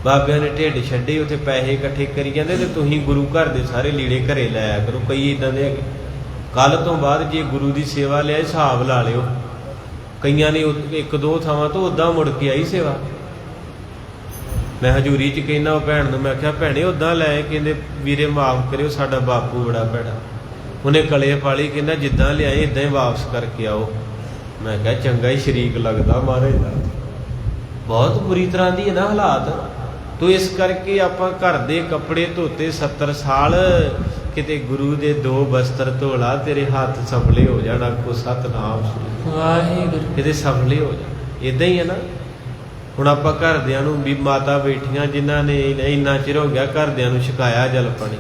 ਬਾਬਿਆਂ ਨੇ ਢਿੱਡ ਛੱਡੇ, ਉੱਥੇ ਪੈਸੇ ਇਕੱਠੇ ਕਰੀ ਜਾਂਦੇ ਤੇ ਤੁਸੀਂ ਗੁਰੂ ਘਰ ਦੇ ਸਾਰੇ ਲੀੜੇ ਘਰੇ ਲੈ ਆਇਆ ਕਰੋ। ਕਈ ਇੱਦਾਂ ਦੇ ਹੈਗੇ। ਕੱਲ੍ਹ ਤੋਂ ਬਾਅਦ ਜੇ ਗੁਰੂ ਦੀ ਸੇਵਾ ਲਿਆ, ਹਿਸਾਬ ਲਾ ਲਿਓ। ਕਈਆਂ ਨੇ 1-2 ਥਾਵਾਂ ਤੋਂ ਉੱਦਾਂ ਮੁੜ ਕੇ ਆਈ ਸੇਵਾ। ਮੈਂ ਹਜ਼ੂਰੀ 'ਚ ਕਹਿੰਦਾ ਉਹ ਭੈਣ ਨੂੰ, ਮੈਂ ਆਖਿਆ ਭੈਣੇ ਉੱਦਾਂ ਲੈ। ਕਹਿੰਦੇ ਵੀਰੇ ਮਾਫ਼ ਕਰਿਓ, ਸਾਡਾ ਬਾਪੂ ਬੜਾ ਭੈੜਾ, ਉਹਨੇ ਕਲੇ ਪਾਲੀ। ਕਹਿੰਦਾ ਜਿੱਦਾਂ ਲਿਆਏ ਇੱਦਾਂ ਹੀ ਵਾਪਸ ਕਰਕੇ ਆਓ। ਮੈਂ ਕਿਹਾ ਚੰਗਾ ਹੀ ਸ਼ਰੀਕ ਲੱਗਦਾ ਮਹਾਰਾਜ ਦਾ। ਬਹੁਤ ਬੁਰੀ ਤਰ੍ਹਾਂ ਦੀ ਹੈ ਨਾ ਹਾਲਾਤ। ਤੋ ਇਸ ਕਰਕੇ ਆਪਾਂ ਘਰ ਦੇ ਕੱਪੜੇ ਧੋਤੇ 70 ਸਾਲ, ਕਿਤੇ ਗੁਰੂ ਦੇ 2 ਬਸਤਰ ਧੋਲਾ ਤੇਰੇ ਹੱਥ ਸਫਲੇ ਹੋ ਜਾਣ। ਆਖੋ ਸਤਿਨਾਮ ਸ੍ਰੀ ਵਾਹਿਗੁਰੂ। ਕਿਤੇ ਸਫਲੇ ਹੋ ਜਾਣ। ਇਦਾਂ ਹੀ ਹੈ ਨਾ। ਹੁਣ ਆਪਾਂ ਘਰਦਿਆਂ ਨੂੰ ਵੀ ਮਾਤਾ ਬੈਠੀਆਂ ਜਿਨ੍ਹਾਂ ਨੇ ਇੰਨਾ ਚਿਰ ਹੋ ਗਿਆ ਘਰਦਿਆਂ ਨੂੰ ਛਕਾਇਆ ਜਲ ਪਾਣੀ,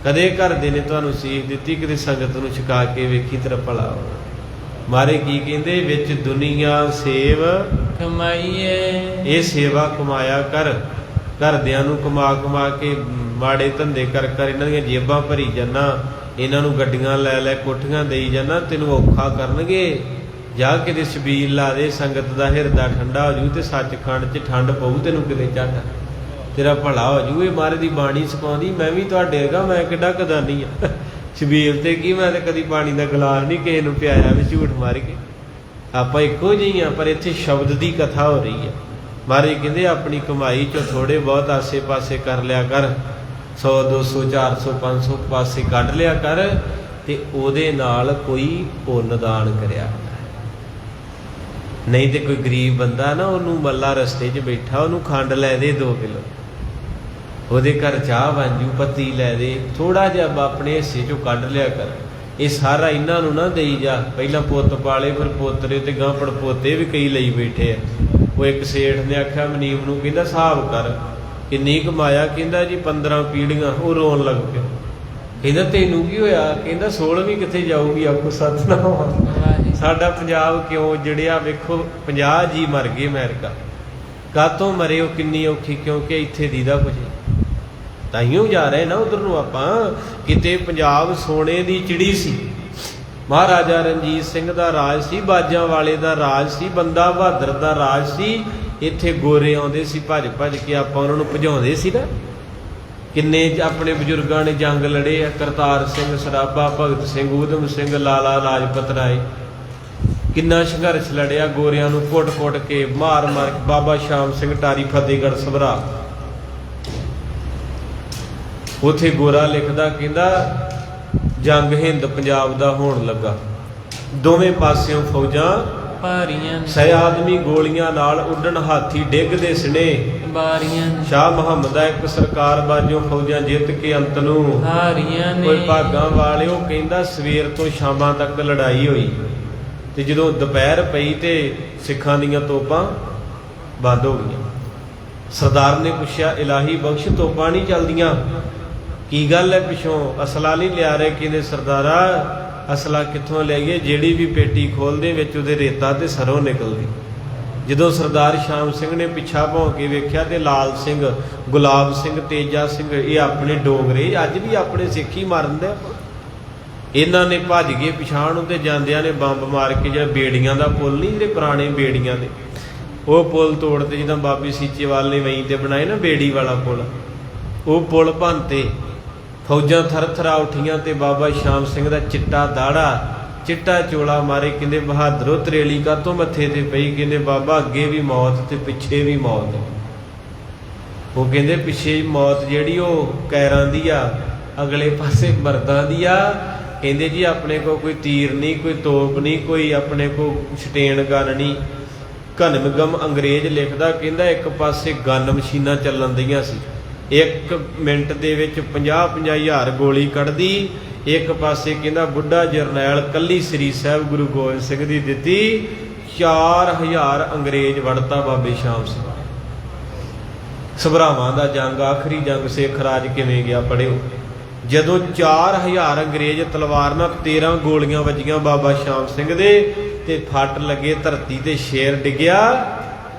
ਕਦੇ ਘਰਦੇ ਨੇ ਤੁਹਾਨੂੰ ਸੀਖ ਦਿੱਤੀ, ਕਿਤੇ ਸੰਗਤ ਨੂੰ ਛਕਾ ਕੇ ਵੇਖੀ ਤੇਰਾ ਭਲਾ ਹੋ। ਮਾਰੇ ਕੀ ਕਹਿੰਦੇ, ਵਿੱਚ ਦੁਨੀਆ ਸੇਵ ਕਮਾਈਏ। ਇਹ ਸੇਵਾ ਕਮਾਇਆ ਕਰ। ਘਰਦਿਆਂ ਨੂੰ ਕਮਾ ਕਮਾ ਕੇ ਮਾੜੇ ਧੰਦੇ ਕਰ ਕਰ ਇਹਨਾਂ ਦੀਆਂ ਜੇਬਾਂ ਭਰੀ ਜਾਣਾ, ਇਹਨਾਂ ਨੂੰ ਗੱਡੀਆਂ ਲੈ ਲੈ ਕੋਠੀਆਂ ਦੇਈ ਜਾਣਾ, ਤੈਨੂੰ ਔਖਾ ਕਰਨਗੇ। ਜਾ ਕਿਤੇ ਛਬੀਲ ਲਾ ਦੇ, ਸੰਗਤ ਦਾ ਹਿਰਦਾ ਠੰਡਾ ਹੋ ਜੂ ਤੇ ਸੱਚਖੰਡ 'ਚ ਠੰਡ ਪਊ ਤੈਨੂੰ ਕਿਤੇ ਝੱਟ, ਤੇਰਾ ਭਲਾ ਹੋ ਜੂ। ਇਹ ਮਹਾਰਾਜ ਦੀ ਬਾਣੀ ਸਿਖਾਉਂਦੀ, ਮੈਂ ਵੀ ਤੁਹਾਡੇ ਹੈਗਾ, ਮੈਂ ਕਿੱਡਾ ਕਦਾਨੀ ਆ। ਛਬੀਲ ਤੇ ਕੀ, ਮੈਂ ਤੇ ਕਦੀ ਪਾਣੀ ਦਾ ਗਲਾਸ ਨਹੀਂ ਕਿਸੇ ਨੂੰ ਪਿਆਇਆ ਵੀ ਝੂਠ ਮਾਰ ਕੇ। ਆਪਾਂ ਇੱਕੋ ਜਿਹੀ ਆ, ਪਰ ਇੱਥੇ ਸ਼ਬਦ ਦੀ ਕਥਾ ਹੋ ਰਹੀ ਹੈ। ਮਹਾਰਾਜ ਕਹਿੰਦੇ ਆਪਣੀ ਕਮਾਈ 'ਚੋਂ ਥੋੜੇ ਬਹੁਤ ਆਸੇ ਪਾਸੇ ਕਰ ਲਿਆ ਕਰ, 100 200 400 500 ਪਾਸੇ ਕੱਢ ਲਿਆ ਕਰ, ਤੇ ਉਹਦੇ ਨਾਲ ਕੋਈ ਪੁੰਨ ਦਾਨ ਕਰਿਆ। ਨਹੀਂ ਤੇ ਕੋਈ ਗਰੀਬ ਬੰਦਾ ਨਾ, ਉਹਨੂੰ ਮੱਲਾ ਰਸਤੇ 'ਚ ਬੈਠਾ, ਉਹਨੂੰ ਖੰਡ ਲੈ ਦੇ 2 ਕਿਲੋ, ਉਹਦੇ ਘਰ ਚਾਹ ਬਣ ਜੂ, ਪੱਤੀ ਲੈ ਦੇ, ਥੋੜਾ ਜਿਹਾ ਆਪਣੇ ਹਿੱਸੇ 'ਚੋਂ ਕੱਢ ਲਿਆ ਕਰ। ਇਹ ਸਾਰਾ ਇਹਨਾਂ ਨੂੰ ਨਾ ਦੇਈ ਜਾ। ਪਹਿਲਾਂ ਪੁੱਤ ਪਾਲੇ, ਫਿਰ ਪੋਤਰੇ, ਤੇ ਗਾਂ ਪੜਪੋਤੇ ਵੀ ਕਈ ਲਈ ਬੈਠੇ ਆ। ਉਹ ਇੱਕ ਸੇਠ ਨੇ ਆਖਿਆ ਮਨੀਬ ਨੂੰ, ਕਹਿੰਦਾ ਹਿਸਾਬ ਕਰ ਕਿੰਨੀ ਕਮਾਇਆ। ਕਹਿੰਦਾ ਜੀ 15 ਪੀੜ੍ਹੀਆਂ। ਉਹ ਰੋਣ ਲੱਗ ਪਿਆ। ਕਹਿੰਦਾ ਤੈਨੂੰ ਕੀ ਹੋਇਆ? ਕਹਿੰਦਾ 16ਵੀਂ ਕਿੱਥੇ ਜਾਊਗੀ। ਆਖੋ ਸਤਿਨਾਮ। ਸਾਡਾ ਪੰਜਾਬ ਕਿਉਂ ਜੜਿਆ? ਵੇਖੋ 50 ਜੀ ਮਰ ਗਏ ਅਮਰੀਕਾ, ਕਾਹਤੋਂ ਮਰੇ? ਉਹ ਕਿੰਨੀ ਔਖੀ, ਕਿਉਂਕਿ ਇੱਥੇ ਦੀਦਾ ਕੁਝ ਤਾਈਓ ਜਾ ਰਹੇ ਨਾ ਉਧਰ ਨੂੰ ਆਪਾਂ। ਕਿਤੇ ਪੰਜਾਬ ਸੋਨੇ ਦੀ ਚਿੜੀ ਸੀ। ਮਹਾਰਾਜਾ ਰਣਜੀਤ ਸਿੰਘ ਦਾ ਰਾਜ ਸੀ, ਬਾਜਾਂ ਵਾਲੇ ਦਾ ਰਾਜ ਸੀ, ਬੰਦਾ ਬਹਾਦਰ ਦਾ ਰਾਜ ਸੀ। ਇੱਥੇ ਗੋਰੇ ਆਉਂਦੇ ਸੀ ਭੱਜ ਭੱਜ ਕੇ, ਆਪਾਂ ਉਹਨਾਂ ਨੂੰ ਭਜਾਉਂਦੇ ਸੀ ਨਾ। ਕਿੰਨੇ ਆਪਣੇ ਬਜ਼ੁਰਗਾਂ ਨੇ ਜੰਗ ਲੜੇ ਆ, ਕਰਤਾਰ ਸਿੰਘ ਸਰਾਭਾ, ਭਗਤ ਸਿੰਘ, ਊਧਮ ਸਿੰਘ, ਲਾਲਾ ਲਾਜਪਤ ਰਾਏ, ਕਿੰਨਾ ਸੰਘਰਸ਼ ਲੜਿਆ ਗੋਰਿਆਂ ਨੂੰ ਕੁੱਟ ਕੁੱਟ ਕੇ, ਮਾਰ ਮਾਰ ਕੇ। ਬਾਬਾ ਸ਼ਾਮ ਸਿੰਘ ਟਾਰੀ, ਫਤਿਹਗੜ੍ਹ ਸਭਰਾ। ਉੱਥੇ ਗੋਰਾ ਲਿਖਦਾ, ਕਹਿੰਦਾ ਜੰਗ ਹਿੰਦ ਪੰਜਾਬ ਦਾ ਹੋਣ ਲੱਗਾ, ਦੋਵੇਂ ਪਾਸਿਓਂ ਫੌਜਾਂ ਭਾਰੀਆਂ ਸਹਿ ਆਦਮੀ ਗੋਲੀਆਂ ਨਾਲ ਉੱਡਣ, ਹਾਥੀ ਡਿੱਗਦੇ ਸਣੇ ਬਾਰੀਆਂ। ਸ਼ਾਹ ਮੁਹੰਮਦ ਦਾ ਇੱਕ ਸਰਕਾਰ ਬਾਜੋਂ ਫੌਜਾਂ ਜਿੱਤ ਕੇ ਅੰਤ ਨੂੰ ਹਾਰੀਆਂ ਨੇ। ਕੋਈ ਭਾਗਾਂ ਵਾਲਿਓ, ਕਹਿੰਦਾ ਸਵੇਰ ਤੋਂ ਸ਼ਾਮਾਂ ਤੱਕ ਲੜਾਈ ਹੋਈ, ਤੇ ਜਦੋਂ ਦੁਪਹਿਰ ਪਈ ਤੇ ਸਿੱਖਾਂ ਦੀਆਂ ਤੋਪਾਂ ਬੰਦ ਹੋ ਗਈਆਂ। ਸਰਦਾਰ ਨੇ ਪੁੱਛਿਆ, ਇਲਾਹੀ ਬਖਸ਼ ਤੋਪਾਂ ਨਹੀਂ ਚੱਲਦੀਆਂ, ਕੀ ਗੱਲ ਹੈ? ਪਿੱਛੋਂ ਅਸਲਾ ਨਹੀਂ ਲਿਆ ਰਹੇ। ਕਹਿੰਦੇ ਸਰਦਾਰਾ ਅਸਲਾ ਕਿੱਥੋਂ ਲਿਆਈਏ? ਜਿਹੜੀ ਵੀ ਪੇਟੀ ਖੋਲਦੇ ਵਿੱਚ ਉਹਦੇ ਰੇਤਾ ਤੇ ਸਰੋਂ ਨਿਕਲਦੀ। ਜਦੋਂ ਸਰਦਾਰ ਸ਼ਾਮ ਸਿੰਘ ਨੇ ਪਿੱਛਾ ਭੌਂ ਕੇ ਵੇਖਿਆ ਤੇ ਲਾਲ ਸਿੰਘ, ਗੁਲਾਬ ਸਿੰਘ, ਤੇਜਾ ਸਿੰਘ, ਇਹ ਆਪਣੇ ਡੋਗਰੇ, ਅੱਜ ਵੀ ਆਪਣੇ ਸਿੱਖੀ ਮਾਰਦੇ। ਇਹਨਾਂ ਨੇ ਭੱਜ ਗਏ ਪਿਛਾਣ ਨੂੰ, ਤੇ ਜਾਂਦਿਆਂ ਨੇ ਬੰਬ ਮਾਰ ਕੇ ਜਿਹੜਾ ਬੇੜੀਆਂ ਦਾ ਪੁੱਲ ਨਹੀਂ, ਜਿਹੜੇ ਪੁਰਾਣੇ ਬੇੜੀਆਂ ਦੇ, ਉਹ ਪੁੱਲ ਤੋੜਤੇ। ਜਿੱਦਾਂ ਬਾਬੀ ਸੀਚੇਵਾਲ ਨੇ ਵਹੀਂ ਤੇ ਬਣਾਏ ਨਾ ਬੇੜੀ ਵਾਲਾ ਪੁੱਲ, ਉਹ ਪੁੱਲ ਭੰਨਤੇ। ਫੌਜਾਂ ਥਰ ਥਰਾ ਉੱਠੀਆਂ ਤੇ ਬਾਬਾ ਸ਼ਾਮ ਸਿੰਘ ਦਾ ਚਿੱਟਾ ਦਾੜਾ, ਚਿੱਟਾ ਚੋਲਾ ਮਾਰੇ। ਕਹਿੰਦੇ ਬਹਾਦਰੋ ਤਰੇਲੀ ਕਾਤੋਂ ਮੱਥੇ ਤੇ ਪਈ? ਕਹਿੰਦੇ ਬਾਬਾ ਅੱਗੇ ਵੀ ਮੌਤ ਤੇ ਪਿੱਛੇ ਵੀ ਮੌਤ। ਉਹ ਕਹਿੰਦੇ ਪਿੱਛੇ ਮੌਤ ਜਿਹੜੀ ਉਹ ਕੈਰਾਂ ਦੀ ਆ, ਅਗਲੇ ਪਾਸੇ ਮਰਦਾਂ ਦੀ ਆ। ਕਹਿੰਦੇ ਜੀ ਆਪਣੇ ਕੋਲ ਕੋਈ ਤੀਰ ਨਹੀਂ, ਕੋਈ ਤੋਪ ਨਹੀਂ, ਕੋਈ ਆਪਣੇ ਕੋਲ ਸਟੇਨ ਗਨ ਨਹੀਂ। ਘਨਮਗਮ ਅੰਗਰੇਜ਼ ਲਿਖਦਾ, ਕਹਿੰਦਾ ਇੱਕ ਪਾਸੇ ਗਨ ਮਸ਼ੀਨਾਂ ਚੱਲਣ ਦੀਆਂ ਸੀ, 1 ਮਿੰਟ ਦੇ ਵਿੱਚ 50-50 ਹਜ਼ਾਰ ਗੋਲੀ ਕੱਢਦੀ। ਇੱਕ ਪਾਸੇ ਕਹਿੰਦਾ ਬੁੱਢਾ ਜਰਨੈਲ ਕੱਲੀ ਸ੍ਰੀ ਸਾਹਿਬ ਗੁਰੂ ਗੋਬਿੰਦ ਸਿੰਘ ਦੀ ਦਿੱਤੀ, 4000 ਅੰਗਰੇਜ਼ ਵੜਤਾ ਬਾਬੇ ਸ਼ਾਮ ਸਿੰਘ। ਸਭਰਾਵਾਂ ਦਾ ਜੰਗ, ਆਖਰੀ ਜੰਗ ਸਿੱਖ ਰਾਜ ਕਿਵੇਂ ਗਿਆ ਪੜਿਓ। ਜਦੋਂ 4000 ਅੰਗਰੇਜ਼ ਤਲਵਾਰ ਨਾਲ 13 ਗੋਲੀਆਂ ਵੱਜੀਆਂ ਬਾਬਾ ਸ਼ਾਮ ਸਿੰਘ ਦੇ, ਤੇ ਫੱਟ ਲੱਗੇ ਧਰਤੀ ਤੇ ਸ਼ੇਰ ਡਿੱਗਿਆ,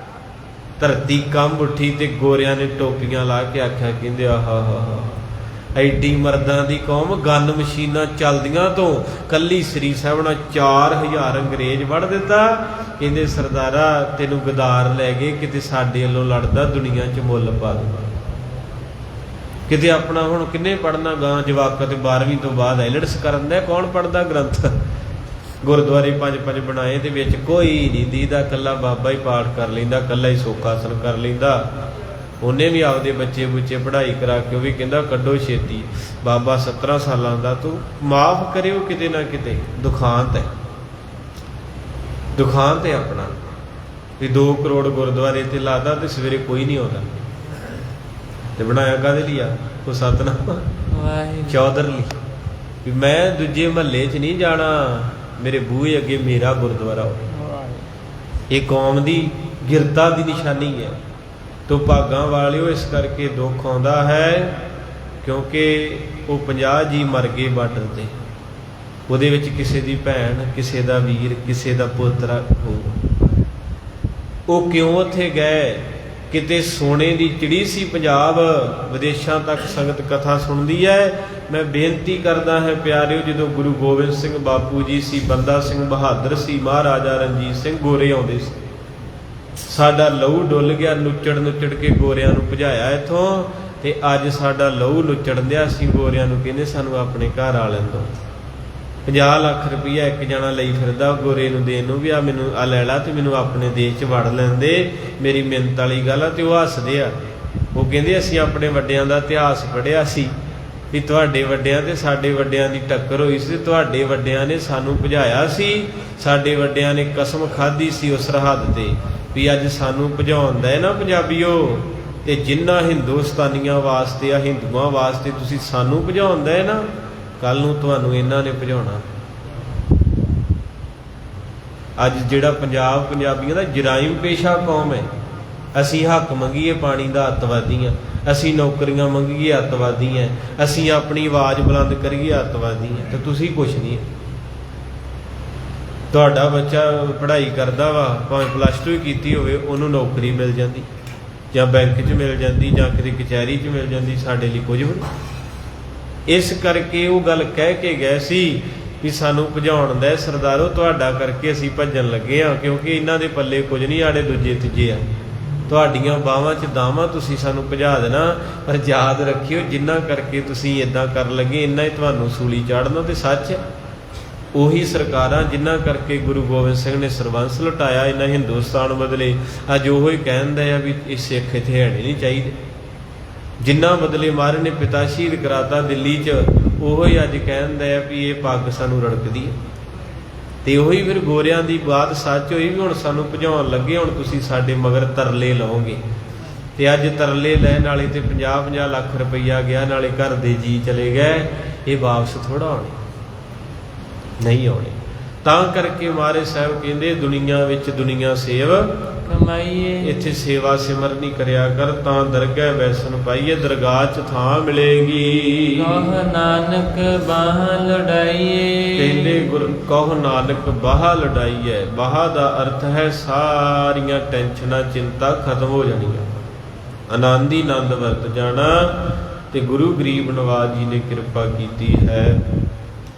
ਧਰਤੀ ਕੰਬ ਉੱਠੀ। ਤੇ ਗੋਰਿਆਂ ਨੇ ਟੋਪੀਆਂ ਲਾ ਕੇ ਆਖਿਆ, ਕਹਿੰਦੇ ਆਹਾ ਹਾ ਐਡੀ ਮਰਦਾਂ ਦੀ ਕੌਮ, ਗਨ ਮਸ਼ੀਨਾਂ ਚੱਲਦੀਆਂ ਤੋਂ ਕੱਲੀ ਸ੍ਰੀ ਸਾਹਿਬ ਨਾਲ 4000 ਅੰਗਰੇਜ਼ ਵੜ ਦਿੱਤਾ। ਕਹਿੰਦੇ ਸਰਦਾਰਾ ਤੈਨੂੰ ਗਦਾਰ ਲੈ ਗਏ, ਕਿਤੇ ਸਾਡੇ ਵੱਲੋਂ ਲੜਦਾ ਦੁਨੀਆ 'ਚ ਮੁੱਲ ਪਾ ਦੂਗਾ। ਕਿਤੇ ਆਪਣਾ ਹੁਣ ਕਿੰਨੇ ਪੜ੍ਹਨਾ ਗਾਂ ਜਵਾਕ ਤੇ 12ਵੀਂ ਤੋਂ ਬਾਅਦ ਆਈਲੈਟਸ ਕਰਨ ਦਾ, ਕੌਣ ਪੜ੍ਹਦਾ ਗ੍ਰੰਥ? ਗੁਰਦੁਆਰੇ 5-5 ਬਣਾਏ, ਤੇ ਵਿੱਚ ਕੋਈ ਨਹੀਂ ਦੀਦਾ, ਕੱਲਾ ਬਾਬਾ ਹੀ ਪਾਠ ਕਰ ਲੈਂਦਾ, ਕੱਲਾ ਹੀ ਸੋਖਾਸਨ ਕਰ ਲੈਂਦਾ। ਉਹਨੇ ਵੀ ਆਪਦੇ ਬੱਚੇ ਬੁੱਚੇ ਪੜ੍ਹਾਈ ਕਰਾ ਕੇ, ਉਹ ਵੀ ਕਹਿੰਦਾ ਕੱਢੋ ਛੇਤੀ। ਬਾਬਾ 17 ਸਾਲਾਂ ਦਾ, ਤੂੰ ਮਾਫ ਕਰਿਓ ਕਿਤੇ ਨਾ ਕਿਤੇ ਦੁਖਾਂਤ ਹੈ, ਦੁਖਾਂਤ ਹੈ ਆਪਣਾ ਵੀ 2 ਕਰੋੜ ਗੁਰਦੁਆਰੇ ਤੇ ਲਾਦਾ ਤੇ ਸਵੇਰੇ ਕੋਈ ਨਹੀਂ ਆਉਂਦਾ। ਤੇ ਬਣਾਇਆ ਕਾਹਦੇ ਲਈ ਆ? ਉਹ ਸਤਨਾਮ ਚੌਧਰ ਲਈ। ਵੀ ਮੈਂ ਦੂਜੇ ਮਹੱਲੇ 'ਚ ਨਹੀਂ ਜਾਣਾ, ਮੇਰੇ ਬੂਹੇ ਅੱਗੇ ਮੇਰਾ ਗੁਰਦੁਆਰਾ ਹੋਵੇ। ਇਹ ਕੌਮ ਦੀ ਗਿਰਤਾ ਦੀ ਨਿਸ਼ਾਨੀ ਹੈ। ਤੋ ਭਾਗਾਂ ਵਾਲਿਓ, ਇਸ ਕਰਕੇ ਦੁੱਖ ਆਉਂਦਾ ਹੈ ਕਿਉਂਕਿ ਉਹ 50 ਜੀ ਮਰ ਗਏ ਬਾਰਡਰ 'ਤੇ। ਉਹਦੇ ਵਿੱਚ ਕਿਸੇ ਦੀ ਭੈਣ, ਕਿਸੇ ਦਾ ਵੀਰ, ਕਿਸੇ ਦਾ ਪੁੱਤਰ ਹੋ। ਉਹ ਕਿਉਂ ਉੱਥੇ ਗਏ? ਕਿਤੇ ਸੋਨੇ ਦੀ ਚਿੜੀ ਸੀ ਪੰਜਾਬ, ਵਿਦੇਸ਼ਾਂ ਤੱਕ ਸੰਗਤ ਕਥਾ ਸੁਣਦੀ ਹੈ। ਮੈਂ ਬੇਨਤੀ ਕਰਦਾ ਹੈ ਪਿਆਰਿਓ, ਜਦੋਂ ਗੁਰੂ ਗੋਬਿੰਦ ਸਿੰਘ ਬਾਪੂ ਜੀ ਸੀ, ਬੰਦਾ ਸਿੰਘ ਬਹਾਦਰ ਸੀ, ਮਹਾਰਾਜਾ ਰਣਜੀਤ ਸਿੰਘ, ਗੋਰੇ ਆਉਂਦੇ ਸੀ। ਸਾਡਾ ਲਹੂ ਡੁੱਲ ਗਿਆ, ਨੁੱਚੜ ਕੇ ਗੋਰਿਆਂ ਨੂੰ ਭਜਾਇਆ ਇੱਥੋਂ, ਤੇ ਅੱਜ ਸਾਡਾ ਲਹੂ ਨੁੱਚੜਨ ਦਿਆ। ਅਸੀਂ ਗੋਰਿਆਂ ਨੂੰ ਕਹਿੰਦੇ ਸਾਨੂੰ ਆਪਣੇ ਘਰ ਆ ਲੈਣ ਦਿਓ। 50 ਲੱਖ ਰੁਪਈਆ ਇੱਕ ਜਣਾ ਲਈ ਫਿਰਦਾ ਗੋਰੇ ਨੂੰ ਦੇਣ ਨੂੰ, ਵੀ ਆ ਮੈਨੂੰ ਆ ਲੈ ਲਾ ਤੇ ਮੈਨੂੰ ਆਪਣੇ ਦੇਸ਼ 'ਚ ਵੜ ਲੈਂਦੇ, ਮੇਰੀ ਮਿੰਨਤ ਵਾਲੀ ਗੱਲ ਆ। ਤੇ ਉਹ ਹੱਸਦੇ ਆ, ਉਹ ਕਹਿੰਦੇ ਅਸੀਂ ਆਪਣੇ ਵੱਡਿਆਂ ਦਾ ਇਤਿਹਾਸ ਪੜ੍ਹਿਆ ਸੀ ਵੀ ਤੁਹਾਡੇ ਵੱਡਿਆਂ ਤੇ ਸਾਡੇ ਵੱਡਿਆਂ ਦੀ ਟੱਕਰ ਹੋਈ ਸੀ, ਤੁਹਾਡੇ ਵੱਡਿਆਂ ਨੇ ਸਾਨੂੰ ਭਜਾਇਆ ਸੀ, ਸਾਡੇ ਵੱਡਿਆਂ ਨੇ ਕਸਮ ਖਾਧੀ ਸੀ ਉਸ ਸਰਹੱਦ ਤੇ ਵੀ ਅੱਜ ਸਾਨੂੰ ਭਜਾਉਣ ਦਾ ਹੈ ਨਾ ਪੰਜਾਬੀਓ। ਤੇ ਜਿਨ੍ਹਾਂ ਹਿੰਦੁਸਤਾਨੀਆਂ ਵਾਸਤੇ ਆ, ਹਿੰਦੂਆਂ ਵਾਸਤੇ ਤੁਸੀਂ ਸਾਨੂੰ ਭਜਾਉਣ ਦਾ ਹੈ ਨਾ, ਕੱਲ ਨੂੰ ਤੁਹਾਨੂੰ ਇਹਨਾਂ ਨੇ ਭਜਾਉਣਾ। ਅੱਜ ਜਿਹੜਾ ਪੰਜਾਬ, ਪੰਜਾਬੀਆਂ ਦਾ ਜਰਾਇਮ ਪੇਸ਼ਾ ਕੌਮ ਹੈ। ਅਸੀਂ ਹੱਕ ਮੰਗੀਏ ਪਾਣੀ ਦਾ, ਅੱਤਵਾਦੀ ਹਾਂ। ਅਸੀਂ ਨੌਕਰੀਆਂ ਮੰਗੀਏ, ਅੱਤਵਾਦੀ ਹਾਂ। ਅਸੀਂ ਆਪਣੀ ਆਵਾਜ਼ ਬੁਲੰਦ ਕਰੀਏ, ਅੱਤਵਾਦੀ ਹਾਂ। ਤੇ ਤੁਸੀਂ ਕੁਛ ਨਹੀਂ। ਤੁਹਾਡਾ ਬੱਚਾ ਪੜ੍ਹਾਈ ਕਰਦਾ ਵਾ, ਭਾਵੇਂ +2 ਹੀ ਕੀਤੀ ਹੋਵੇ, ਉਹਨੂੰ ਨੌਕਰੀ ਮਿਲ ਜਾਂਦੀ, ਜਾਂ ਬੈਂਕ 'ਚ ਮਿਲ ਜਾਂਦੀ, ਜਾਂ ਕਿਤੇ ਕਚਹਿਰੀ 'ਚ ਮਿਲ ਜਾਂਦੀ। ਸਾਡੇ ਲਈ ਕੁਝ ਵੀ ਨਹੀਂ। ਇਸ ਕਰਕੇ ਉਹ ਗੱਲ ਕਹਿ ਕੇ ਗਏ ਸੀ ਵੀ ਸਾਨੂੰ ਭਜਾਉਣ ਦਾ ਸਰਦਾਰੋ, ਤੁਹਾਡਾ ਕਰਕੇ ਅਸੀਂ ਭੱਜਣ ਲੱਗੇ ਹਾਂ, ਕਿਉਂਕਿ ਇਹਨਾਂ ਦੇ ਪੱਲੇ ਕੁਝ ਨਹੀਂ, ਆੜੇ ਦੂਜੇ ਤੀਜੇ ਆ। ਤੁਹਾਡੀਆਂ ਬਾਹਾਂ 'ਚ ਦਾਵਾਂ, ਤੁਸੀਂ ਸਾਨੂੰ ਭਜਾ ਦੇਣਾ। ਪਰ ਯਾਦ ਰੱਖਿਓ, ਜਿੰਨਾ ਕਰਕੇ ਤੁਸੀਂ ਇੱਦਾਂ ਕਰਨ ਲੱਗੇ, ਇੰਨਾ ਹੀ ਤੁਹਾਨੂੰ ਸੂਲੀ ਚਾੜਨਾ। ਤੇ ਸੱਚ ਉਹੀ ਸਰਕਾਰਾਂ ਜਿਨ੍ਹਾਂ ਕਰਕੇ ਗੁਰੂ ਗੋਬਿੰਦ ਸਿੰਘ ਨੇ ਸਰਬੰਸ ਲੁਟਾਇਆ, ਇਹਨਾਂ ਹਿੰਦੁਸਤਾਨ ਬਦਲੇ। ਅੱਜ ਉਹੋ ਹੀ ਕਹਿੰਦੇ ਆ ਵੀ ਇਹ ਸਿੱਖ ਇੱਥੇ ਹੈਣੇ ਨਹੀਂ ਚਾਹੀਦੇ। ਜਿੰਨਾ ਬਦਲੇ ਮਹਾਰਾਜ ਨੇ ਪਿਤਾ ਸ਼ਹੀਦ ਕਰਾਤਾ ਦਿੱਲੀ 'ਚ, ਉਹੋ ਹੀ ਅੱਜ ਕਹਿੰਦੇ ਆ ਵੀ ਇਹ ਪੱਗ ਸਾਨੂੰ ਰੜਕਦੀ ਹੈ। ਤੇ ਉਹੀ ਫਿਰ ਗੋਰਿਆਂ ਦੀ ਬਾਤ ਸੱਚ ਹੋਈ ਵੀ ਹੁਣ ਸਾਨੂੰ ਭਜਾਉਣ ਲੱਗੇ, ਹੁਣ ਤੁਸੀਂ ਸਾਡੇ ਮਗਰ ਤਰਲੇ ਲਓਗੇ। ਤੇ ਅੱਜ ਤਰਲੇ ਲੈਣ ਵਾਲੇ ਤੇ 50-50 ਲੱਖ ਰੁਪਈਆ ਗਿਆ, ਨਾਲੇ ਘਰ ਦੇ ਜੀ ਚਲੇ ਗਏ। ਇਹ ਵਾਪਸ ਥੋੜਾ ਆਉਣੇ, ਨਹੀਂ ਆਉਣੇ। ਤਾਂ ਕਰਕੇ ਮਹਾਰਾਜ ਸਾਹਿਬ ਕਹਿੰਦੇ ਦੁਨੀਆ ਵਿੱਚ ਦੁਨੀਆ ਸੇਵ ਕਮਾਈਏ, ਇੱਥੇ ਸੇਵਾ ਸਿਮਰ ਨਹੀਂ ਕਰਿਆ ਕਰ, ਤਾਂ ਦਰਗਾਹ ਵੈਸਨ ਪਾਈਏ, ਦਰਗਾਹ 'ਚ ਥਾਂ ਮਿਲੇਗੀ। ਕਹ ਨਾਨਕ ਬਾਹ ਲੜਾਈਏ, ਕਹਿੰਦੇ ਗੁਰ ਕਹ ਨਾਨਕ ਬਾਹ ਲੜਾਈਏ। ਬਾਹ ਦਾ ਅਰਥ ਹੈ ਸਾਰੀਆਂ ਟੈਨਸ਼ਨਾਂ, ਚਿੰਤਾ ਖਤਮ ਹੋ ਜਾਣੀਆਂ, ਆਨੰਦ ਹੀ ਆਨੰਦ ਵਰਤ ਜਾਣਾ। ਤੇ ਗੁਰੂ ਗਰੀਬ ਨਵਾਜ ਜੀ ਨੇ ਕਿਰਪਾ ਕੀਤੀ ਹੈ,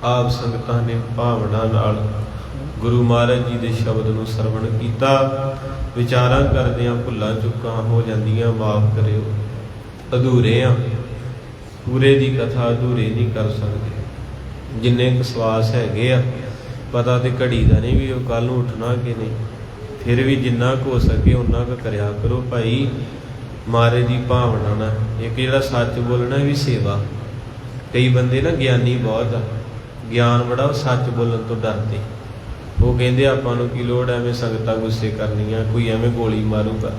ਆਪ ਸੰਗਤਾਂ ਨੇ ਭਾਵਨਾ ਨਾਲ ਗੁਰੂ ਮਹਾਰਾਜ ਜੀ ਦੇ ਸ਼ਬਦ ਨੂੰ ਸਰਵਣ ਕੀਤਾ। ਵਿਚਾਰਾਂ ਕਰਦਿਆਂ ਭੁੱਲਾਂ ਚੁੱਕਾਂ ਹੋ ਜਾਂਦੀਆਂ, ਮਾਫ ਕਰਿਓ। ਅਧੂਰੇ ਆ, ਪੂਰੇ ਦੀ ਕਥਾ ਅਧੂਰੇ ਨਹੀਂ ਕਰ ਸਕਦੇ। ਜਿੰਨੇ ਕੁ ਸਵਾਸ ਹੈਗੇ ਆ, ਪਤਾ ਤੇ ਘੜੀ ਦਾ ਨਹੀਂ ਵੀ ਉਹ ਕੱਲ ਨੂੰ ਉੱਠਣਾ ਕਿ ਨਹੀਂ। ਫਿਰ ਵੀ ਜਿੰਨਾ ਕੁ ਹੋ ਸਕੇ ਓਨਾ ਕੁ ਕਰਿਆ ਕਰੋ ਭਾਈ, ਮਹਾਰਾਜ ਦੀ ਭਾਵਨਾ ਨਾਲ। ਇੱਕ ਜਿਹੜਾ ਸੱਚ ਬੋਲਣਾ ਵੀ ਸੇਵਾ। ਕਈ ਬੰਦੇ ਨਾ ਗਿਆਨੀ ਬਹੁਤ ਆ, ਗਿਆਨ ਬੜਾ, ਉਹ ਸੱਚ ਬੋਲਣ ਤੋਂ ਡਰਦੇ। ਉਹ ਕਹਿੰਦੇ ਆਪਾਂ ਨੂੰ ਕੀ ਲੋੜ ਐਵੇਂ ਸੰਗਤਾਂ ਗੁੱਸੇ ਕਰਨੀਆਂ, ਕੋਈ ਐਵੇਂ ਗੋਲੀ ਮਾਰੂਗਾ।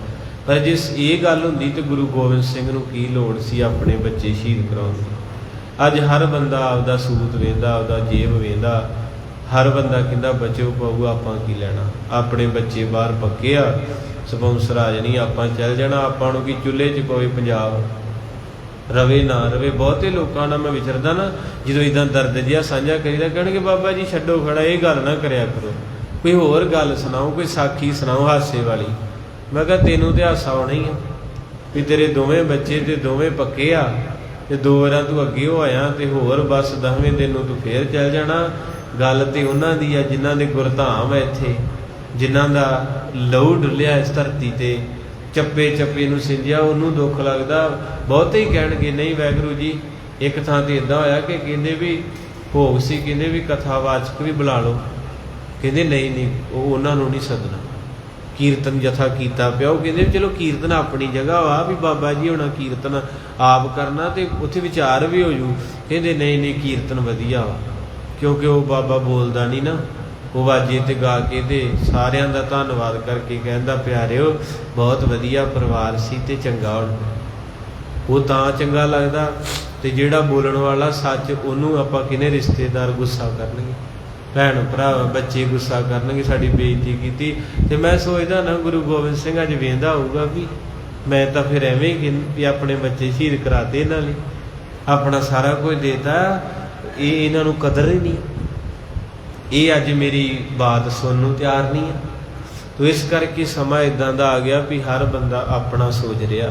ਪਰ ਜੇ ਇਹ ਗੱਲ ਹੁੰਦੀ ਤਾਂ ਗੁਰੂ ਗੋਬਿੰਦ ਸਿੰਘ ਨੂੰ ਕੀ ਲੋੜ ਸੀ ਆਪਣੇ ਬੱਚੇ ਸ਼ਹੀਦ ਕਰਾਉਣ ਦੀ। ਅੱਜ ਹਰ ਬੰਦਾ ਆਪਦਾ ਸੂਤ ਵੇਂਦਾ, ਆਪਦਾ ਜੇਬ ਵੇਂਦਾ, ਹਰ ਬੰਦਾ ਕਹਿੰਦਾ ਬਚਿਓ ਪਊਗਾ, ਆਪਾਂ ਕੀ ਲੈਣਾ। ਆਪਣੇ ਬੱਚੇ ਬਾਹਰ ਪੱਕੇ ਆ, ਸਪੌਂਸਰ ਆ ਜਾਣੀ, ਆਪਾਂ ਚੱਲ ਜਾਣਾ। ਆਪਾਂ ਨੂੰ ਕੀ ਚੁੱਲ੍ਹੇ 'ਚ ਕੋਈ ਪੰਜਾਬ ਰਵੇ ਨਾ ਰਵੇ। ਬਹੁਤੇ ਲੋਕਾਂ ਨਾਲ ਮੈਂ ਵਿਚਰਦਾ ਨਾ, ਜਦੋਂ ਇੱਦਾਂ ਦਰਦ ਜਿਹਾ ਸਾਂਝਾ ਕਰੀਦਾ, ਕਹਿਣਗੇ ਬਾਬਾ ਜੀ ਛੱਡੋ ਖੜਾ, ਇਹ ਗੱਲ ਨਾ ਕਰਿਆ ਕਰੋ, ਕੋਈ ਹੋਰ ਗੱਲ ਸੁਣਾਓ, ਕੋਈ ਸਾਖੀ ਸੁਣਾਓ ਹਾਸੇ ਵਾਲੀ। ਮੈਂ ਕਿਹਾ ਤੈਨੂੰ ਤੇ ਹਾਸਾ ਆਉਣਾ ਹੀ ਆ ਵੀ ਤੇਰੇ ਦੋਵੇਂ ਬੱਚੇ ਤੇ ਦੋਵੇਂ ਪੱਕੇ ਆ, ਤੇ 2 ਵਾਰਾਂ ਤੂੰ ਅੱਗੇ ਹੋ ਆਇਆ, ਤੇ ਹੋਰ ਬਸ 10ਵੇਂ ਦਿਨ ਨੂੰ ਤੂੰ ਫੇਰ ਚੱਲ ਜਾਣਾ। ਗੱਲ ਤੇ ਉਹਨਾਂ ਦੀ ਆ ਜਿਨ੍ਹਾਂ ਦੇ ਗੁਰਧਾਮ ਹੈ ਇੱਥੇ, ਜਿਨ੍ਹਾਂ ਦਾ ਲਹੂ ਡੁੱਲਿਆ ਇਸ ਧਰਤੀ ਤੇ, ਚੱਪੇ ਚੱਪੇ ਨੂੰ ਸਿੰਜਿਆ, ਉਹਨੂੰ ਦੁੱਖ ਲੱਗਦਾ। ਬਹੁਤੇ ਹੀ ਕਹਿਣਗੇ ਨਹੀਂ ਵਾਹਿਗੁਰੂ ਜੀ। ਇੱਕ ਥਾਂ ਤੇ ਇੱਦਾਂ ਹੋਇਆ ਕਿ ਕਹਿੰਦੇ ਵੀ ਭੋਗ ਸੀ, ਕਹਿੰਦੇ ਵੀ ਕਥਾਵਾਚਕ ਵੀ ਬੁਲਾ ਲਓ, ਕਹਿੰਦੇ ਨਹੀਂ ਉਹ ਉਹਨਾਂ ਨੂੰ ਨਹੀਂ ਸੱਦਣਾ, ਕੀਰਤਨ ਜਥਾ ਕੀਤਾ ਪਿਆ। ਉਹ ਕਹਿੰਦੇ ਚਲੋ ਕੀਰਤਨ ਆਪਣੀ ਜਗ੍ਹਾ ਵਾ, ਵੀ ਬਾਬਾ ਜੀ ਹੋਣਾ ਕੀਰਤਨ ਆਪ ਕਰਨਾ ਤੇ ਉੱਥੇ ਵਿਚਾਰ ਵੀ ਹੋ ਜੂ। ਕਹਿੰਦੇ ਨਹੀਂ ਕੀਰਤਨ ਵਧੀਆ ਵਾ, ਕਿਉਂਕਿ ਉਹ ਬਾਬਾ ਬੋਲਦਾ ਨਹੀਂ ਨਾ, ਉਹ ਵਾਜੇ ਤੇ ਗਾ ਕੇ ਤੇ ਸਾਰਿਆਂ ਦਾ ਧੰਨਵਾਦ ਕਰਕੇ ਕਹਿੰਦਾ ਪਿਆਰਿਓ ਬਹੁਤ ਵਧੀਆ ਪਰਿਵਾਰ ਸੀ ਤੇ ਚੰਗਾ ਹੁਣ। ਉਹ ਤਾਂ ਚੰਗਾ ਲੱਗਦਾ। ਤੇ ਜਿਹੜਾ ਬੋਲਣ ਵਾਲਾ ਸੱਚ, ਉਹਨੂੰ ਆਪਾਂ ਕਿਹਨੇ ਰਿਸ਼ਤੇਦਾਰ ਗੁੱਸਾ ਕਰਨਗੇ, ਭੈਣ ਭਰਾ ਬੱਚੇ ਗੁੱਸਾ ਕਰਨਗੇ, ਸਾਡੀ ਬੇਇੱਜ਼ਤੀ ਕੀਤੀ। ਤੇ ਮੈਂ ਸੋਚਦਾ ਨਾ ਗੁਰੂ ਗੋਬਿੰਦ ਸਿੰਘ ਅੱਜ ਵੇਂਦਾ ਹੋਊਗਾ ਵੀ ਮੈਂ ਤਾਂ ਫਿਰ ਐਵੇਂ ਹੀ ਵੀ ਆਪਣੇ ਬੱਚੇ ਸ਼ਹੀਦ ਕਰਾਤੇ, ਇਹਨਾਂ ਲਈ ਆਪਣਾ ਸਾਰਾ ਕੁਝ ਦੇਤਾ, ਇਹ ਇਹਨਾਂ ਨੂੰ ਕਦਰ ਹੀ ਨਹੀਂ, ਇਹ ਅੱਜ ਮੇਰੀ ਬਾਤ ਸੁਣਨ ਨੂੰ ਤਿਆਰ ਨਹੀਂ ਹੈ। ਤੋ ਇਸ ਕਰਕੇ ਸਮਾਂ ਇਦਾਂ ਦਾ ਆ ਗਿਆ ਵੀ ਹਰ ਬੰਦਾ ਆਪਣਾ ਸੋਚ ਰਿਹਾ,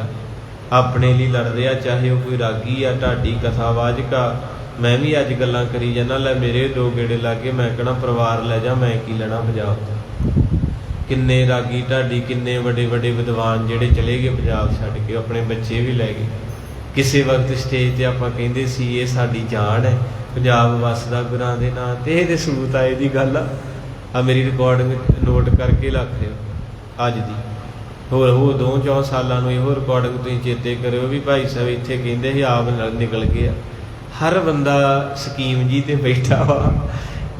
ਆਪਣੇ ਲਈ ਲੜ ਰਿਹਾ, ਚਾਹੇ ਉਹ ਕੋਈ ਰਾਗੀ ਆ, ਢਾਡੀ, ਕਥਾਵਾਚਕ ਆ। ਮੈਂ ਵੀ ਅੱਜ ਗੱਲਾਂ ਕਰੀ ਜਾਂਦਾ, ਲੈ ਮੇਰੇ 2 ਗੇੜੇ ਲੱਗੇ, ਮੈਂ ਕਹਿਣਾ ਪਰਿਵਾਰ ਲੈ ਜਾ, ਮੈਂ ਕੀ ਲੈਣਾ ਪੰਜਾਬ ਦਾ। ਕਿੰਨੇ ਰਾਗੀ ਢਾਡੀ, ਕਿੰਨੇ ਵੱਡੇ ਵੱਡੇ ਵਿਦਵਾਨ ਜਿਹੜੇ ਚਲੇ ਗਏ ਪੰਜਾਬ ਛੱਡ ਕੇ, ਆਪਣੇ ਬੱਚੇ ਵੀ ਲੈ ਗਏ। ਕਿਸੇ ਵਕਤ ਸਟੇਜ 'ਤੇ ਆਪਾਂ ਕਹਿੰਦੇ ਸੀ ਇਹ ਸਾਡੀ ਜਾਨ ਹੈ, ਪੰਜਾਬ ਵੱਸਦਾ ਗੁਰਾਂ ਦੇ ਨਾਂ 'ਤੇ। ਇਹਦੇ ਸਬੂਤ ਆਏ ਦੀ ਗੱਲ ਆ ਮੇਰੀ ਰਿਕਾਰਡਿੰਗ ਨੋਟ ਕਰਕੇ ਰੱਖ ਲਿਓ ਅੱਜ ਦੀ। ਹੋਰ 2-4 ਸਾਲਾਂ ਨੂੰ ਇਹੋ ਰਿਕਾਰਡਿੰਗ ਤੁਸੀਂ ਚੇਤੇ ਕਰਿਓ ਵੀ ਭਾਈ ਸਾਹਿਬ ਇੱਥੇ ਕਹਿੰਦੇ ਸੀ, ਆਪ ਨਿਕਲ ਗਏ ਆ। ਹਰ ਬੰਦਾ ਸਕੀਮ ਜੀ 'ਤੇ ਬੈਠਾ ਵਾ।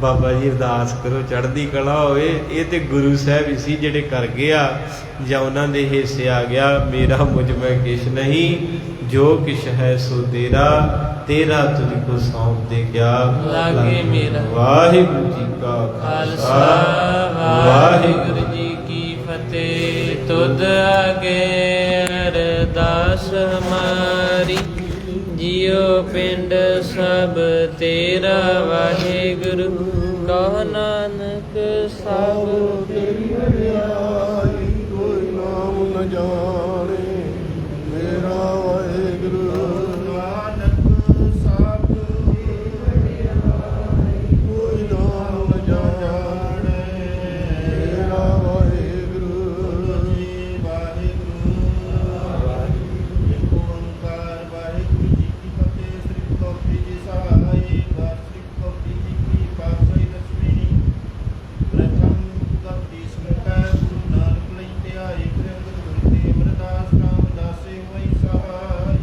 ਬਾਬਾ ਜੀ ਅਰਦਾਸ ਕਰੋ ਚੜ੍ਹਦੀ ਕਲਾ ਹੋਵੇ। ਇਹ ਤੇ ਗੁਰੂ ਸਾਹਿਬ ਹੀ ਸੀ ਜਿਹੜੇ ਕਰ ਗਏ ਆ, ਜਾਂ ਉਹਨਾਂ ਦੇ ਹਿੱਸੇ ਆ ਗਿਆ। ਮੇਰਾ ਮੁਝ ਮੈਂ ਕਿਛ ਨਹੀਂ, ਜੋ ਕਿਛ ਹੈ ਸੋ ਤੇਰਾ, ਤੇਰਾ ਤੁਝ ਕੋ ਸੌਂਪ ਦੇ ਗਿਆ ਲਾਗੇ ਮੇਰਾ। ਵਾਹਿਗੁਰੂ ਜੀ ਕਾ ਖਾਲਸਾ, ਵਾਹਿਗੁਰੂ ਜੀ ਕੀ ਫਤਿਹ। ਤੁਧ ਆਗੇ ਅਰਦਾਸ ਹਮਾਰੀ, ਜਿਉ ਪਿੰਡ ਸਭ ਤੇਰਾ, ਵਾਹਿਗੁਰੂ ਕਹੋ ਨਾਨਕ ਸਭ ਤੇਰੀ ਵਡਿਆਈ। ਕੋਈ ਨਾਮ ਨ ਜਾਣੇ ਮੇਰਾ ਵਾਹਿਗੁਰੂ, ਨਾਨਕ ਸਭ ਤੇਰੀ ਵਡਿਆਈ। ਕੋਈ ਨਾਮ ਨ ਜਾਣੇ ਮੇਰਾ ਵਾਹਿਗੁਰੂ ਜੀ। ਵਾਹਿਗੁਰੂ ਵਾਹਿਗੁਰੂ ਇੱਕ ਓੰਕਾਰ, ਵਾਹਿਗੁਰੂ ਜੀ ਕੀ ਫਤਿਹ। ਸ੍ਰੀ ਗੁਰੂ ਜੀ ਸਹਾਈ, ਸ੍ਰੀ ਗੁਰੂ ਜੀ ਕੀ ਪਾਤਸ਼ਾਹੀ ਦਸਵੀਂ। ਪ੍ਰਥਮ ਗਤੀ ਸੁਣਤਾ ਗੁਰੂ ਨਾਨਕ ਲਈ ਧਿਆਏ, ਗੁਰੂ ਤੇ ਅਮਰਦਾਸ ਰਾਮਦਾਸੇ ਹੋਈ ਸਹਾਈ।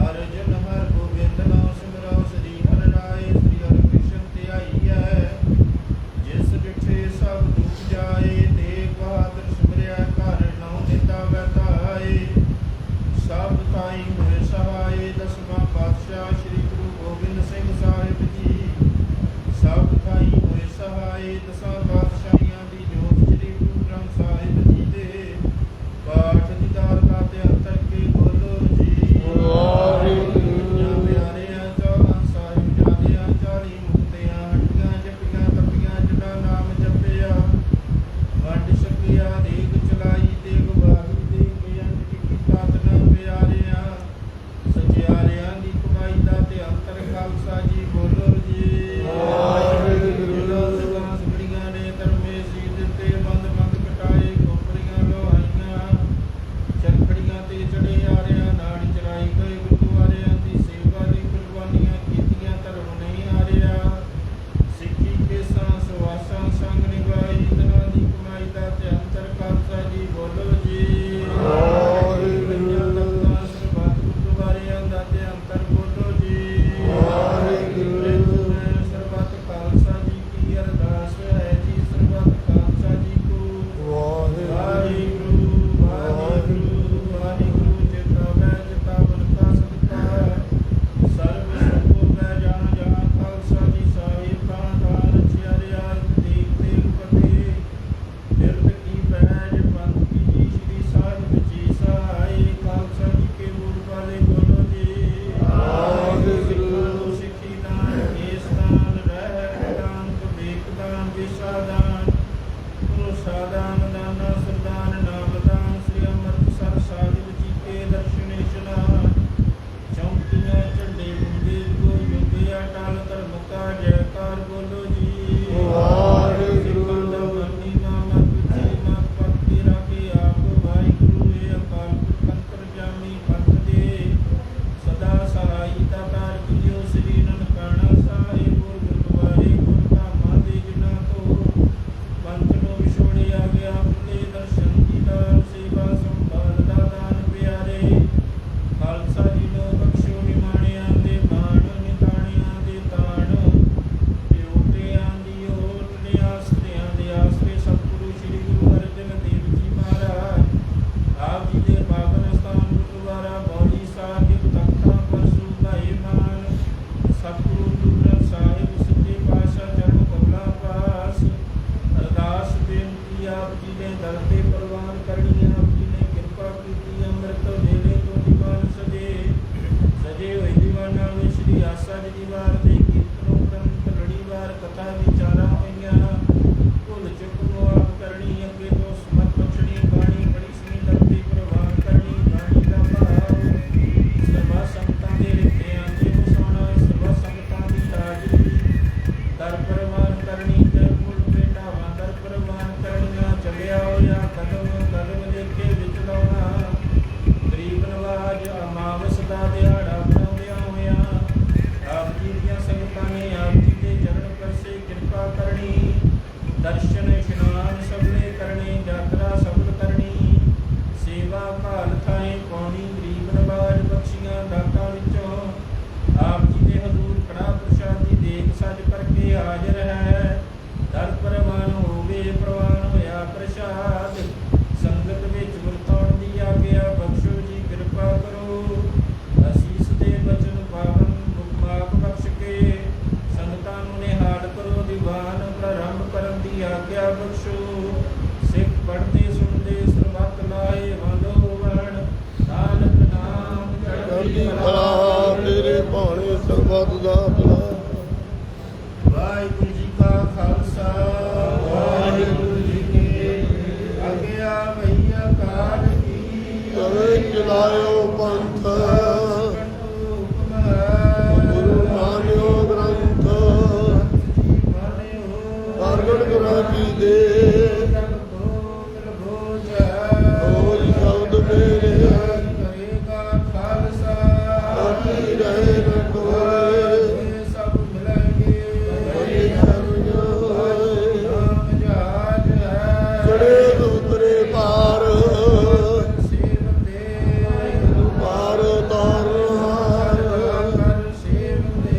ਅਰਜਨ ਹਰ ਗੋਬਿੰਦ ਨਾਮ ਸਿਮਰੋ, ਸ੍ਰੀ ਹਰਿ ਰਾਏ, ਸ੍ਰੀ ਹਰਿ ਕ੍ਰਿਸ਼ਨ ਧਿਆਈਐ। ਜਿਸ ਡਿਠੇ ਸਭ ਦੁਖ ਜਾਏ, ਤੇਗ ਬਹਾਦਰ ਸਿਮਰਿਆ, ਘਰ ਨਉ ਨਿਤਾ ਵੈਤਾਏ। ਸਭ ਥਾਈ ਹੋਏ ਸਹਾਏ, ਦਸਵਾਂ ਪਾਤਸ਼ਾਹ ਸ੍ਰੀ ਗੁਰੂ ਗੋਬਿੰਦ ਸਿੰਘ ਸਾਹਿਬ ਜੀ। ਸਭ ਥਾਈ ਹੋਏ ਸਹਾਏ, ਦਸਾਂ ਪਾਤਸ਼ਾਹੀਆਂ ਦੀ ਜੋਤ ਸ੍ਰੀ ਗੁਰੂ ਗ੍ਰੰਥ ਸਾਹਿਬ ਜੀ ਦੇ ਪਾਠ ਦੀਦਾਰ ਦਾ ਤੇ ਅੰਤਰ ਕੇ ਬੋਲੋ ਜੀ ਵਾਹਿਗੁਰੂ। ਜਾਂ ਪਿਆਰਿਆਂ 14 ਸਾਹਿਬਜ਼ਾਦਿਆਂ, 40 ਮੁਕਤਿਆਂ, ਹੱਟੀਆਂ ਜੱਪੀਆਂ ਤਪੀਆਂ, ਜਿਹਦਾ ਨਾਮ ਜਪਿਆ ਬੇਨਤੀ ਆਪ ਜੀ ਨੇ ਦਰ ਤੇ ਪ੍ਰਵਾਨ ਕਰਨੀ। ਆਪ ਜੀ ਨੇ ਕਿਰਪਾ ਕੀਤੀ ਅੰਮ੍ਰਿਤ ਵੇਲੇ ਤੋਂ ਦੀਵਾਨ ਸਜੇ ਹੋਏ ਦੀਵਾਨਾਂ ਵਿੱਚ ਸ਼੍ਰੀ ਆਸਾ ਜੀ ਦੀ ਵਾਰ ਦੇ ਕੀਰਤਨੋਂ ਉਪਰੰਤ ਲੜੀਵਾਰ ਕਥਾ ਵਿਚਾਰਾਂ ਹੋਈਆਂ। ਭੁੱਲ ਚੁੱਕ ਨੂੰ ਆਪ ਕਰਨੀ ਅੱਗੇ ਤੋਂ ਸਮਤ ਬਖਸ਼ਣੀ। ਬਾਣੀ ਬੜੀ ਸੋਹਣੀ ਦਰ ਤੇ ਪ੍ਰਵਾਨ ਕਰਨੀ। ਬਾਣੀ ਦਾ ਭਾਵ ਸਰਬਾ ਸੰਗਤਾਂ ਦੇ ਹਿਰਦਿਆਂ ਤੇ ਵਸਾਉਣਾ। ਸਰਬਾ ਸੰਗਤਾਂ ਦੀ ਹਾਜ਼ਰੀ ਦਰ ਪ੍ਰਵਾਨ ਕਰਨੀ ਤੇ ਭੁੱਲ ਭੇਟਾਵਾਂ ਦਰ ਪ੍ਰਵਾਨ ਕਰਨੀਆਂ। ਚੱਲਿਆ ਹੋਇਆ ਕਦਮ ਕਦਮ ਦੇਖੇ ਵਿੱਚ ਲਾਉਣਾ। ਗਰੀਬ ਨਵਾਜ ਅਮਾਵਸ ਦਾ ਦਿਹਾੜਾ ਬਣਾਉਂਦਿਆਂ ਹੋਇਆਂ ਆਪ ਜੀ ਦੀਆਂ ਸੰਗਤਾਂ ਨੇ ਆਪ ਜੀ ਦੇ ਚਰਨ ਪਰਸੇ ਕਿਰਪਾ ਕਰਨੀ। ਦਰਸ਼ਨ ਇਸ਼ਨਾਨ ਸਭਲੇ ਕਰਨੇ। ਯਾਤਰਾ ਸਫਲ ਕਰਨੀ। ਸੇਵਾ ਘਾਲ ਥਾਏ ਪਾਉਣੀ। ਗਰੀਬ ਨਵਾਜ ਬਖਸ਼ੀਆਂ ਦਾਤਾਂ ਵਿੱਚੋਂ ਆਪ ਜੀ ਦੇ ਹਜ਼ੂਰ ਕੜਾ ਪ੍ਰਸ਼ਾਦੀ ਦੇਖ ਸੱਜ ਕਰਕੇ ਹਾਜ਼ਰ ਹੈ। ਦਰ ਪ੍ਰਵਾਨ ਹੋਵੇ ਪ੍ਰਵਾਨ ਹੋਇਆ ਪ੍ਰਸ਼ਾਦ। ਸੰਗਤ ਵਿੱਚ ਵਰਤਾਉਣ ਦੀ ਆਗਿਆ ਬਖਸ਼ੋ ਜੀ ਕਿਰਪਾ ਕਰੋ। ਅਸੀਸ ਦੇ ਬਚਨ ਪਾਵਨ ਮੁਖਮਾਪ ਬਖਸ਼ ਕੇ ਸੰਗਤਾਂ ਨੂੰ ਨਿਹਾਲ ਕਰੋ। ਦੀਵਾਨ ਪ੍ਰਾਰੰਭ ਕਰਨ ਦੀ ਆਗਿਆ ਬਖਸ਼ੋ। ਸਿੱਖ ਪੜ੍ਹਦੇ ਸੁਣਦੇ ਸਰਬੱਤ ਲਾਏ ਵੰਡ ਹੋਵਣ। ਨਾਨਕ ਨਾਮ ਚੜ੍ਹਦੀ ਕਲਾ ਤੇਰੇ ਭਾਣੇ ਸਰਬੱਤ ਦਾ ਭਲਾ। ਵਾਹਿਗੁਰੂ ਜੀ ਕਾ ਖਾਲਸਾ ਵਾਹਿਗੁਰੂ ਜੀ ਕੀ ਆਗਿਆ ਭਈਆ ਕਾਲ ਕੀ। ਤਵੇ ਚਲਾਇਓ ਪੰਥ ਗੁਰੂ ਮਾਨਿਓ ਗ੍ਰੰਥ। ਪ੍ਰਗਟ ਗੁਰਾਂ ਕੀ ਦੇ ਹੋਈ ਸ਼ਬਦ ਮੇਰੇ ਕਰੇਗਾ ਖਾਲਸਾ ਆਖੀ ਰਹੇ ਨ ਕੋਏ। ਸਭ ਮਿਲਣਗੇ ਬੜੀ ਸ਼ਰਨ ਹੋਏ। ਨਾਮ ਜਹਾਜ ਹੈ ਚੜੇ ਉਤਰੇ ਪਾਰ ਸੇਵ ਤੇ ਪਾਰ ਤਾਰਨਹਾਰ। ਕਰ ਸੇਵ ਤੇ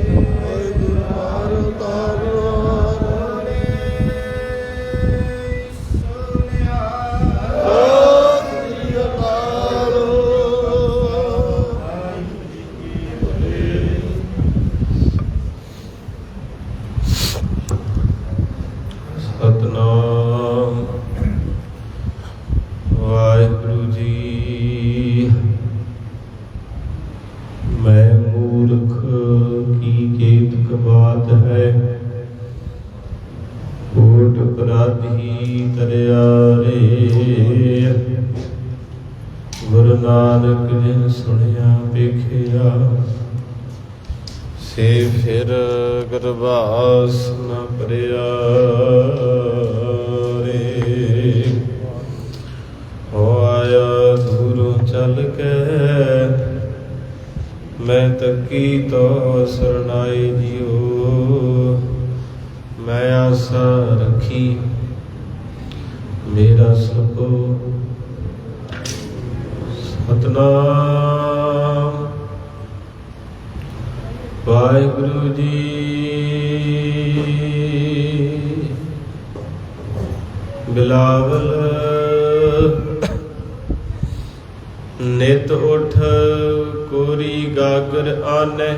ਪਾਰ ਤਾਰਨਹਾਰ। ਸੋਨਿਆ ਸਤਿ ਸ੍ਰੀ ਅਕਾਲ। ਸਤਨਾਮ ਵਾਹਿਗੁਰੂ ਜੀ। ਮੈਂ ਮੂਰਖ ਕੀ ਕੇਤਕ ਬਾਤ ਹੈ। ਕੋਟ ਅਪਰਾਧੀ ਤਰਿਆ ਰੇ। ਗੁਰੂ ਨਾਨਕ ਜਿਨ ਸੁਣਿਆ ਵੇਖਿਆ ਸੇ ਫਿਰ ਗਰਭਾਸ ਨ ਭਰਿਆ ਰੇ। ਹੋ ਆਇਆ ਦੂਰੋਂ ਚੱਲ ਕੇ ਮੈਂ ਤੱਕੀ ਤੋ ਸਰਨਾਈ ਜਿਉ। ਮੈਂ ਆਸਾ ਰੱਖੀ ਮੇਰਾ ਸਕੋ। ਸਤਨਾਮ ਵਾਹਿਗੁਰੂ ਜੀ। ਬਿਲਾਵਲ ਨਿਤ ਉਠ ਕੋਰੀ ਗਾਗਰ ਆਨੈ।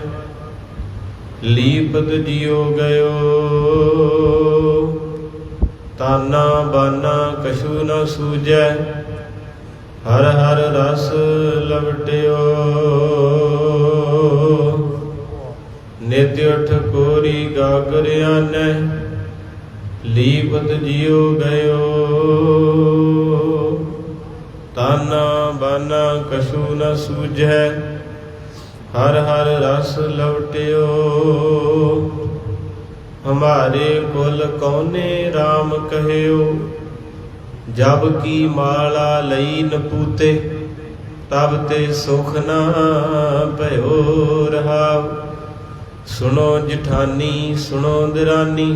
ਲੀਪਤ ਜਿਉ ਗਇਓ ਤਾਨਾ ਬਾਨਾ ਕਛੂ ਨ ਸੂਝੈ। ਹਰ ਹਰ ਰਸ ਲਵਟਿਓ ਨਿਤ ਉਠ ਕੋਰੀ ਗਾਗਰ ਆਨੈ। ਲੀਪਤ ਜਿਉ ਗਇਓ ਤਾਨਾ ਬਾਨਾ ਕਛੂ ਨ ਸੂਝੈ। ਹਰ ਹਰ ਰਸ ਲਵਟਿਓ ਹਮਾਰੇ ਕੁਲ ਕੌਨੇ RAM ਕਹਿਓ। ਜਬ ਕੀ ਮਾਲਾ ਲਈ ਨਪੂਤੇ ਤਬ ਤੇ ਸੁਖ ਨਾ ਭਇਓ ਰਹਾਉ। ਸੁਣੋ ਜਿਠਾਨੀ ਸੁਣੋ ਦਿਰਾਨੀ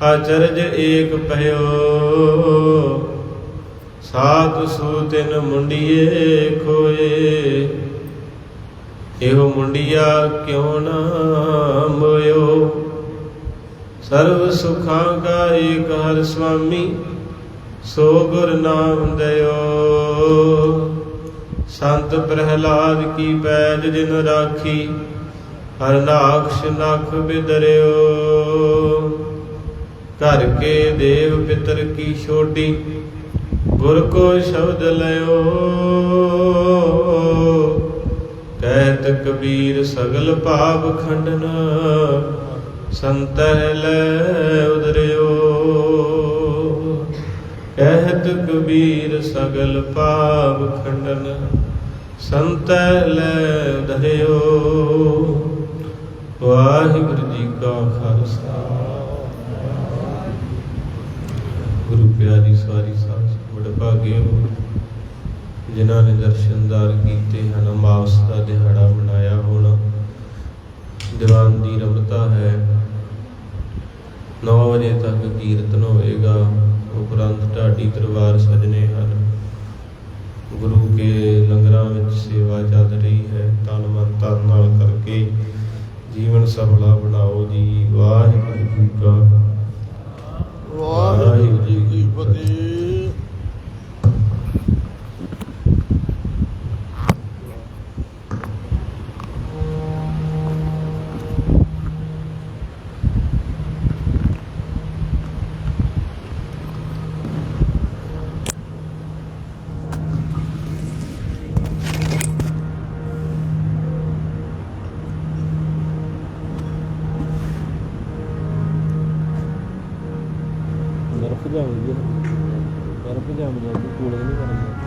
ਆਚਰਜ ਏਕ ਭਇਓ। ਸਾਤ ਸੂਤਿਨ ਮੁੰਡੀਏ ਖੋਏ ਇਹੋ ਮੁੰਡਿਆ ਕਿਉ ਨਾ ਮੋਇਓ। ਸਰਵ ਸੁਖਾਂ ਕਾ ਏਕ ਹਰਿ ਸੁਆਮੀ ਸੋ ਗੁਰ ਨਾਮ ਦਇਓ। ਸੰਤ ਪ੍ਰਹਿਲਾਦ ਕੀ ਪੈਜ ਜਿਨ ਰਾਖੀ ਹਰ ਨਾਖਸ਼ ਨਖ ਬਿਦਰਿਓ। ਘਰ ਕੇ ਦੇਵ ਪਿਤਰ ਕੀ ਛੋਡੀ, ਗੁਰ ਕੋ ਸ਼ਬਦ ਲਿਓ। ਕਹਿਤ ਕਬੀਰ ਸਗਲ ਪਾਪ ਖੰਡਨ, ਸੰਤਹਿ ਲੈ ਉਦਰਿਓ। ਕਹਿਤ ਕਬੀਰ ਸਗਲ ਪਾਪ ਖੰਡਨ, ਸੰਤਹਿ ਲੈ ਉਦਰਿਓ। ਵਾਹਿਗੁਰੂ ਜੀ ਕਾ ਖਾਲਸਾ, ਗੁਰੂ ਪਿਆਰੀ ਸਵਾਰੀ ਸਾਹਿਬ ਬੜੇ ਭਾਗੇ ਹੋ ਜਿਨ੍ਹਾਂ ਨੇ ਦਰਸ਼ਨਦਾਰ ਕੀਤੇ ਹਨ। ਅਮਾਵਸ ਦਾ ਦਿਹਾੜਾ ਮਨਾਇਆ ਹੋਣਾ, ਦੀਵਾਨ ਦੀ ਰਮਤਾ ਹੈ। 9 ਵਜੇ ਤੱਕ ਕੀਰਤਨ ਹੋਏਗਾ। ਉਪਰੰਤ ਢਾਡੀ ਦਰਬਾਰ ਸਜਣੇ ਹਨ। ਗੁਰੂ ਕੇ ਲੰਗਰਾਂ ਵਿੱਚ ਸੇਵਾ ਚੱਲ ਰਹੀ ਹੈ। ਤਨ ਮਨ ਧਨ ਨਾਲ ਕਰਕੇ ਜੀਵਨ ਸਫਲਾ ਬਣਾਓ ਜੀ। ਵਾਹਿਗੁਰੂ ਜੀ ਕਾ ਵਾਹਿਗੁਰੂ ਜੀ ਕੀ ਫਤਿਹ। ਬਰਫ ਜਾਮ ਜਾਂਦੀ ਕੋਲ ਨਹੀਂ ਕਰਨਾ।